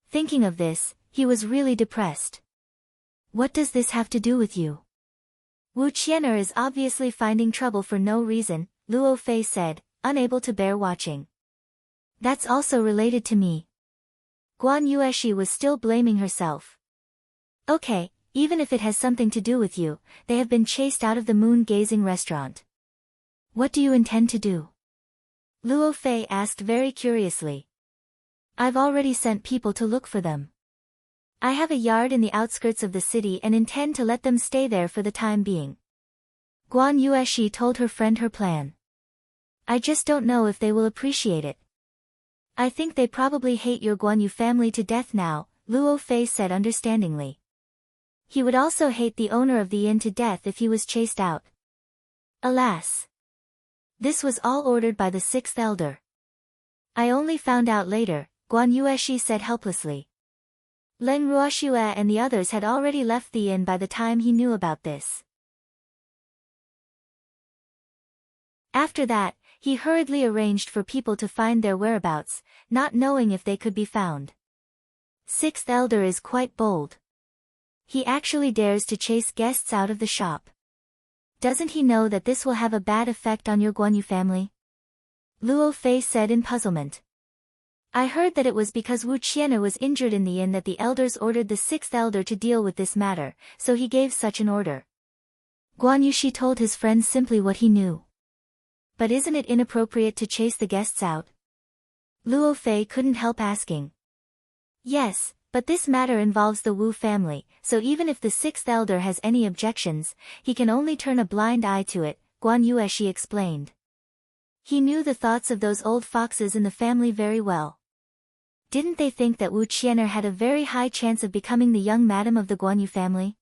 Thinking of this, he was really depressed. What does this have to do with you? Wu Qian'er is obviously finding trouble for no reason, Luo Fei said, unable to bear watching. That's also related to me. Guan Yueshi was still blaming herself. Okay, even if it has something to do with you, they have been chased out of the moon-gazing restaurant. What do you intend to do? Luo Fei asked very curiously. I've already sent people to look for them. I have a yard in the outskirts of the city and intend to let them stay there for the time being. Guan Yueshi told her friend her plan. I just don't know if they will appreciate it. I think they probably hate your Guanyu family to death now, Luo Fei said understandingly. He would also hate the owner of the inn to death if he was chased out. Alas! This was all ordered by the sixth elder. I only found out later, Guan Yueshi said helplessly. Leng Ruoxue and the others had already left the inn by the time he knew about this. After that, he hurriedly arranged for people to find their whereabouts, not knowing if they could be found. Sixth elder is quite bold. He actually dares to chase guests out of the shop. Doesn't he know that this will have a bad effect on your Guanyu family? Luo Fei said in puzzlement. I heard that it was because Wu Qian'er was injured in the inn that the elders ordered the sixth elder to deal with this matter, so he gave such an order. Guan Yushi told his friend simply what he knew. But isn't it inappropriate to chase the guests out? Luo Fei couldn't help asking. Yes, but this matter involves the Wu family, so even if the sixth elder has any objections, he can only turn a blind eye to it, Guan Yueshi explained. He knew the thoughts of those old foxes in the family very well. Didn't they think that Wu Qian'er had a very high chance of becoming the young madam of the Guanyu family?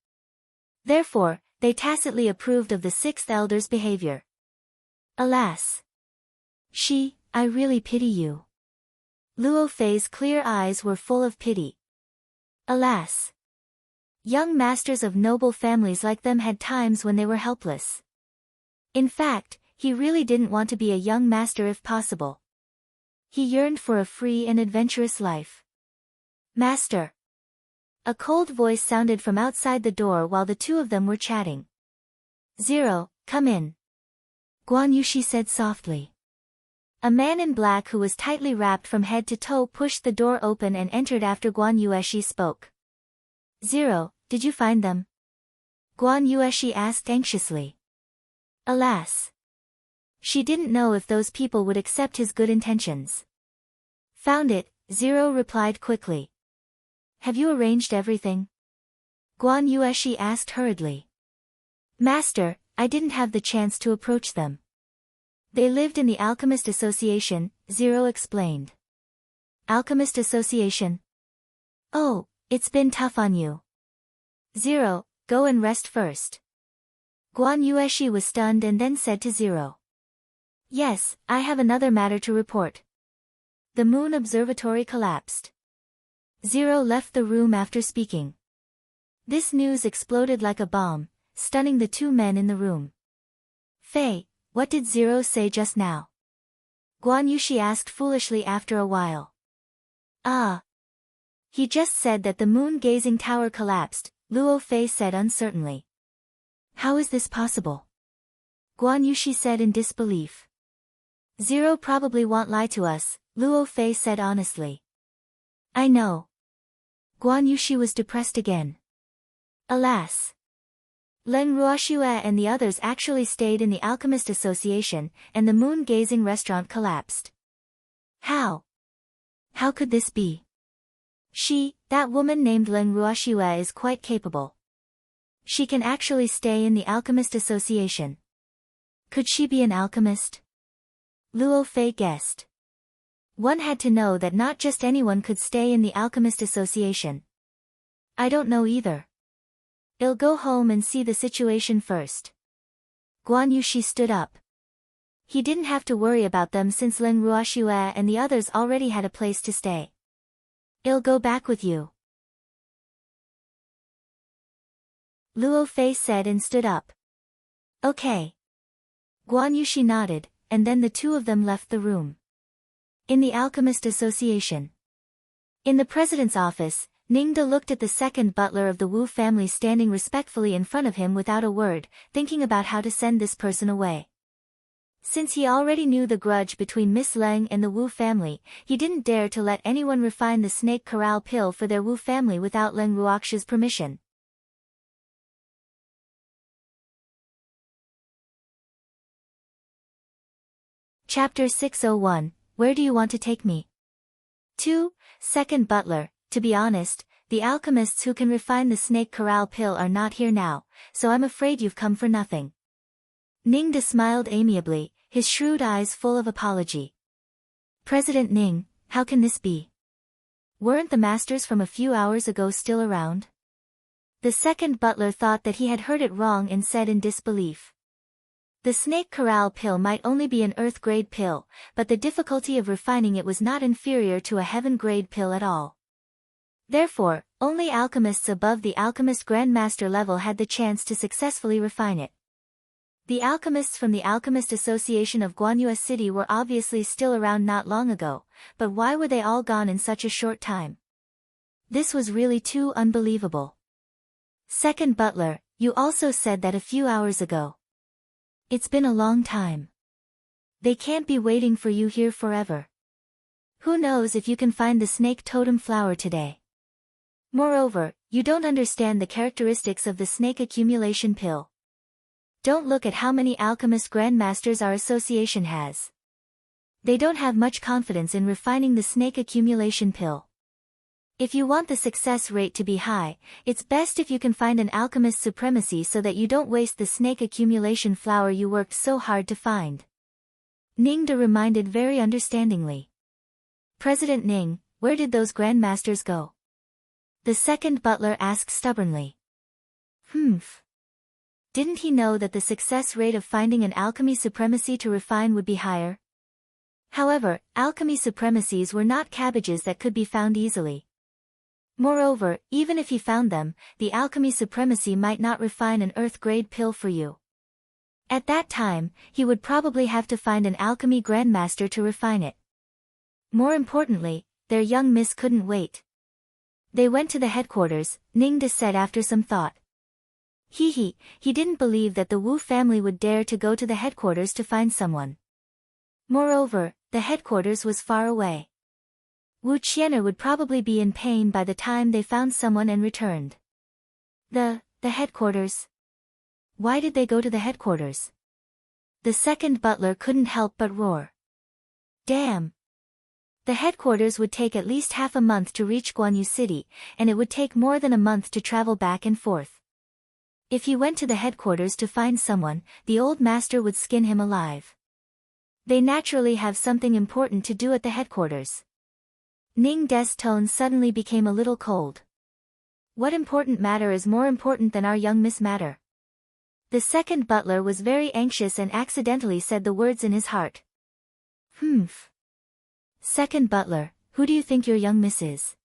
Therefore, they tacitly approved of the sixth elder's behavior. Alas! I really pity you. Luo Fei's clear eyes were full of pity. Alas! Young masters of noble families like them had times when they were helpless. In fact, he really didn't want to be a young master if possible. He yearned for a free and adventurous life. Master! A cold voice sounded from outside the door while the two of them were chatting. Zero, come in. Guan Yushi said softly. A man in black who was tightly wrapped from head to toe pushed the door open and entered after Guan Yueshi spoke. Zero, did you find them? Guan Yueshi asked anxiously. Alas! She didn't know if those people would accept his good intentions. Found it, Zero replied quickly. Have you arranged everything? Guan Yueshi asked hurriedly. Master, I didn't have the chance to approach them. They lived in the Alchemist Association, Zero explained. Alchemist Association? Oh, it's been tough on you. Zero, go and rest first. Guan Yueshi was stunned and then said to Zero. Yes, I have another matter to report. The moon observatory collapsed. Zero left the room after speaking. This news exploded like a bomb, stunning the two men in the room. Fei, what did Zero say just now? Guan Yushi asked foolishly after a while. Ah. He just said that the moon-gazing tower collapsed, Luo Fei said uncertainly. How is this possible? Guan Yushi said in disbelief. Zero probably won't lie to us, Luo Fei said honestly. I know. Guan Yushi was depressed again. Alas! Leng Ruoxue and the others actually stayed in the Alchemist Association, and the moon-gazing restaurant collapsed. How? How could this be? That woman named Leng Ruoxue is quite capable. She can actually stay in the Alchemist Association. Could she be an alchemist? Luo Fei guessed. One had to know that not just anyone could stay in the Alchemist Association. I don't know either. I'll go home and see the situation first. Guan Yushi stood up. He didn't have to worry about them since Leng Ruoxue and the others already had a place to stay. I'll go back with you. Luo Fei said and stood up. Okay. Guan Yushi nodded, and then the two of them left the room. In the Alchemist Association. In the president's office, Ningde looked at the second butler of the Wu family standing respectfully in front of him without a word, thinking about how to send this person away. Since he already knew the grudge between Miss Leng and the Wu family, he didn't dare to let anyone refine the snake corral pill for their Wu family without Leng Ruoxue's permission. Chapter 601, Where do you want to take me? 2. Second butler, to be honest, the alchemists who can refine the snake corral pill are not here now, so I'm afraid you've come for nothing. Ningde smiled amiably, his shrewd eyes full of apology. President Ning, how can this be? Weren't the masters from a few hours ago still around? The second butler thought that he had heard it wrong and said in disbelief. The snake corral pill might only be an earth-grade pill, but the difficulty of refining it was not inferior to a heaven-grade pill at all. Therefore, only alchemists above the alchemist grandmaster level had the chance to successfully refine it. The alchemists from the Alchemist Association of Guanyue City were obviously still around not long ago, but why were they all gone in such a short time? This was really too unbelievable. Second butler, you also said that a few hours ago. It's been a long time. They can't be waiting for you here forever. Who knows if you can find the snake totem flower today. Moreover, you don't understand the characteristics of the snake accumulation pill. Don't look at how many alchemist grandmasters our association has. They don't have much confidence in refining the snake accumulation pill. If you want the success rate to be high, it's best if you can find an alchemist supremacy so that you don't waste the snake accumulation flower you worked so hard to find. Ningda reminded very understandingly. President Ning, where did those grandmasters go? The second butler asked stubbornly. Didn't he know that the success rate of finding an alchemy supremacy to refine would be higher? However, alchemy supremacies were not cabbages that could be found easily. Moreover, even if he found them, the alchemy supremacy might not refine an earth-grade pill for you. At that time, he would probably have to find an alchemy grandmaster to refine it. More importantly, their young miss couldn't wait. They went to the headquarters, Ningda said after some thought. He didn't believe that the Wu family would dare to go to the headquarters to find someone. Moreover, the headquarters was far away. Wu Qian'er would probably be in pain by the time they found someone and returned. The headquarters? Why did they go to the headquarters? The second butler couldn't help but roar. Damn! The headquarters would take at least half a month to reach Guanyu City, and it would take more than a month to travel back and forth. If he went to the headquarters to find someone, the old master would skin him alive. They naturally have something important to do at the headquarters. Ningda's tone suddenly became a little cold. What important matter is more important than our young miss matter? The second butler was very anxious and accidentally said the words in his heart. Second butler, who do you think your young miss is?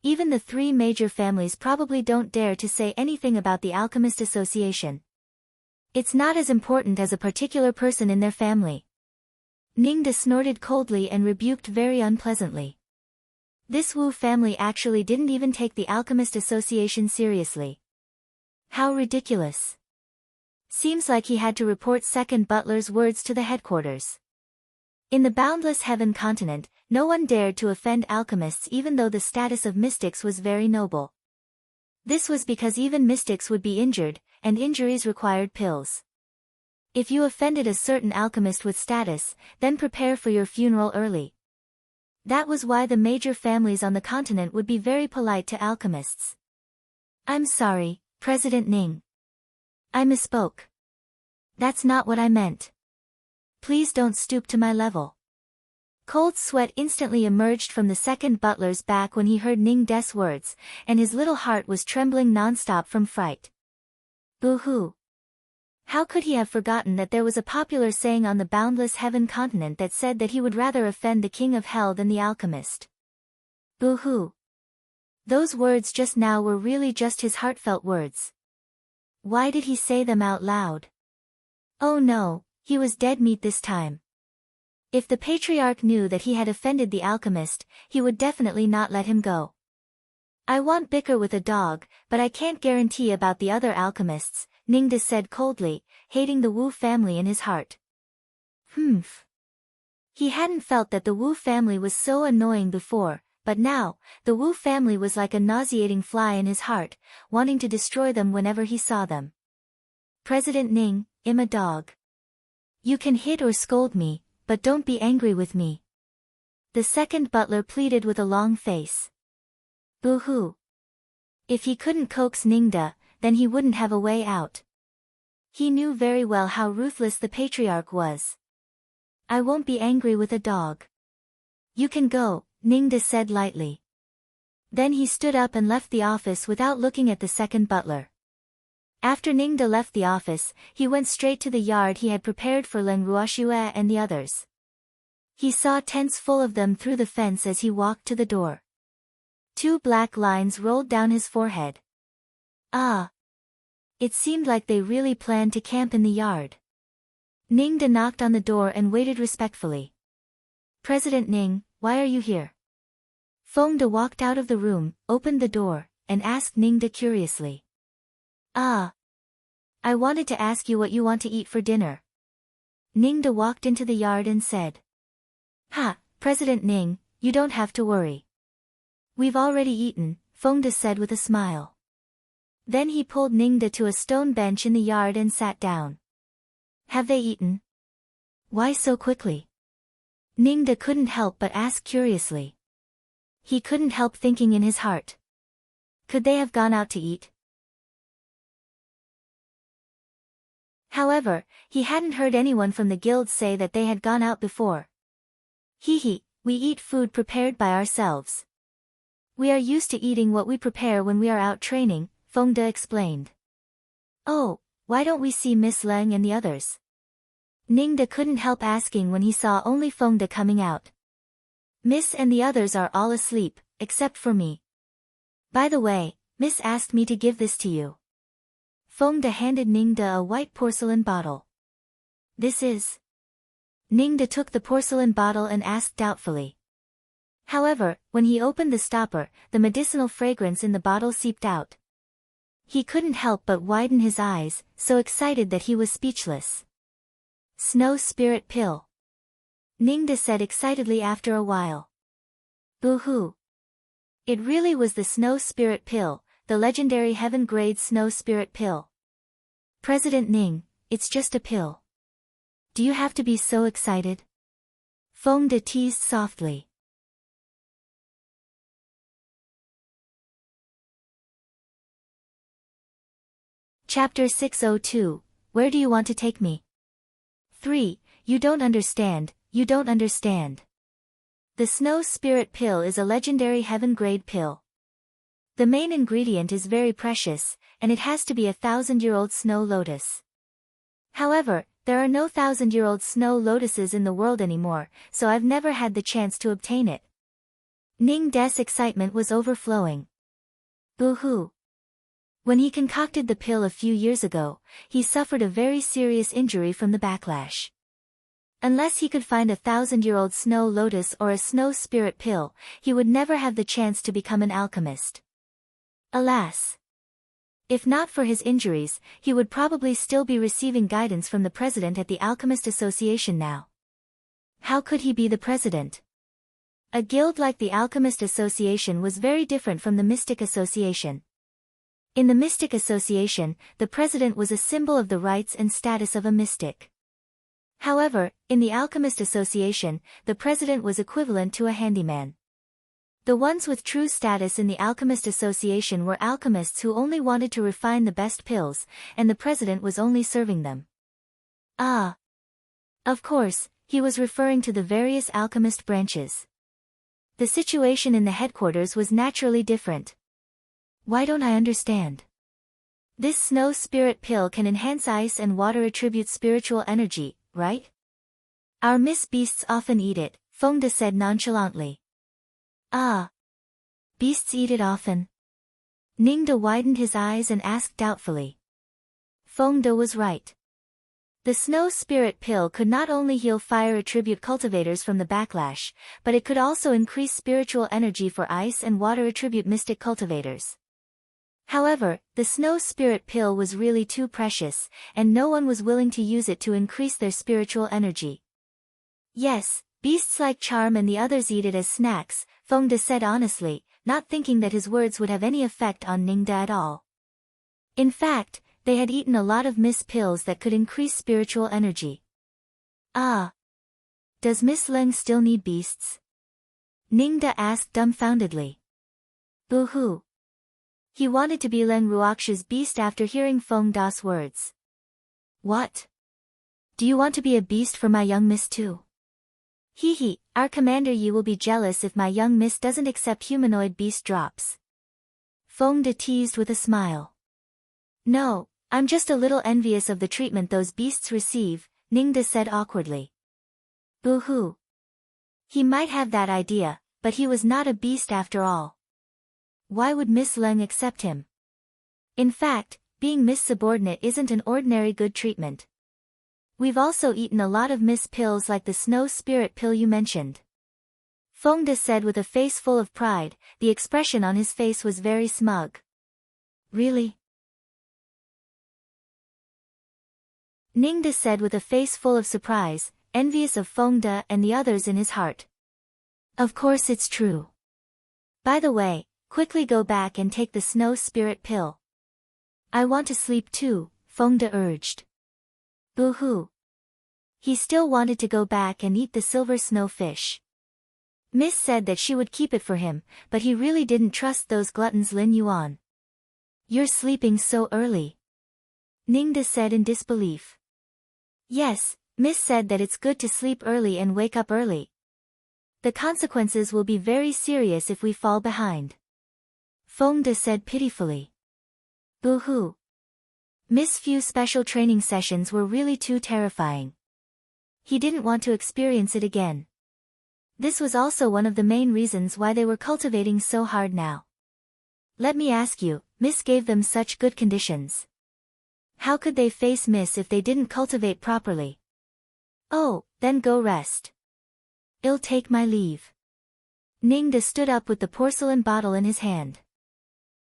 Even the three major families probably don't dare to say anything about the Alchemist Association. It's not as important as a particular person in their family. Ningda snorted coldly and rebuked very unpleasantly. This Wu family actually didn't even take the Alchemist Association seriously. How ridiculous. Seems like he had to report second butler's words to the headquarters. In the boundless heaven continent, no one dared to offend alchemists even though the status of mystics was very noble. This was because even mystics would be injured, and injuries required pills. If you offended a certain alchemist with status, then prepare for your funeral early. That was why the major families on the continent would be very polite to alchemists. I'm sorry, President Ning. I misspoke. That's not what I meant. Please don't stoop to my level. Cold sweat instantly emerged from the second butler's back when he heard Ningda's words, and his little heart was trembling non-stop from fright. Boo-hoo. How could he have forgotten that there was a popular saying on the boundless heaven continent that said that he would rather offend the king of hell than the alchemist? Boo-hoo. Those words just now were really just his heartfelt words. Why did he say them out loud? Oh no, he was dead meat this time. If the patriarch knew that he had offended the alchemist, he would definitely not let him go. I want bicker with a dog, but I can't guarantee about the other alchemists, Ningda said coldly, hating the Wu family in his heart. He hadn't felt that the Wu family was so annoying before, but now, the Wu family was like a nauseating fly in his heart, wanting to destroy them whenever he saw them. President Ning, I'm a dog. You can hit or scold me, but don't be angry with me. The second butler pleaded with a long face. Boo-hoo. If he couldn't coax Ningda, then he wouldn't have a way out. He knew very well how ruthless the patriarch was. I won't be angry with a dog. You can go, Ningda said lightly. Then he stood up and left the office without looking at the second butler. After Ningda left the office, he went straight to the yard he had prepared for Leng Ruoxue and the others. He saw tents full of them through the fence as he walked to the door. 2 black lines rolled down his forehead. Ah! It seemed like they really planned to camp in the yard. Ningda knocked on the door and waited respectfully. President Ning, why are you here? Fengde walked out of the room, opened the door, and asked Ningde curiously. Ah. I wanted to ask you what you want to eat for dinner. Ningde walked into the yard and said. Ha, President Ning, you don't have to worry. We've already eaten, Fengde said with a smile. Then he pulled Ningde to a stone bench in the yard and sat down. Have they eaten? Why so quickly? Ningde couldn't help but ask curiously. He couldn't help thinking in his heart. Could they have gone out to eat? However, he hadn't heard anyone from the guild say that they had gone out before. Hee, we eat food prepared by ourselves. We are used to eating what we prepare when we are out training, Fengde explained. Oh, why don't we see Miss Leng and the others? Ningde couldn't help asking when he saw only Fengde coming out. Miss and the others are all asleep, except for me. By the way, Miss asked me to give this to you. Fengde handed Ningde a white porcelain bottle. This is... Ningde took the porcelain bottle and asked doubtfully. However, when he opened the stopper, the medicinal fragrance in the bottle seeped out. He couldn't help but widen his eyes, so excited that he was speechless. Snow Spirit Pill. Ningde said excitedly after a while. Boo-hoo. It really was the Snow Spirit Pill, the legendary heaven-grade Snow Spirit Pill. President Ning, it's just a pill. Do you have to be so excited? Fengde teased softly. Chapter 602, Where do you want to take me? 3. You don't understand, you don't understand. The Snow Spirit Pill is a legendary heaven-grade pill. The main ingredient is very precious, and it has to be a 1,000-year-old snow lotus. However, there are no 1,000-year-old snow lotuses in the world anymore, so I've never had the chance to obtain it. Ningde's excitement was overflowing. Boo-hoo. When he concocted the pill a few years ago, he suffered a very serious injury from the backlash. Unless he could find a 1,000-year-old snow lotus or a snow spirit pill, he would never have the chance to become an alchemist. Alas! If not for his injuries, he would probably still be receiving guidance from the president at the Alchemist Association now. How could he be the president? A guild like the Alchemist Association was very different from the Mystic Association. In the Mystic Association, the president was a symbol of the rights and status of a mystic. However, in the Alchemist Association, the president was equivalent to a handyman. The ones with true status in the Alchemist Association were alchemists who only wanted to refine the best pills, and the president was only serving them. Ah! Of course, he was referring to the various alchemist branches. The situation in the headquarters was naturally different. Why don't I understand? This Snow Spirit Pill can enhance ice and water attribute spiritual energy, right? Our Miss Beasts often eat it, Fengde said nonchalantly. Ah. Beasts eat it often. Ningde widened his eyes and asked doubtfully. Fengde was right. The Snow Spirit Pill could not only heal fire attribute cultivators from the backlash, but it could also increase spiritual energy for ice and water attribute mystic cultivators. However, the Snow Spirit Pill was really too precious, and no one was willing to use it to increase their spiritual energy. Yes, beasts like Charm and the others eat it as snacks, Fengde said honestly, not thinking that his words would have any effect on Ningde at all. In fact, they had eaten a lot of Miss pills that could increase spiritual energy. Ah. Does Miss Leng still need beasts? Ningde asked dumbfoundedly. Boo-hoo. He wanted to be Leng Ruox's beast after hearing Fengde's words. What? Do you want to be a beast for my young miss too? Hee, our Commander Yi will be jealous if my young miss doesn't accept humanoid beast drops. Fengde teased with a smile. No, I'm just a little envious of the treatment those beasts receive, Ningde said awkwardly. Boo-hoo. He might have that idea, but he was not a beast after all. Why would Miss Leng accept him? In fact, being Miss Subordinate isn't an ordinary good treatment. We've also eaten a lot of Miss pills like the Snow Spirit Pill you mentioned. Feng De said with a face full of pride. The expression on his face was very smug. Really? Ning De said with a face full of surprise, envious of Feng De and the others in his heart. Of course it's true. By the way, quickly go back and take the snow spirit pill. I want to sleep too, Feng De urged. Boo-hoo. He still wanted to go back and eat the silver snow fish. Miss said that she would keep it for him, but he really didn't trust those gluttons. Lin Yuan. You're sleeping so early. Ning De said in disbelief. Yes, Miss said that it's good to sleep early and wake up early. The consequences will be very serious if we fall behind. Feng De said pitifully. Boo-hoo. Miss' few special training sessions were really too terrifying. He didn't want to experience it again. This was also one of the main reasons why they were cultivating so hard now. Let me ask you, Miss gave them such good conditions. How could they face Miss if they didn't cultivate properly? Oh, then go rest. I'll take my leave. Ning De stood up with the porcelain bottle in his hand.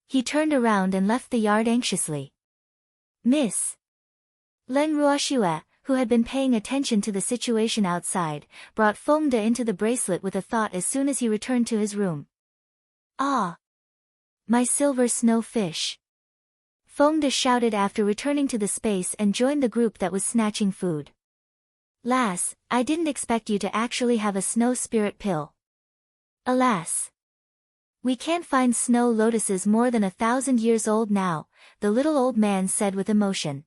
He turned around and left the yard anxiously. Miss Len Ruoxue, who had been paying attention to the situation outside, brought Feng De into the bracelet with a thought as soon as he returned to his room. Ah! My silver snow fish! Feng De shouted after returning to the space and joined the group that was snatching food. Lass, I didn't expect you to actually have a snow spirit pill. Alas! We can't find snow lotuses more than 1,000 years old now, the little old man said with emotion.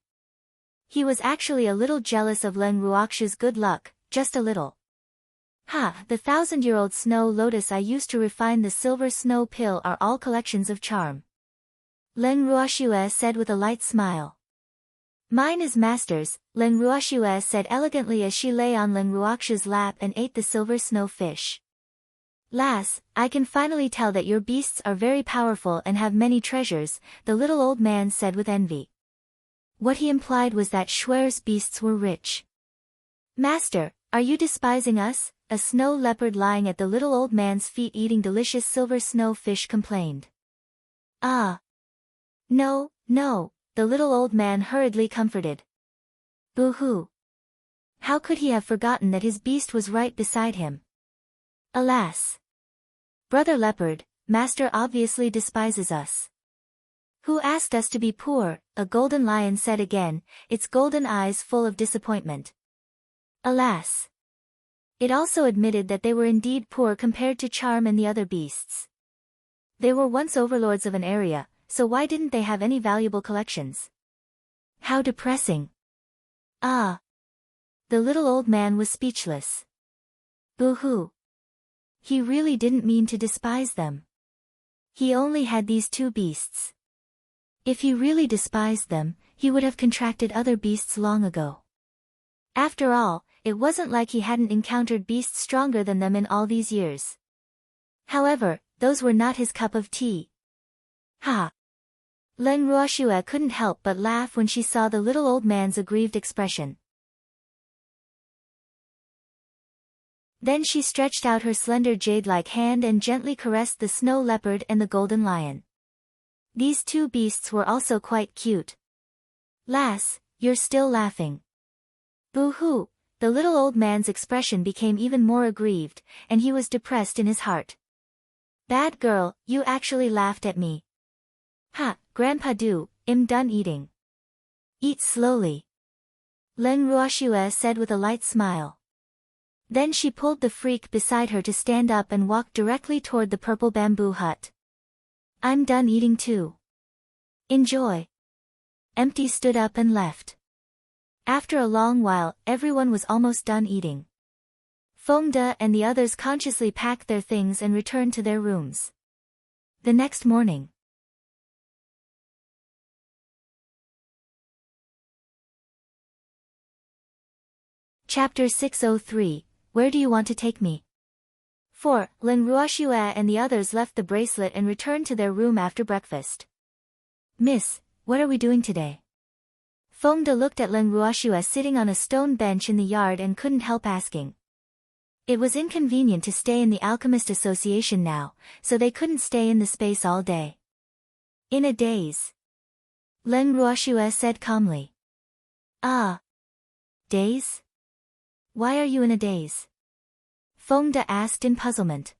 He was actually a little jealous of Len Ruoxue's good luck, just a little. Ha, the 1,000-year-old snow lotus I used to refine the silver snow pill are all collections of charm. Len Ruoxue said with a light smile. Mine is master's, Len Ruoxue said elegantly as she lay on Len Ruoxue's lap and ate the silver snow fish. Lass, I can finally tell that your beasts are very powerful and have many treasures, the little old man said with envy. What he implied was that Schwer's beasts were rich. Master, are you despising us? A snow leopard lying at the little old man's feet eating delicious silver snow fish complained. Ah! No, no, the little old man hurriedly comforted. Boo-hoo! How could he have forgotten that his beast was right beside him? Alas! Brother Leopard, Master obviously despises us. Who asked us to be poor? A golden lion said again, its golden eyes full of disappointment. Alas! It also admitted that they were indeed poor compared to Charm and the other beasts. They were once overlords of an area, so why didn't they have any valuable collections? How depressing! Ah! The little old man was speechless. Boo-hoo! He really didn't mean to despise them. He only had these two beasts. If he really despised them, he would have contracted other beasts long ago. After all, it wasn't like he hadn't encountered beasts stronger than them in all these years. However, those were not his cup of tea. Ha! Len Ruoxue couldn't help but laugh when she saw the little old man's aggrieved expression. Then she stretched out her slender jade-like hand and gently caressed the snow leopard and the golden lion. These two beasts were also quite cute. Lass, you're still laughing. Boo-hoo! The little old man's expression became even more aggrieved, and he was depressed in his heart. Bad girl, you actually laughed at me. Ha, Grandpa Do, I'm done eating. Eat slowly. Len Ruoxue said with a light smile. Then she pulled the freak beside her to stand up and walk directly toward the purple bamboo hut. I'm done eating too. Enjoy. Empty stood up and left. After a long while, everyone was almost done eating. Feng De and the others consciously packed their things and returned to their rooms. The next morning. Chapter 603, Where do you want to take me? 4. Len Ruoxue and the others left the bracelet and returned to their room after breakfast. Miss, what are we doing today? Feng De looked at Len Ruoxue sitting on a stone bench in the yard and couldn't help asking. It was inconvenient to stay in the Alchemist Association now, so they couldn't stay in the space all day. In a daze. Leng Ruoxue said calmly. Ah. Daze? Why are you in a daze? Feng De asked in puzzlement.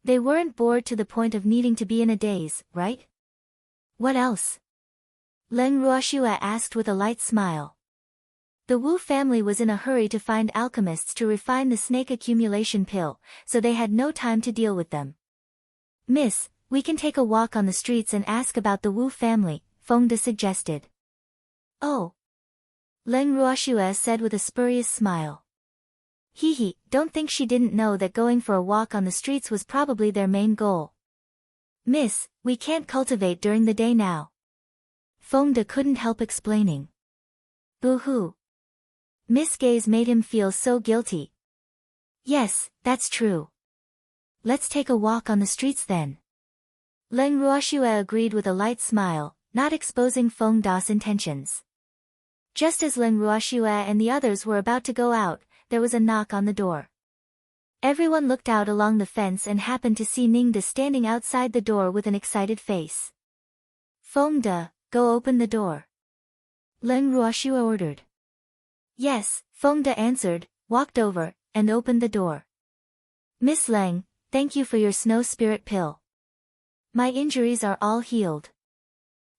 They weren't bored to the point of needing to be in a daze, right? What else? Leng Ruoxue asked with a light smile. The Wu family was in a hurry to find alchemists to refine the snake accumulation pill, so they had no time to deal with them. Miss, we can take a walk on the streets and ask about the Wu family, Feng De suggested. Oh. Leng Ruoxue said with a spurious smile. Hee, don't think she didn't know that going for a walk on the streets was probably their main goal. Miss, we can't cultivate during the day now. Feng De couldn't help explaining. Boo-hoo. Miss Gaze made him feel so guilty. Yes, that's true. Let's take a walk on the streets then. Leng Ruoxue agreed with a light smile, not exposing Feng De's intentions. Just as Leng Ruoxue and the others were about to go out, there was a knock on the door. Everyone looked out along the fence and happened to see Ningde standing outside the door with an excited face. Feng De, go open the door. Leng Ruoxue ordered. Yes, Feng De answered, walked over, and opened the door. Miss Leng, thank you for your snow spirit pill. My injuries are all healed.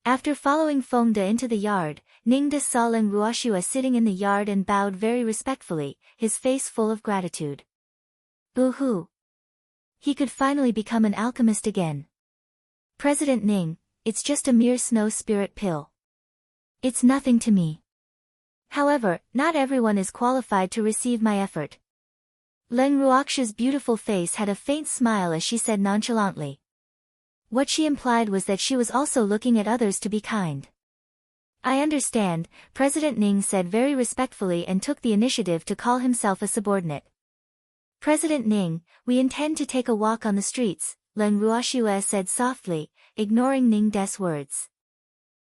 After following Feng De into the yard, Ningde saw Leng Ruoxue sitting in the yard and bowed very respectfully, his face full of gratitude. Boo-hoo. He could finally become an alchemist again. President Ning, it's just a mere snow spirit pill. It's nothing to me. However, not everyone is qualified to receive my effort. Leng Ruoxue's beautiful face had a faint smile as she said nonchalantly. What she implied was that she was also looking at others to be kind. I understand, President Ning said very respectfully and took the initiative to call himself a subordinate. President Ning, we intend to take a walk on the streets, Leng Ruoxue said softly, ignoring Ningde's words.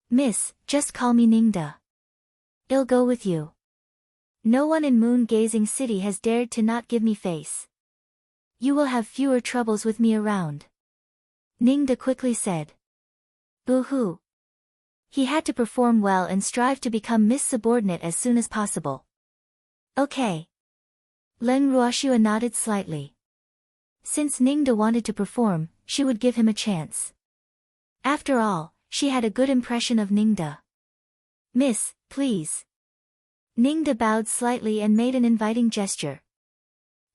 Miss, just call me Ningde. I'll go with you. No one in Moon-Gazing City has dared to not give me face. You will have fewer troubles with me around. Ningde quickly said. Boo-hoo. He had to perform well and strive to become Miss Subordinate as soon as possible. Okay. Leng Ruoxue nodded slightly. Since Ningde wanted to perform, she would give him a chance. After all, she had a good impression of Ningde. Miss, please. Ningde bowed slightly and made an inviting gesture.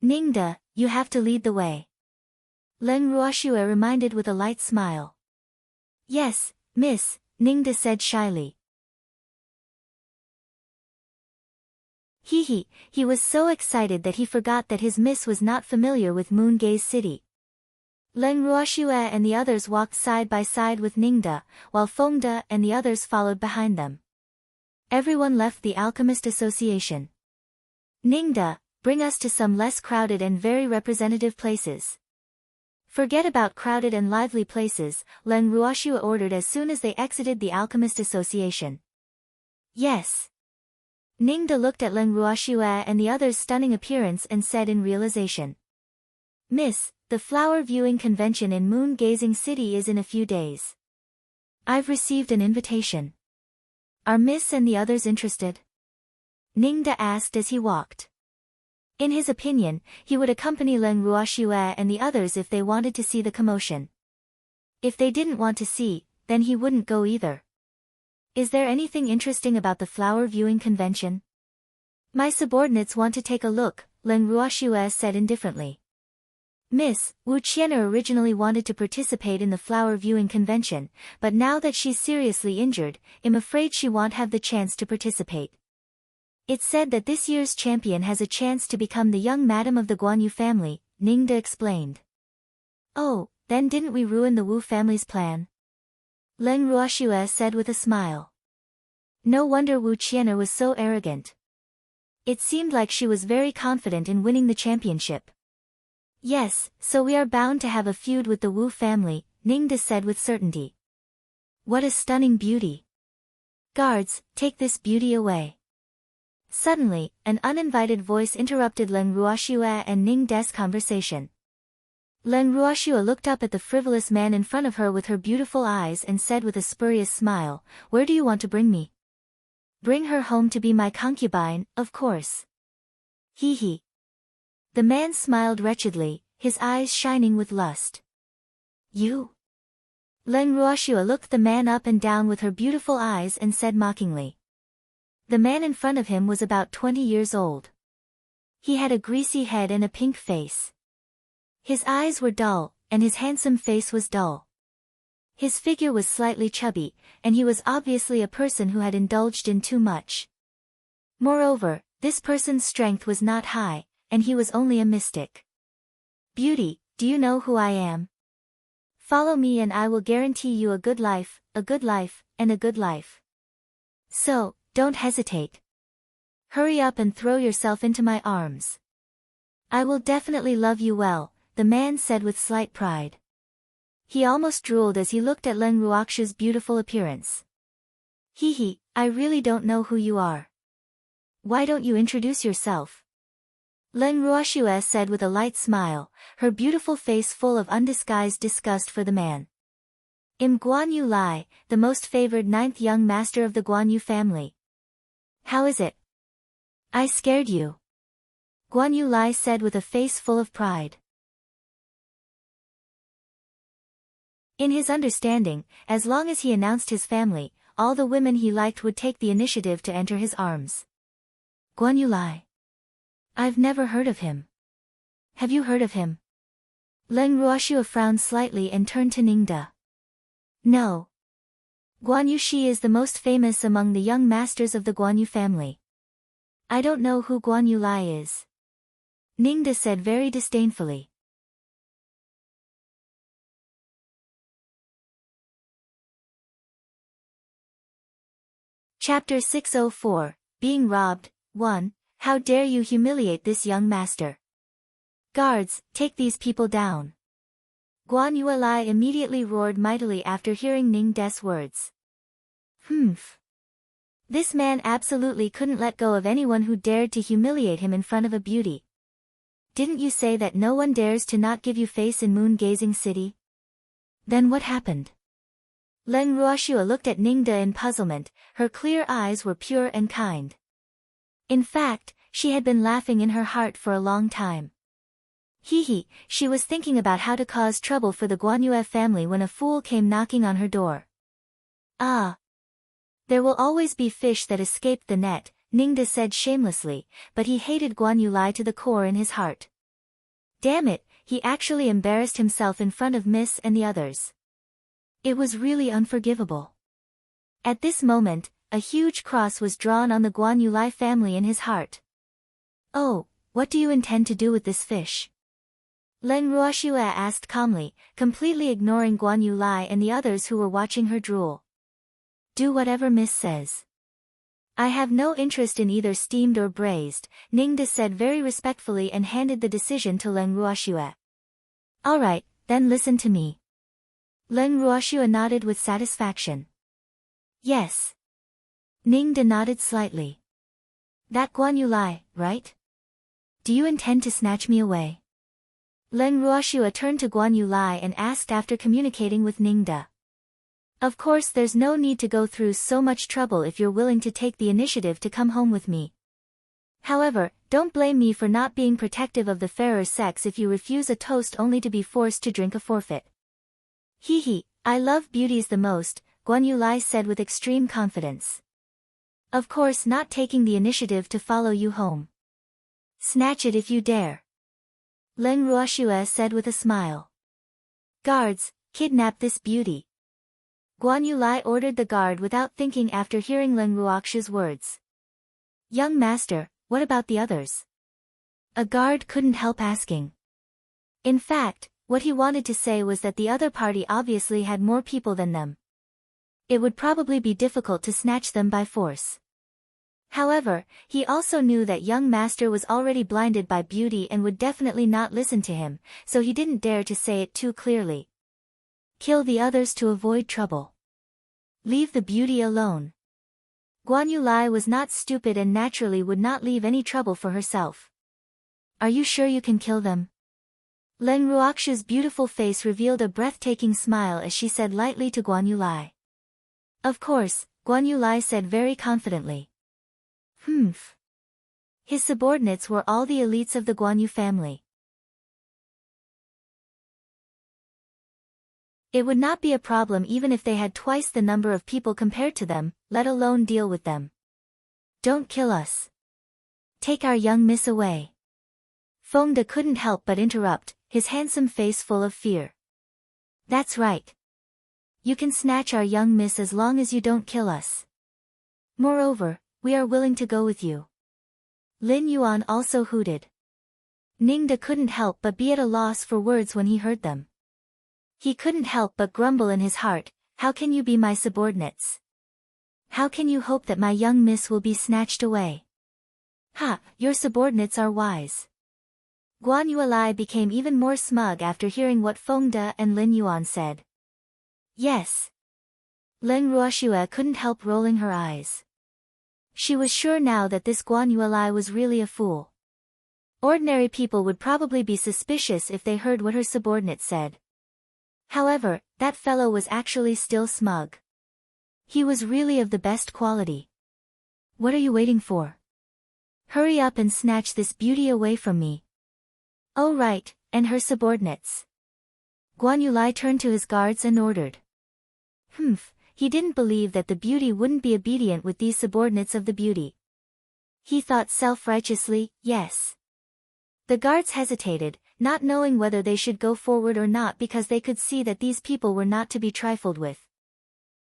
Ningde, you have to lead the way. Leng Ruoxue reminded with a light smile. Yes, miss, Ningde said shyly. He was so excited that he forgot that his miss was not familiar with Moon-Gaze City. Leng Ruoxue and the others walked side by side with Ningde, while Feng De and the others followed behind them. Everyone left the Alchemist Association. Ningde, bring us to some less crowded and very representative places. Forget about crowded and lively places, Leng Ruoxue ordered as soon as they exited the Alchemist Association. Yes. Ningde looked at Leng Ruoxue and the others' stunning appearance and said in realization. Miss, the flower viewing convention in Moon-Gazing City is in a few days. I've received an invitation. Are Miss and the others interested? Ningde asked as he walked. In his opinion, he would accompany Leng Ruoxue and the others if they wanted to see the commotion. If they didn't want to see, then he wouldn't go either. Is there anything interesting about the flower viewing convention? My subordinates want to take a look, Leng Ruoxue said indifferently. Miss, Wu Qian'er originally wanted to participate in the flower viewing convention, but now that she's seriously injured, I'm afraid she won't have the chance to participate. It's said that this year's champion has a chance to become the young madam of the Guanyu family, Ningde explained. Oh, then didn't we ruin the Wu family's plan? Leng Ruoxue said with a smile. No wonder Wu Qian'er was so arrogant. It seemed like she was very confident in winning the championship. Yes, so we are bound to have a feud with the Wu family, Ningde said with certainty. What a stunning beauty. Guards, take this beauty away. Suddenly, an uninvited voice interrupted Leng Ruoxue and Ning De's conversation. Leng Ruoxue looked up at the frivolous man in front of her with her beautiful eyes and said with a spurious smile, "Where do you want to bring me?" "Bring her home to be my concubine, of course." Hee hee. The man smiled wretchedly, his eyes shining with lust. "You?" Leng Ruoxue looked the man up and down with her beautiful eyes and said mockingly. The man in front of him was about 20 years old. He had a greasy head and a pink face. His eyes were dull, and his handsome face was dull. His figure was slightly chubby, and he was obviously a person who had indulged in too much. Moreover, this person's strength was not high, and he was only a mystic. "Beauty, do you know who I am? Follow me and I will guarantee you a good life, and a good life. So, don't hesitate. Hurry up and throw yourself into my arms. I will definitely love you well," the man said with slight pride. He almost drooled as he looked at Leng Ruoxue's beautiful appearance. "Hee hee, I really don't know who you are. Why don't you introduce yourself?" Leng Ruoxue said with a light smile, her beautiful face full of undisguised disgust for the man. "I'm Guan Yu Lai, the most favored 9th young master of the Guan Yu family. How is it? I scared you?" Guan Yu Lai said with a face full of pride. In his understanding, as long as he announced his family, all the women he liked would take the initiative to enter his arms. "Guan Yu Lai? I've never heard of him. Have you heard of him?" Leng Ruoxue frowned slightly and turned to Ningde. "No. Guan Yu Shi is the most famous among the young masters of the Guan Yu family. I don't know who Guan Yu Lai is," Ningde said very disdainfully. Chapter 604, Being Robbed, 1. How dare you humiliate this young master? Guards, take these people down. Guan Yu Lai immediately roared mightily after hearing Ning De's words. Humph. This man absolutely couldn't let go of anyone who dared to humiliate him in front of a beauty. "Didn't you say that no one dares to not give you face in moon-gazing city? Then what happened?" Leng Ruoxue looked at Ningde in puzzlement, her clear eyes were pure and kind. In fact, she had been laughing in her heart for a long time. Hee hee, she was thinking about how to cause trouble for the Guan Yu family when a fool came knocking on her door. "Ah. There will always be fish that escaped the net," Ningde said shamelessly, but he hated Guan Yu Lai to the core in his heart. Damn it, he actually embarrassed himself in front of Miss and the others. It was really unforgivable. At this moment, a huge cross was drawn on the Guan Yu Lai family in his heart. "Oh, what do you intend to do with this fish?" Leng Ruoxue asked calmly, completely ignoring Guan Yu Lai and the others who were watching her drool. "Do whatever Miss says. I have no interest in either steamed or braised," Ningde said very respectfully and handed the decision to Leng Ruoxue. "All right, then listen to me." Leng Ruoxue nodded with satisfaction. "Yes." Ningde nodded slightly. "That Guan Yu Lai, right? Do you intend to snatch me away?" Leng Ruoxue turned to Guan Yu Lai and asked after communicating with Ningde. "Of course there's no need to go through so much trouble if you're willing to take the initiative to come home with me. However, don't blame me for not being protective of the fairer sex if you refuse a toast only to be forced to drink a forfeit." "Hee hee, I love beauties the most," Guan Yu Lai said with extreme confidence. "Of course not taking the initiative to follow you home. Snatch it if you dare," Leng Ruoxue said with a smile. "Guards, kidnap this beauty." Guan Yu Lai ordered the guard without thinking after hearing Leng Ruoxue's words. "Young master, what about the others?" A guard couldn't help asking. In fact, what he wanted to say was that the other party obviously had more people than them. It would probably be difficult to snatch them by force. However, he also knew that young master was already blinded by beauty and would definitely not listen to him, so he didn't dare to say it too clearly. Kill the others to avoid trouble. Leave the beauty alone. Guan Yulai was not stupid and naturally would not leave any trouble for herself. Are you sure you can kill them? Leng Ruoxu's beautiful face revealed a breathtaking smile as she said lightly to Guan Yulai. Of course, Guan Yulai said very confidently. Humph. His subordinates were all the elites of the Guan Yu family. It would not be a problem even if they had twice the number of people compared to them, let alone deal with them. Don't kill us. Take our young miss away. Feng De couldn't help but interrupt, his handsome face full of fear. That's right. You can snatch our young miss as long as you don't kill us. Moreover, we are willing to go with you. Lin Yuan also hooted. Ning De couldn't help but be at a loss for words when he heard them. He couldn't help but grumble in his heart, how can you be my subordinates? How can you hope that my young miss will be snatched away? Ha, your subordinates are wise. Guan Yuelai became even more smug after hearing what Feng De and Lin Yuan said. Yes. Leng Ruoxue couldn't help rolling her eyes. She was sure now that this Guan Yuelai was really a fool. Ordinary people would probably be suspicious if they heard what her subordinates said. However, that fellow was actually still smug. He was really of the best quality. What are you waiting for? Hurry up and snatch this beauty away from me. Oh right, and her subordinates. Guan Yulai turned to his guards and ordered. He didn't believe that the beauty wouldn't be obedient with these subordinates of the beauty. He thought self-righteously, yes. The guards hesitated, not knowing whether they should go forward or not because they could see that these people were not to be trifled with.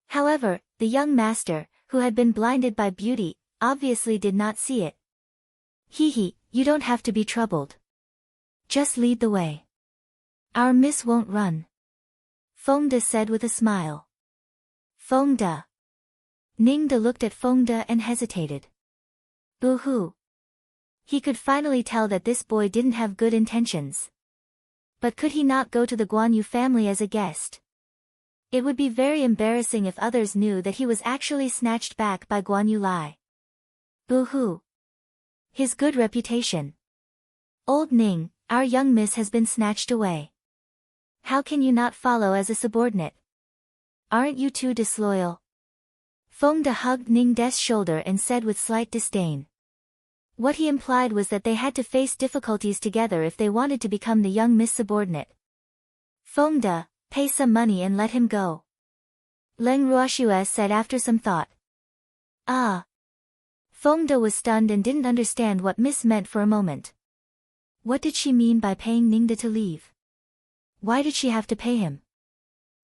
However, the young master, who had been blinded by beauty, obviously did not see it. You don't have to be troubled. Just lead the way. Our miss won't run. Feng De said with a smile. Feng De. Ning De looked at Feng De and hesitated. Boo-hoo. He could finally tell that this boy didn't have good intentions. But could he not go to the Guan Yu family as a guest? It would be very embarrassing if others knew that he was actually snatched back by Guan Yulai. Boo-hoo. His good reputation. Old Ning, our young miss has been snatched away. How can you not follow as a subordinate? Aren't you too disloyal? Feng De hugged Ning De's shoulder and said with slight disdain. What he implied was that they had to face difficulties together if they wanted to become the young miss subordinate. Feng De, pay some money and let him go. Leng Ruoxue said after some thought. Ah. Feng De was stunned and didn't understand what miss meant for a moment. What did she mean by paying Ning De to leave? Why did she have to pay him?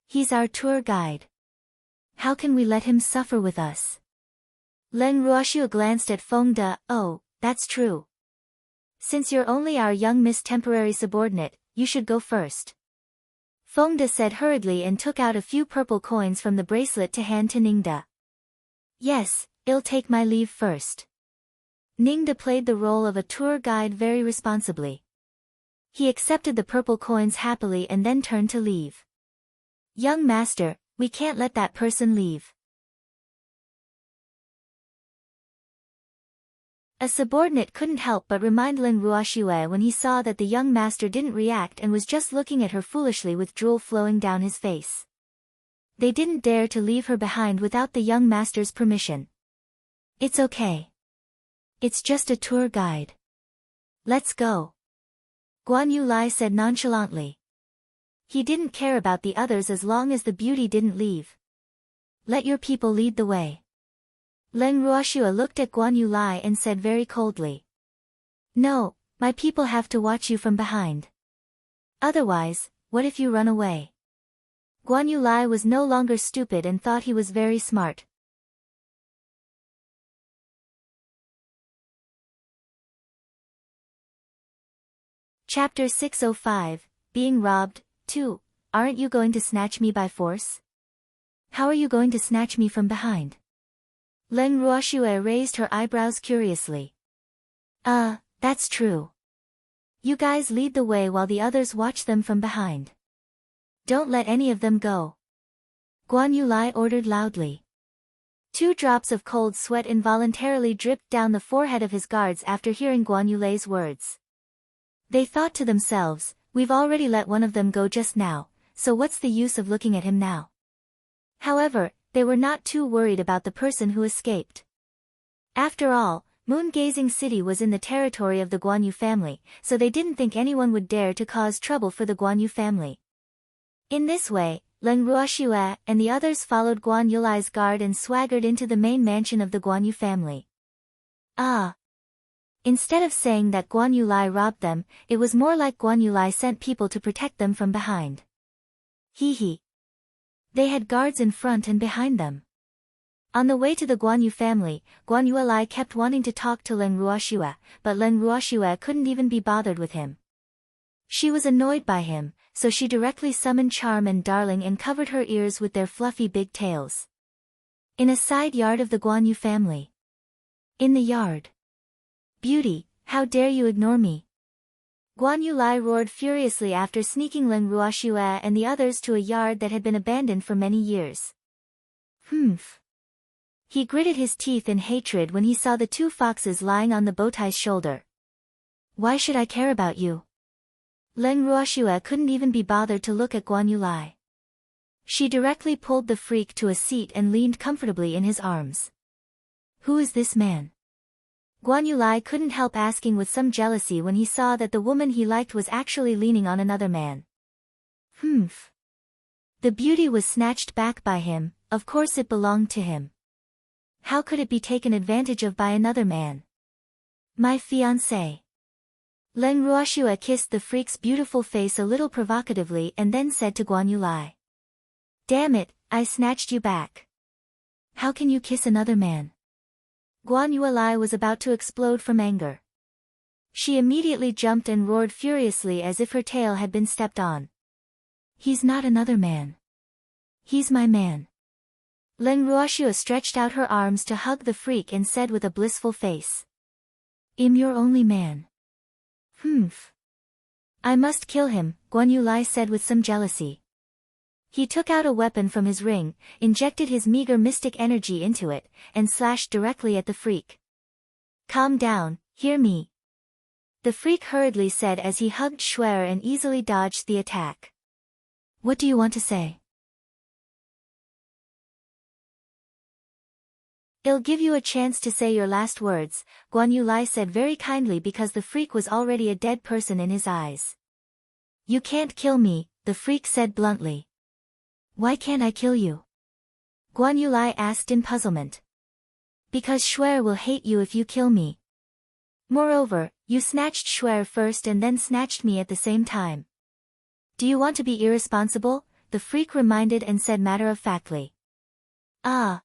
He's our tour guide. How can we let him suffer with us? Leng Ruoxue glanced at Feng De. Oh, that's true. Since you're only our young miss temporary subordinate, you should go first. Feng De said hurriedly and took out a few purple coins from the bracelet to hand to Ning De. Yes, I'll take my leave first. Ning De played the role of a tour guide very responsibly. He accepted the purple coins happily and then turned to leave. Young master, we can't let that person leave. A subordinate couldn't help but remind Leng Ruoxue when he saw that the young master didn't react and was just looking at her foolishly with drool flowing down his face. They didn't dare to leave her behind without the young master's permission. It's okay. It's just a tour guide. Let's go. Guan Yulai said nonchalantly. He didn't care about the others as long as the beauty didn't leave. Let your people lead the way. Leng Ruoxue looked at Guan Yulai and said very coldly. No, my people have to watch you from behind. Otherwise, what if you run away? Guan Yulai was no longer stupid and thought he was very smart. Chapter 605, Being Robbed, 2. Aren't you going to snatch me by force? How are you going to snatch me from behind? Leng Ruoxue raised her eyebrows curiously. That's true. You guys lead the way while the others watch them from behind. Don't let any of them go. Guan Yulai ordered loudly. 2 drops of cold sweat involuntarily dripped down the forehead of his guards after hearing Guan Yulei's words. They thought to themselves, we've already let one of them go just now, so what's the use of looking at him now? However, they were not too worried about the person who escaped. After all, Moon-Gazing City was in the territory of the Guan Yu family, so they didn't think anyone would dare to cause trouble for the Guan Yu family. In this way, Leng Ruoxue and the others followed Guan Yulei's guard and swaggered into the main mansion of the Guan Yu family. Ah! Instead of saying that Guan Yulai robbed them, it was more like Guan Yulai sent people to protect them from behind. Hee hee. They had guards in front and behind them. On the way to the Guan Yu family, Guan Yuelai kept wanting to talk to Leng Ruoxue, but Leng Ruoxue couldn't even be bothered with him. She was annoyed by him, so she directly summoned Charm and Darling and covered her ears with their fluffy big tails. In a side yard of the Guan Yu family. In the yard. Beauty, how dare you ignore me? Guan Yulai roared furiously after sneaking Leng Ruoxue and the others to a yard that had been abandoned for many years. Humph. He gritted his teeth in hatred when he saw the 2 foxes lying on the bowtie's shoulder. Why should I care about you? Leng Ruoxue couldn't even be bothered to look at Guan Yulai. She directly pulled the freak to a seat and leaned comfortably in his arms. Who is this man? Guan Yulai couldn't help asking with some jealousy when he saw that the woman he liked was actually leaning on another man. Humph. The beauty was snatched back by him, of course it belonged to him. How could it be taken advantage of by another man? My fiancé. Leng Ruoxue kissed the freak's beautiful face a little provocatively and then said to Guan Yulai. Damn it, I snatched you back. How can you kiss another man? Guan Yulai was about to explode from anger. She immediately jumped and roared furiously as if her tail had been stepped on. He's not another man. He's my man. Leng Ruoxue stretched out her arms to hug the freak and said with a blissful face. I'm your only man. Humph. I must kill him, Guan Yulai said with some jealousy. He took out a weapon from his ring, injected his meager mystic energy into it, and slashed directly at the freak. Calm down, hear me. The freak hurriedly said as he hugged Schwer and easily dodged the attack. What do you want to say? I'll give you a chance to say your last words, Guan Yulai said very kindly because the freak was already a dead person in his eyes. You can't kill me, the freak said bluntly. Why can't I kill you? Guan Yulai asked in puzzlement. Because Schwer will hate you if you kill me. Moreover, you snatched Schwer first and then snatched me at the same time. Do you want to be irresponsible? The freak reminded and said matter-of-factly. Ah.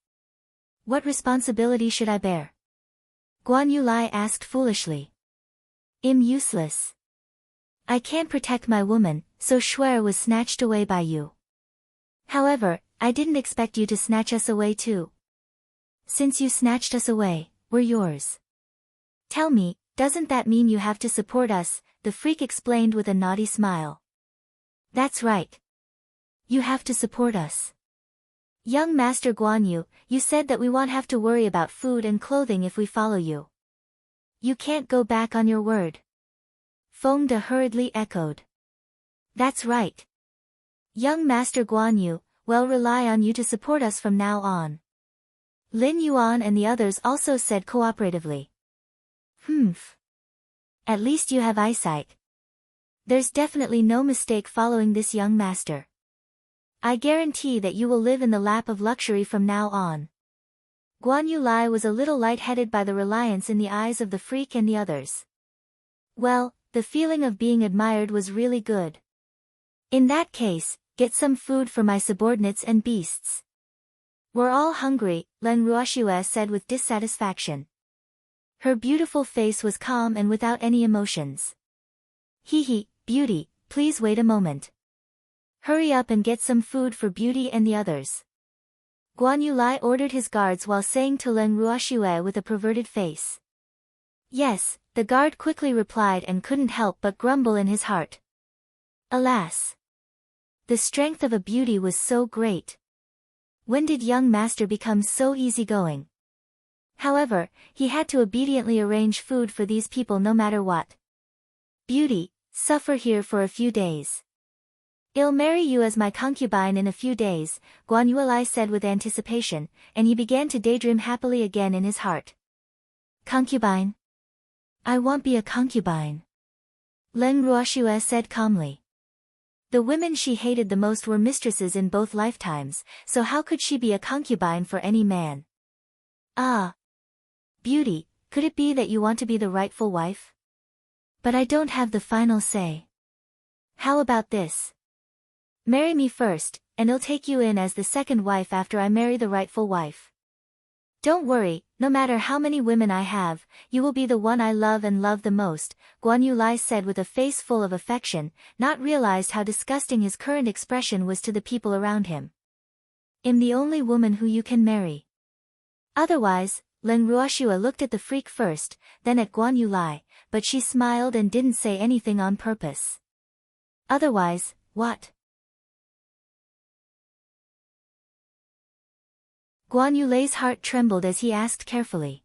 What responsibility should I bear? Guan Yulai asked foolishly. I'm useless. I can't protect my woman, so Schwer was snatched away by you. However, I didn't expect you to snatch us away too. Since you snatched us away, we're yours. Tell me, doesn't that mean you have to support us? The freak explained with a naughty smile. That's right. You have to support us. Young Master Guan Yu, you said that we won't have to worry about food and clothing if we follow you. You can't go back on your word. Feng De hurriedly echoed. That's right. Young Master Guan Yu, we'll rely on you to support us from now on. Lin Yuan and the others also said cooperatively. Humph. At least you have eyesight. There's definitely no mistake following this young master. I guarantee that you will live in the lap of luxury from now on. Guan Yulai was a little lightheaded by the reliance in the eyes of the freak and the others. Well, the feeling of being admired was really good. In that case, get some food for my subordinates and beasts. We're all hungry, Leng Ruoxue said with dissatisfaction. Her beautiful face was calm and without any emotions. Hee hee, Beauty, please wait a moment. Hurry up and get some food for Beauty and the others. Guan Yulai ordered his guards while saying to Leng Ruoxue with a perverted face. Yes, the guard quickly replied and couldn't help but grumble in his heart. Alas! The strength of a beauty was so great. When did young master become so easygoing? However, he had to obediently arrange food for these people no matter what. Beauty, suffer here for a few days. I'll marry you as my concubine in a few days, Guan Yuelai said with anticipation, and he began to daydream happily again in his heart. Concubine? I won't be a concubine. Leng Ruoxue said calmly. The women she hated the most were mistresses in both lifetimes, so how could she be a concubine for any man? Ah. Beauty, could it be that you want to be the rightful wife? But I don't have the final say. How about this? Marry me first, and I'll take you in as the second wife after I marry the rightful wife. Don't worry, no matter how many women I have, you will be the one I love and love the most, Guan Yuelai said with a face full of affection, not realized how disgusting his current expression was to the people around him. I'm the only woman who you can marry. Otherwise, Leng Ruoxue looked at the freak first, then at Guan Yuelai, but she smiled and didn't say anything on purpose. Otherwise, what? Guan Yulei's heart trembled as he asked carefully.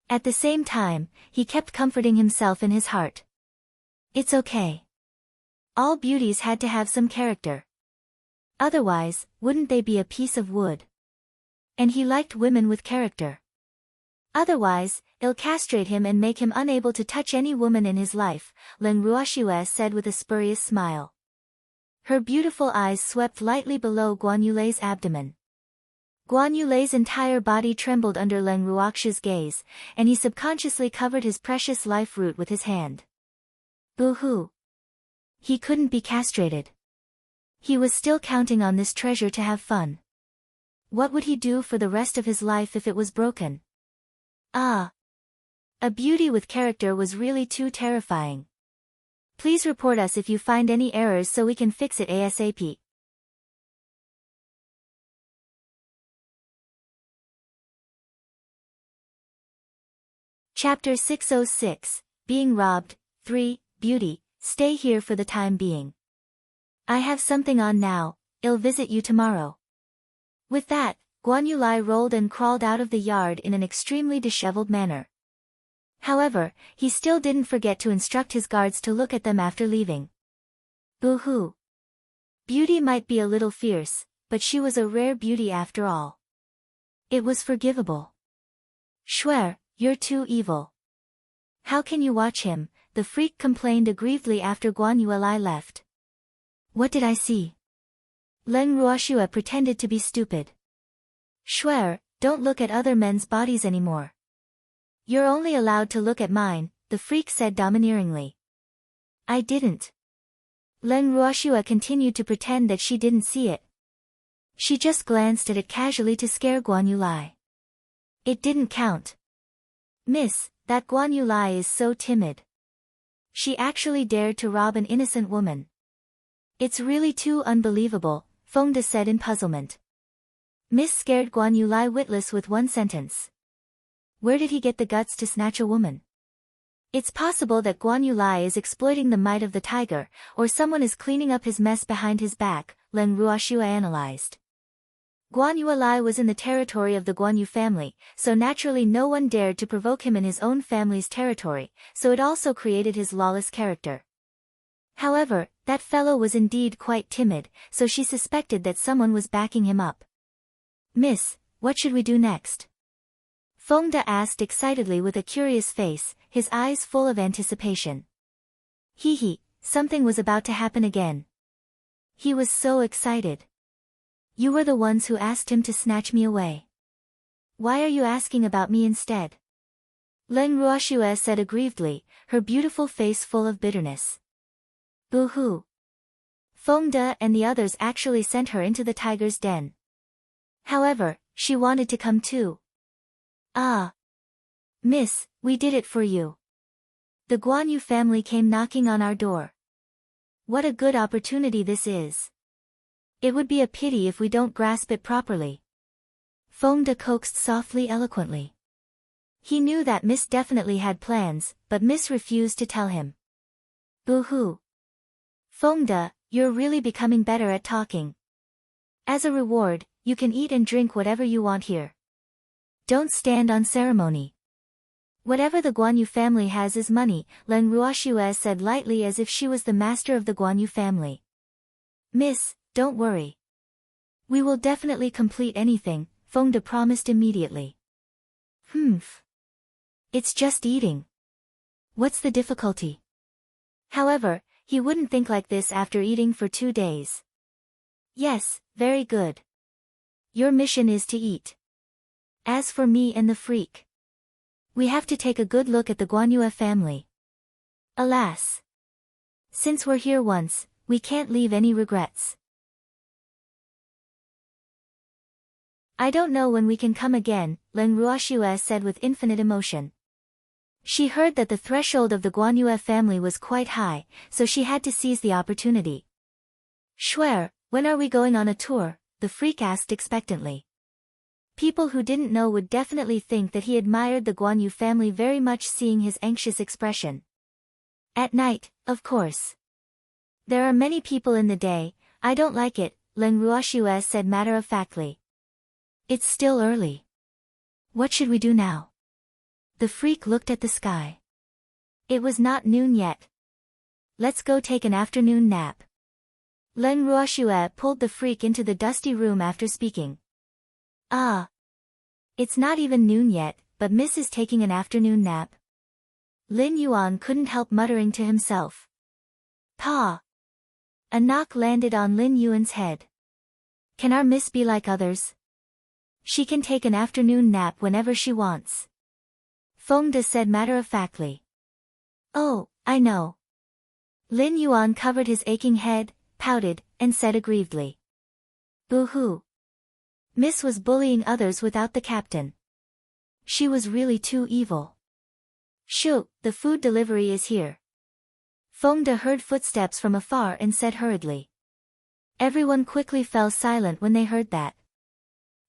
At the same time, he kept comforting himself in his heart. It's okay. All beauties had to have some character. Otherwise, wouldn't they be a piece of wood? And he liked women with character. Otherwise, I'll castrate him and make him unable to touch any woman in his life, Leng Ruoxue said with a spurious smile. Her beautiful eyes swept lightly below Guan Yulei's abdomen. Guan Yulei's entire body trembled under Leng Ruoxue's gaze, and he subconsciously covered his precious life root with his hand. Boo-hoo. He couldn't be castrated. He was still counting on this treasure to have fun. What would he do for the rest of his life if it was broken? Ah. A beauty with character was really too terrifying. Please report us if you find any errors so we can fix it ASAP. Chapter 606, Being Robbed, 3, Beauty, stay here for the time being. I have something on now, I'll visit you tomorrow. With that, Guan Yuelai rolled and crawled out of the yard in an extremely disheveled manner. However, he still didn't forget to instruct his guards to look at them after leaving. Boo-hoo. Beauty might be a little fierce, but she was a rare beauty after all. It was forgivable. Shuer, you're too evil. How can you watch him? The freak complained aggrievedly after Guan Yuelai left. What did I see? Leng Ruoxue pretended to be stupid. Shuer, don't look at other men's bodies anymore. You're only allowed to look at mine, the freak said domineeringly. I didn't. Leng Ruoxue continued to pretend that she didn't see it. She just glanced at it casually to scare Guan Yuelai. It didn't count. Miss, that Guan Yuelai is so timid. She actually dared to rob an innocent woman. It's really too unbelievable, Fengde said in puzzlement. Miss scared Guan Yuelai witless with one sentence. Where did he get the guts to snatch a woman? It's possible that Guan Yuelai is exploiting the might of the tiger, or someone is cleaning up his mess behind his back, Leng Ruoxue analyzed. Guan Yuelai was in the territory of the Guanyu family, so naturally no one dared to provoke him in his own family's territory, so it also created his lawless character. However, that fellow was indeed quite timid, so she suspected that someone was backing him up. Miss, what should we do next? Fengde asked excitedly with a curious face, his eyes full of anticipation. Hee, something was about to happen again. He was so excited. You were the ones who asked him to snatch me away. Why are you asking about me instead? Leng Ruoxue said aggrievedly, her beautiful face full of bitterness. Boo-hoo. Fengde and the others actually sent her into the tiger's den. However, she wanted to come too. Ah. Miss, we did it for you. The Guanyu family came knocking on our door. What a good opportunity this is. It would be a pity if we don't grasp it properly. Fengde coaxed softly eloquently. He knew that Miss definitely had plans, but Miss refused to tell him. Boo-hoo. Fengde, you're really becoming better at talking. As a reward, you can eat and drink whatever you want here. Don't stand on ceremony. Whatever the Guan Yu family has is money, Len Ruoxue said lightly as if she was the master of the Guan Yu family. Miss, don't worry. We will definitely complete anything, Feng De promised immediately. Humph. It's just eating. What's the difficulty? However, he wouldn't think like this after eating for 2 days. Yes, very good. Your mission is to eat. As for me and the freak, we have to take a good look at the Guan Yu family. Alas. Since we're here once, we can't leave any regrets. I don't know when we can come again, Len Ruoxue said with infinite emotion. She heard that the threshold of the Guan Yu family was quite high, so she had to seize the opportunity. Shuer, when are we going on a tour? The freak asked expectantly. People who didn't know would definitely think that he admired the Guan Yu family very much, seeing his anxious expression. At night, of course. There are many people in the day, I don't like it, Len Ruoxue said matter-of-factly. It's still early. What should we do now? The freak looked at the sky. It was not noon yet. Let's go take an afternoon nap. Len Ruoxue pulled the freak into the dusty room after speaking. Ah. It's not even noon yet, but Miss is taking an afternoon nap. Lin Yuan couldn't help muttering to himself. Pa. A knock landed on Lin Yuan's head. Can our Miss be like others? She can take an afternoon nap whenever she wants. Feng De said matter-of-factly. Oh, I know. Lin Yuan covered his aching head, pouted, and said aggrievedly. Boo-hoo. Miss was bullying others without the captain. She was really too evil. Shoo, the food delivery is here. Feng De heard footsteps from afar and said hurriedly. Everyone quickly fell silent when they heard that.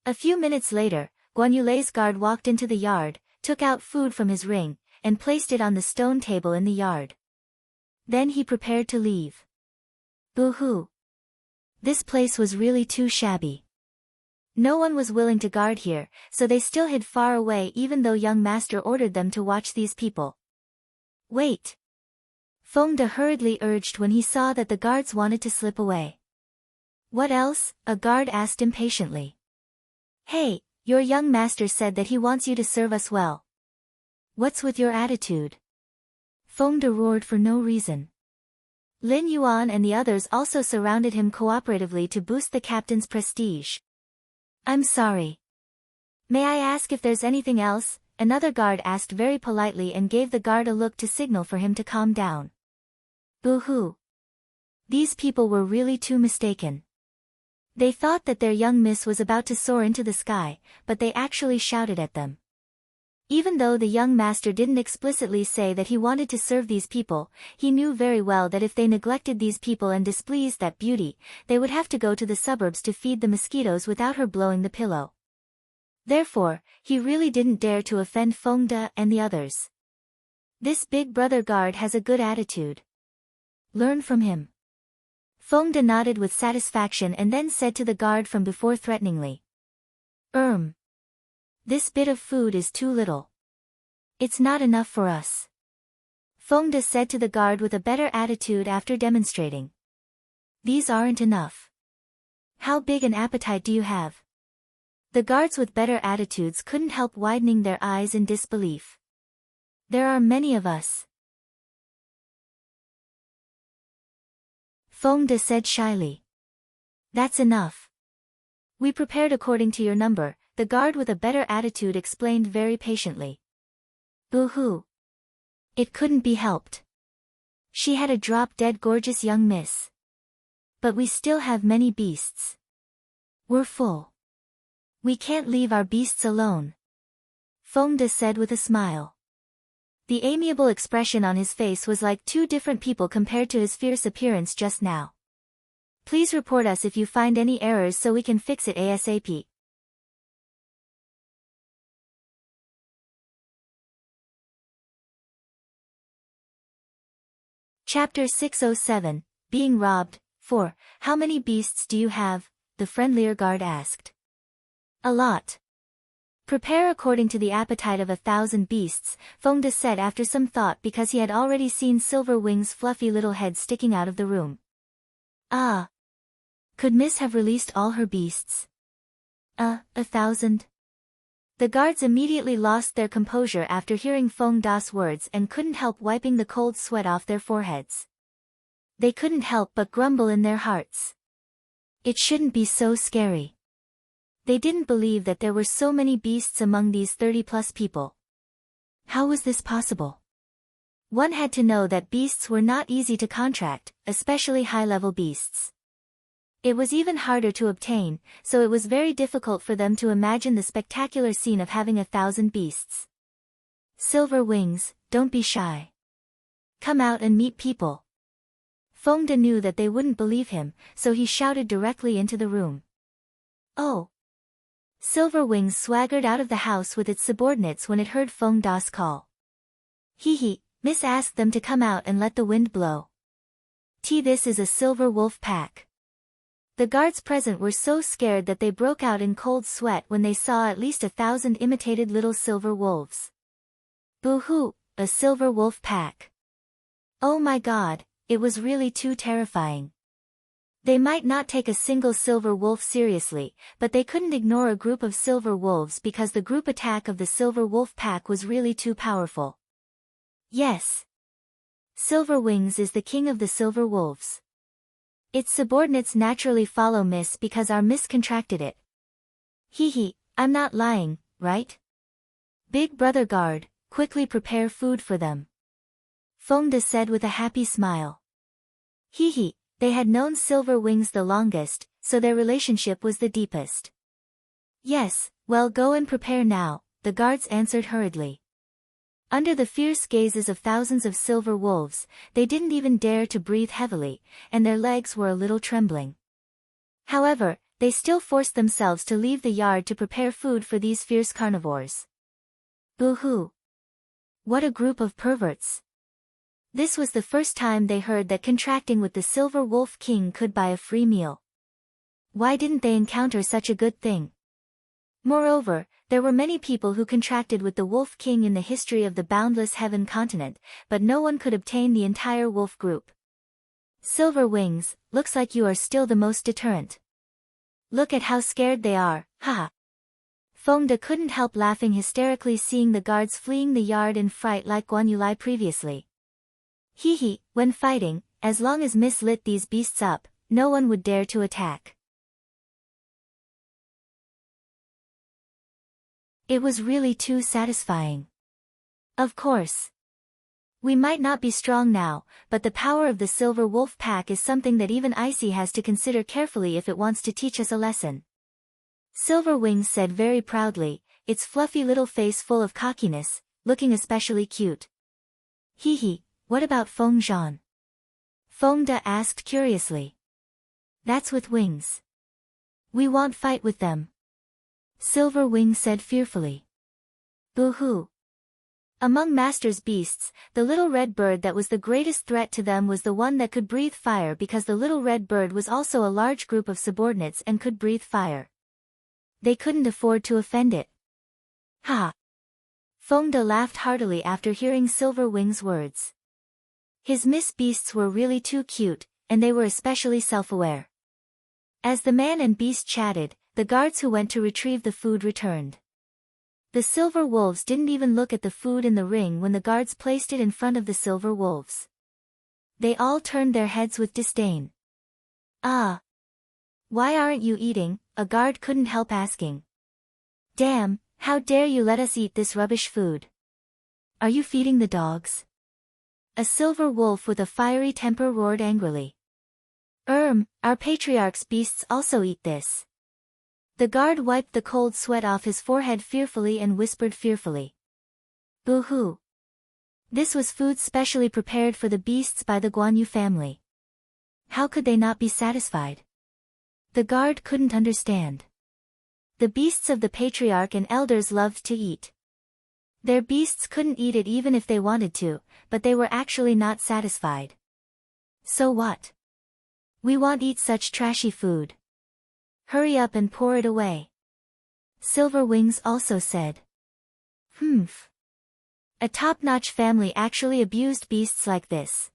A few minutes later, Guan Yulei's guard walked into the yard, took out food from his ring, and placed it on the stone table in the yard. Then he prepared to leave. Boo-hoo. This place was really too shabby. No one was willing to guard here, so they still hid far away even though young master ordered them to watch these people. Wait. Feng De hurriedly urged when he saw that the guards wanted to slip away. What else? A guard asked impatiently. Hey, your young master said that he wants you to serve us well. What's with your attitude? Feng De roared for no reason. Lin Yuan and the others also surrounded him cooperatively to boost the captain's prestige. I'm sorry. May I ask if there's anything else? Another guard asked very politely and gave the guard a look to signal for him to calm down. Boo-hoo. These people were really too mistaken. They thought that their young miss was about to soar into the sky, but they actually shouted at them. Even though the young master didn't explicitly say that he wanted to serve these people, he knew very well that if they neglected these people and displeased that beauty, they would have to go to the suburbs to feed the mosquitoes without her blowing the pillow. Therefore, he really didn't dare to offend Feng De and the others. This big brother guard has a good attitude. Learn from him. Feng De nodded with satisfaction and then said to the guard from before threateningly. This bit of food is too little. It's not enough for us. Feng De said to the guard with a better attitude after demonstrating. These aren't enough. How big an appetite do you have? The guards with better attitudes couldn't help widening their eyes in disbelief. There are many of us. Feng De said shyly. That's enough. We prepared according to your number, the guard with a better attitude explained very patiently. Boo-hoo. It couldn't be helped. She had a drop-dead gorgeous young miss. But we still have many beasts. We're full. We can't leave our beasts alone. Feng De said with a smile. The amiable expression on his face was like two different people compared to his fierce appearance just now. Please report us if you find any errors so we can fix it ASAP. Chapter 607, Being Robbed. 4. How many beasts do you have? The friendlier guard asked. A lot. Prepare according to the appetite of 1,000 beasts, Fengde said after some thought because he had already seen Silverwing's fluffy little head sticking out of the room. Ah! Could Miss have released all her beasts? 1,000? The guards immediately lost their composure after hearing Fengde's words and couldn't help wiping the cold sweat off their foreheads. They couldn't help but grumble in their hearts. It shouldn't be so scary. They didn't believe that there were so many beasts among these 30-plus people. How was this possible? One had to know that beasts were not easy to contract, especially high-level beasts. It was even harder to obtain, so it was very difficult for them to imagine the spectacular scene of having 1,000 beasts. Silver Wings, don't be shy. Come out and meet people. Fengde knew that they wouldn't believe him, so he shouted directly into the room. Oh! Silver Wings swaggered out of the house with its subordinates when it heard Fengde's call. Hee, Miss asked them to come out and let the wind blow. This is a silver wolf pack. The guards present were so scared that they broke out in cold sweat when they saw at least 1,000 imitated little silver wolves. Boo-hoo, a silver wolf pack. Oh my God, it was really too terrifying. They might not take a single silver wolf seriously, but they couldn't ignore a group of silver wolves because the group attack of the silver wolf pack was really too powerful. Yes. Silver Wings is the king of the silver wolves. Its subordinates naturally follow Miss because our Miss contracted it. Hee, I'm not lying, right? Big brother guard, quickly prepare food for them. Fengde said with a happy smile. Hee. They had known Silver Wings the longest, so their relationship was the deepest. Yes, well go and prepare now, the guards answered hurriedly. Under the fierce gazes of thousands of silver wolves, they didn't even dare to breathe heavily, and their legs were a little trembling. However, they still forced themselves to leave the yard to prepare food for these fierce carnivores. Boo-hoo! What a group of perverts! This was the first time they heard that contracting with the Silver Wolf King could buy a free meal. Why didn't they encounter such a good thing? Moreover, there were many people who contracted with the Wolf King in the history of the boundless heaven continent, but no one could obtain the entire wolf group. Silver Wings, looks like you are still the most deterrent. Look at how scared they are, haha. Fengde couldn't help laughing hysterically seeing the guards fleeing the yard in fright like Guan Yulai previously. Hee, when fighting, as long as Miss lit these beasts up, no one would dare to attack. It was really too satisfying. Of course. We might not be strong now, but the power of the Silver Wolf Pack is something that even Icy has to consider carefully if it wants to teach us a lesson. Silver Wings said very proudly, its fluffy little face full of cockiness, looking especially cute. Hee. What about Feng Zhan? Fengde asked curiously. That's with wings. We won't fight with them. Silver Wing said fearfully. Boo-hoo. Among Master's beasts, the little red bird that was the greatest threat to them was the one that could breathe fire because the little red bird was also a large group of subordinates and could breathe fire. They couldn't afford to offend it. Ha! Fengde laughed heartily after hearing Silver Wing's words. His Miss Beasts were really too cute, and they were especially self-aware. As the man and beast chatted, the guards who went to retrieve the food returned. The silver wolves didn't even look at the food in the ring when the guards placed it in front of the silver wolves. They all turned their heads with disdain. Ah! Why aren't you eating? A guard couldn't help asking. Damn, how dare you let us eat this rubbish food? Are you feeding the dogs? A silver wolf with a fiery temper roared angrily. Our patriarch's beasts also eat this. The guard wiped the cold sweat off his forehead fearfully and whispered fearfully. Boo-hoo. This was food specially prepared for the beasts by the Guan Yu family. How could they not be satisfied? The guard couldn't understand. The beasts of the patriarch and elders loved to eat. Their beasts couldn't eat it even if they wanted to, but they were actually not satisfied. So what? We won't eat such trashy food. Hurry up and pour it away. Silverwings also said. Humph. A top-notch family actually abused beasts like this.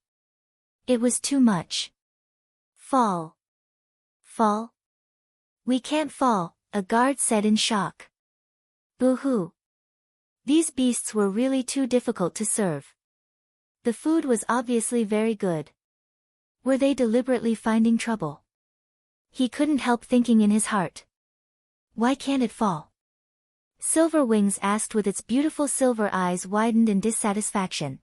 It was too much. Fall. Fall? We can't fall, a guard said in shock. Boo-hoo. These beasts were really too difficult to serve. The food was obviously very good. Were they deliberately finding trouble? He couldn't help thinking in his heart. Why can't it fall? Silverwings asked with its beautiful silver eyes widened in dissatisfaction.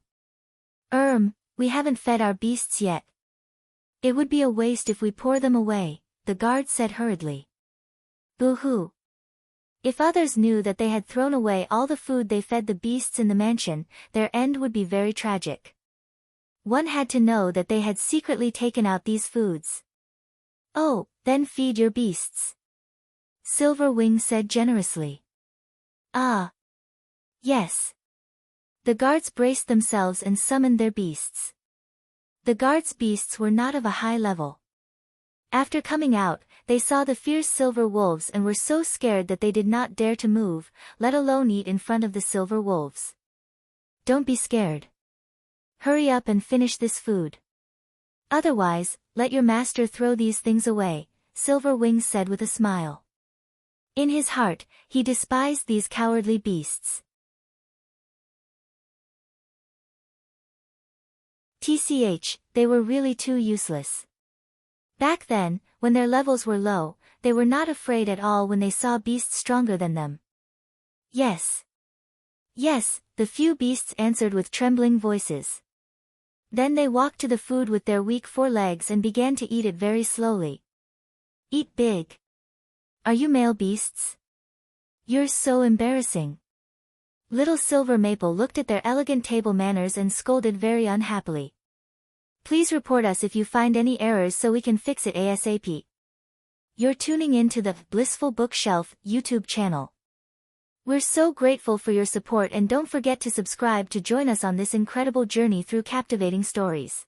We haven't fed our beasts yet. It would be a waste if we pour them away, the guard said hurriedly. Boo-hoo. If others knew that they had thrown away all the food they fed the beasts in the mansion, their end would be very tragic. One had to know that they had secretly taken out these foods. Oh, then feed your beasts. Silverwing said generously. Ah. Yes. The guards braced themselves and summoned their beasts. The guards' beasts were not of a high level. After coming out, they saw the fierce silver wolves and were so scared that they did not dare to move, let alone eat in front of the silver wolves. Don't be scared. Hurry up and finish this food. Otherwise, let your master throw these things away, Silverwing said with a smile. In his heart, he despised these cowardly beasts. TCH, they were really too useless. Back then, when their levels were low, they were not afraid at all when they saw beasts stronger than them. Yes. Yes, the few beasts answered with trembling voices. Then they walked to the food with their weak forelegs and began to eat it very slowly. Eat big. Are you male beasts? You're so embarrassing. Little Silver Maple looked at their elegant table manners and scolded very unhappily. Please report us if you find any errors so we can fix it ASAP. You're tuning in to the Blissful Bookshelf YouTube channel. We're so grateful for your support and don't forget to subscribe to join us on this incredible journey through captivating stories.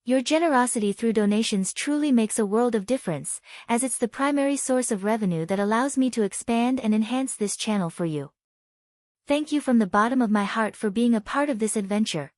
Your generosity through donations truly makes a world of difference, as it's the primary source of revenue that allows me to expand and enhance this channel for you. Thank you from the bottom of my heart for being a part of this adventure.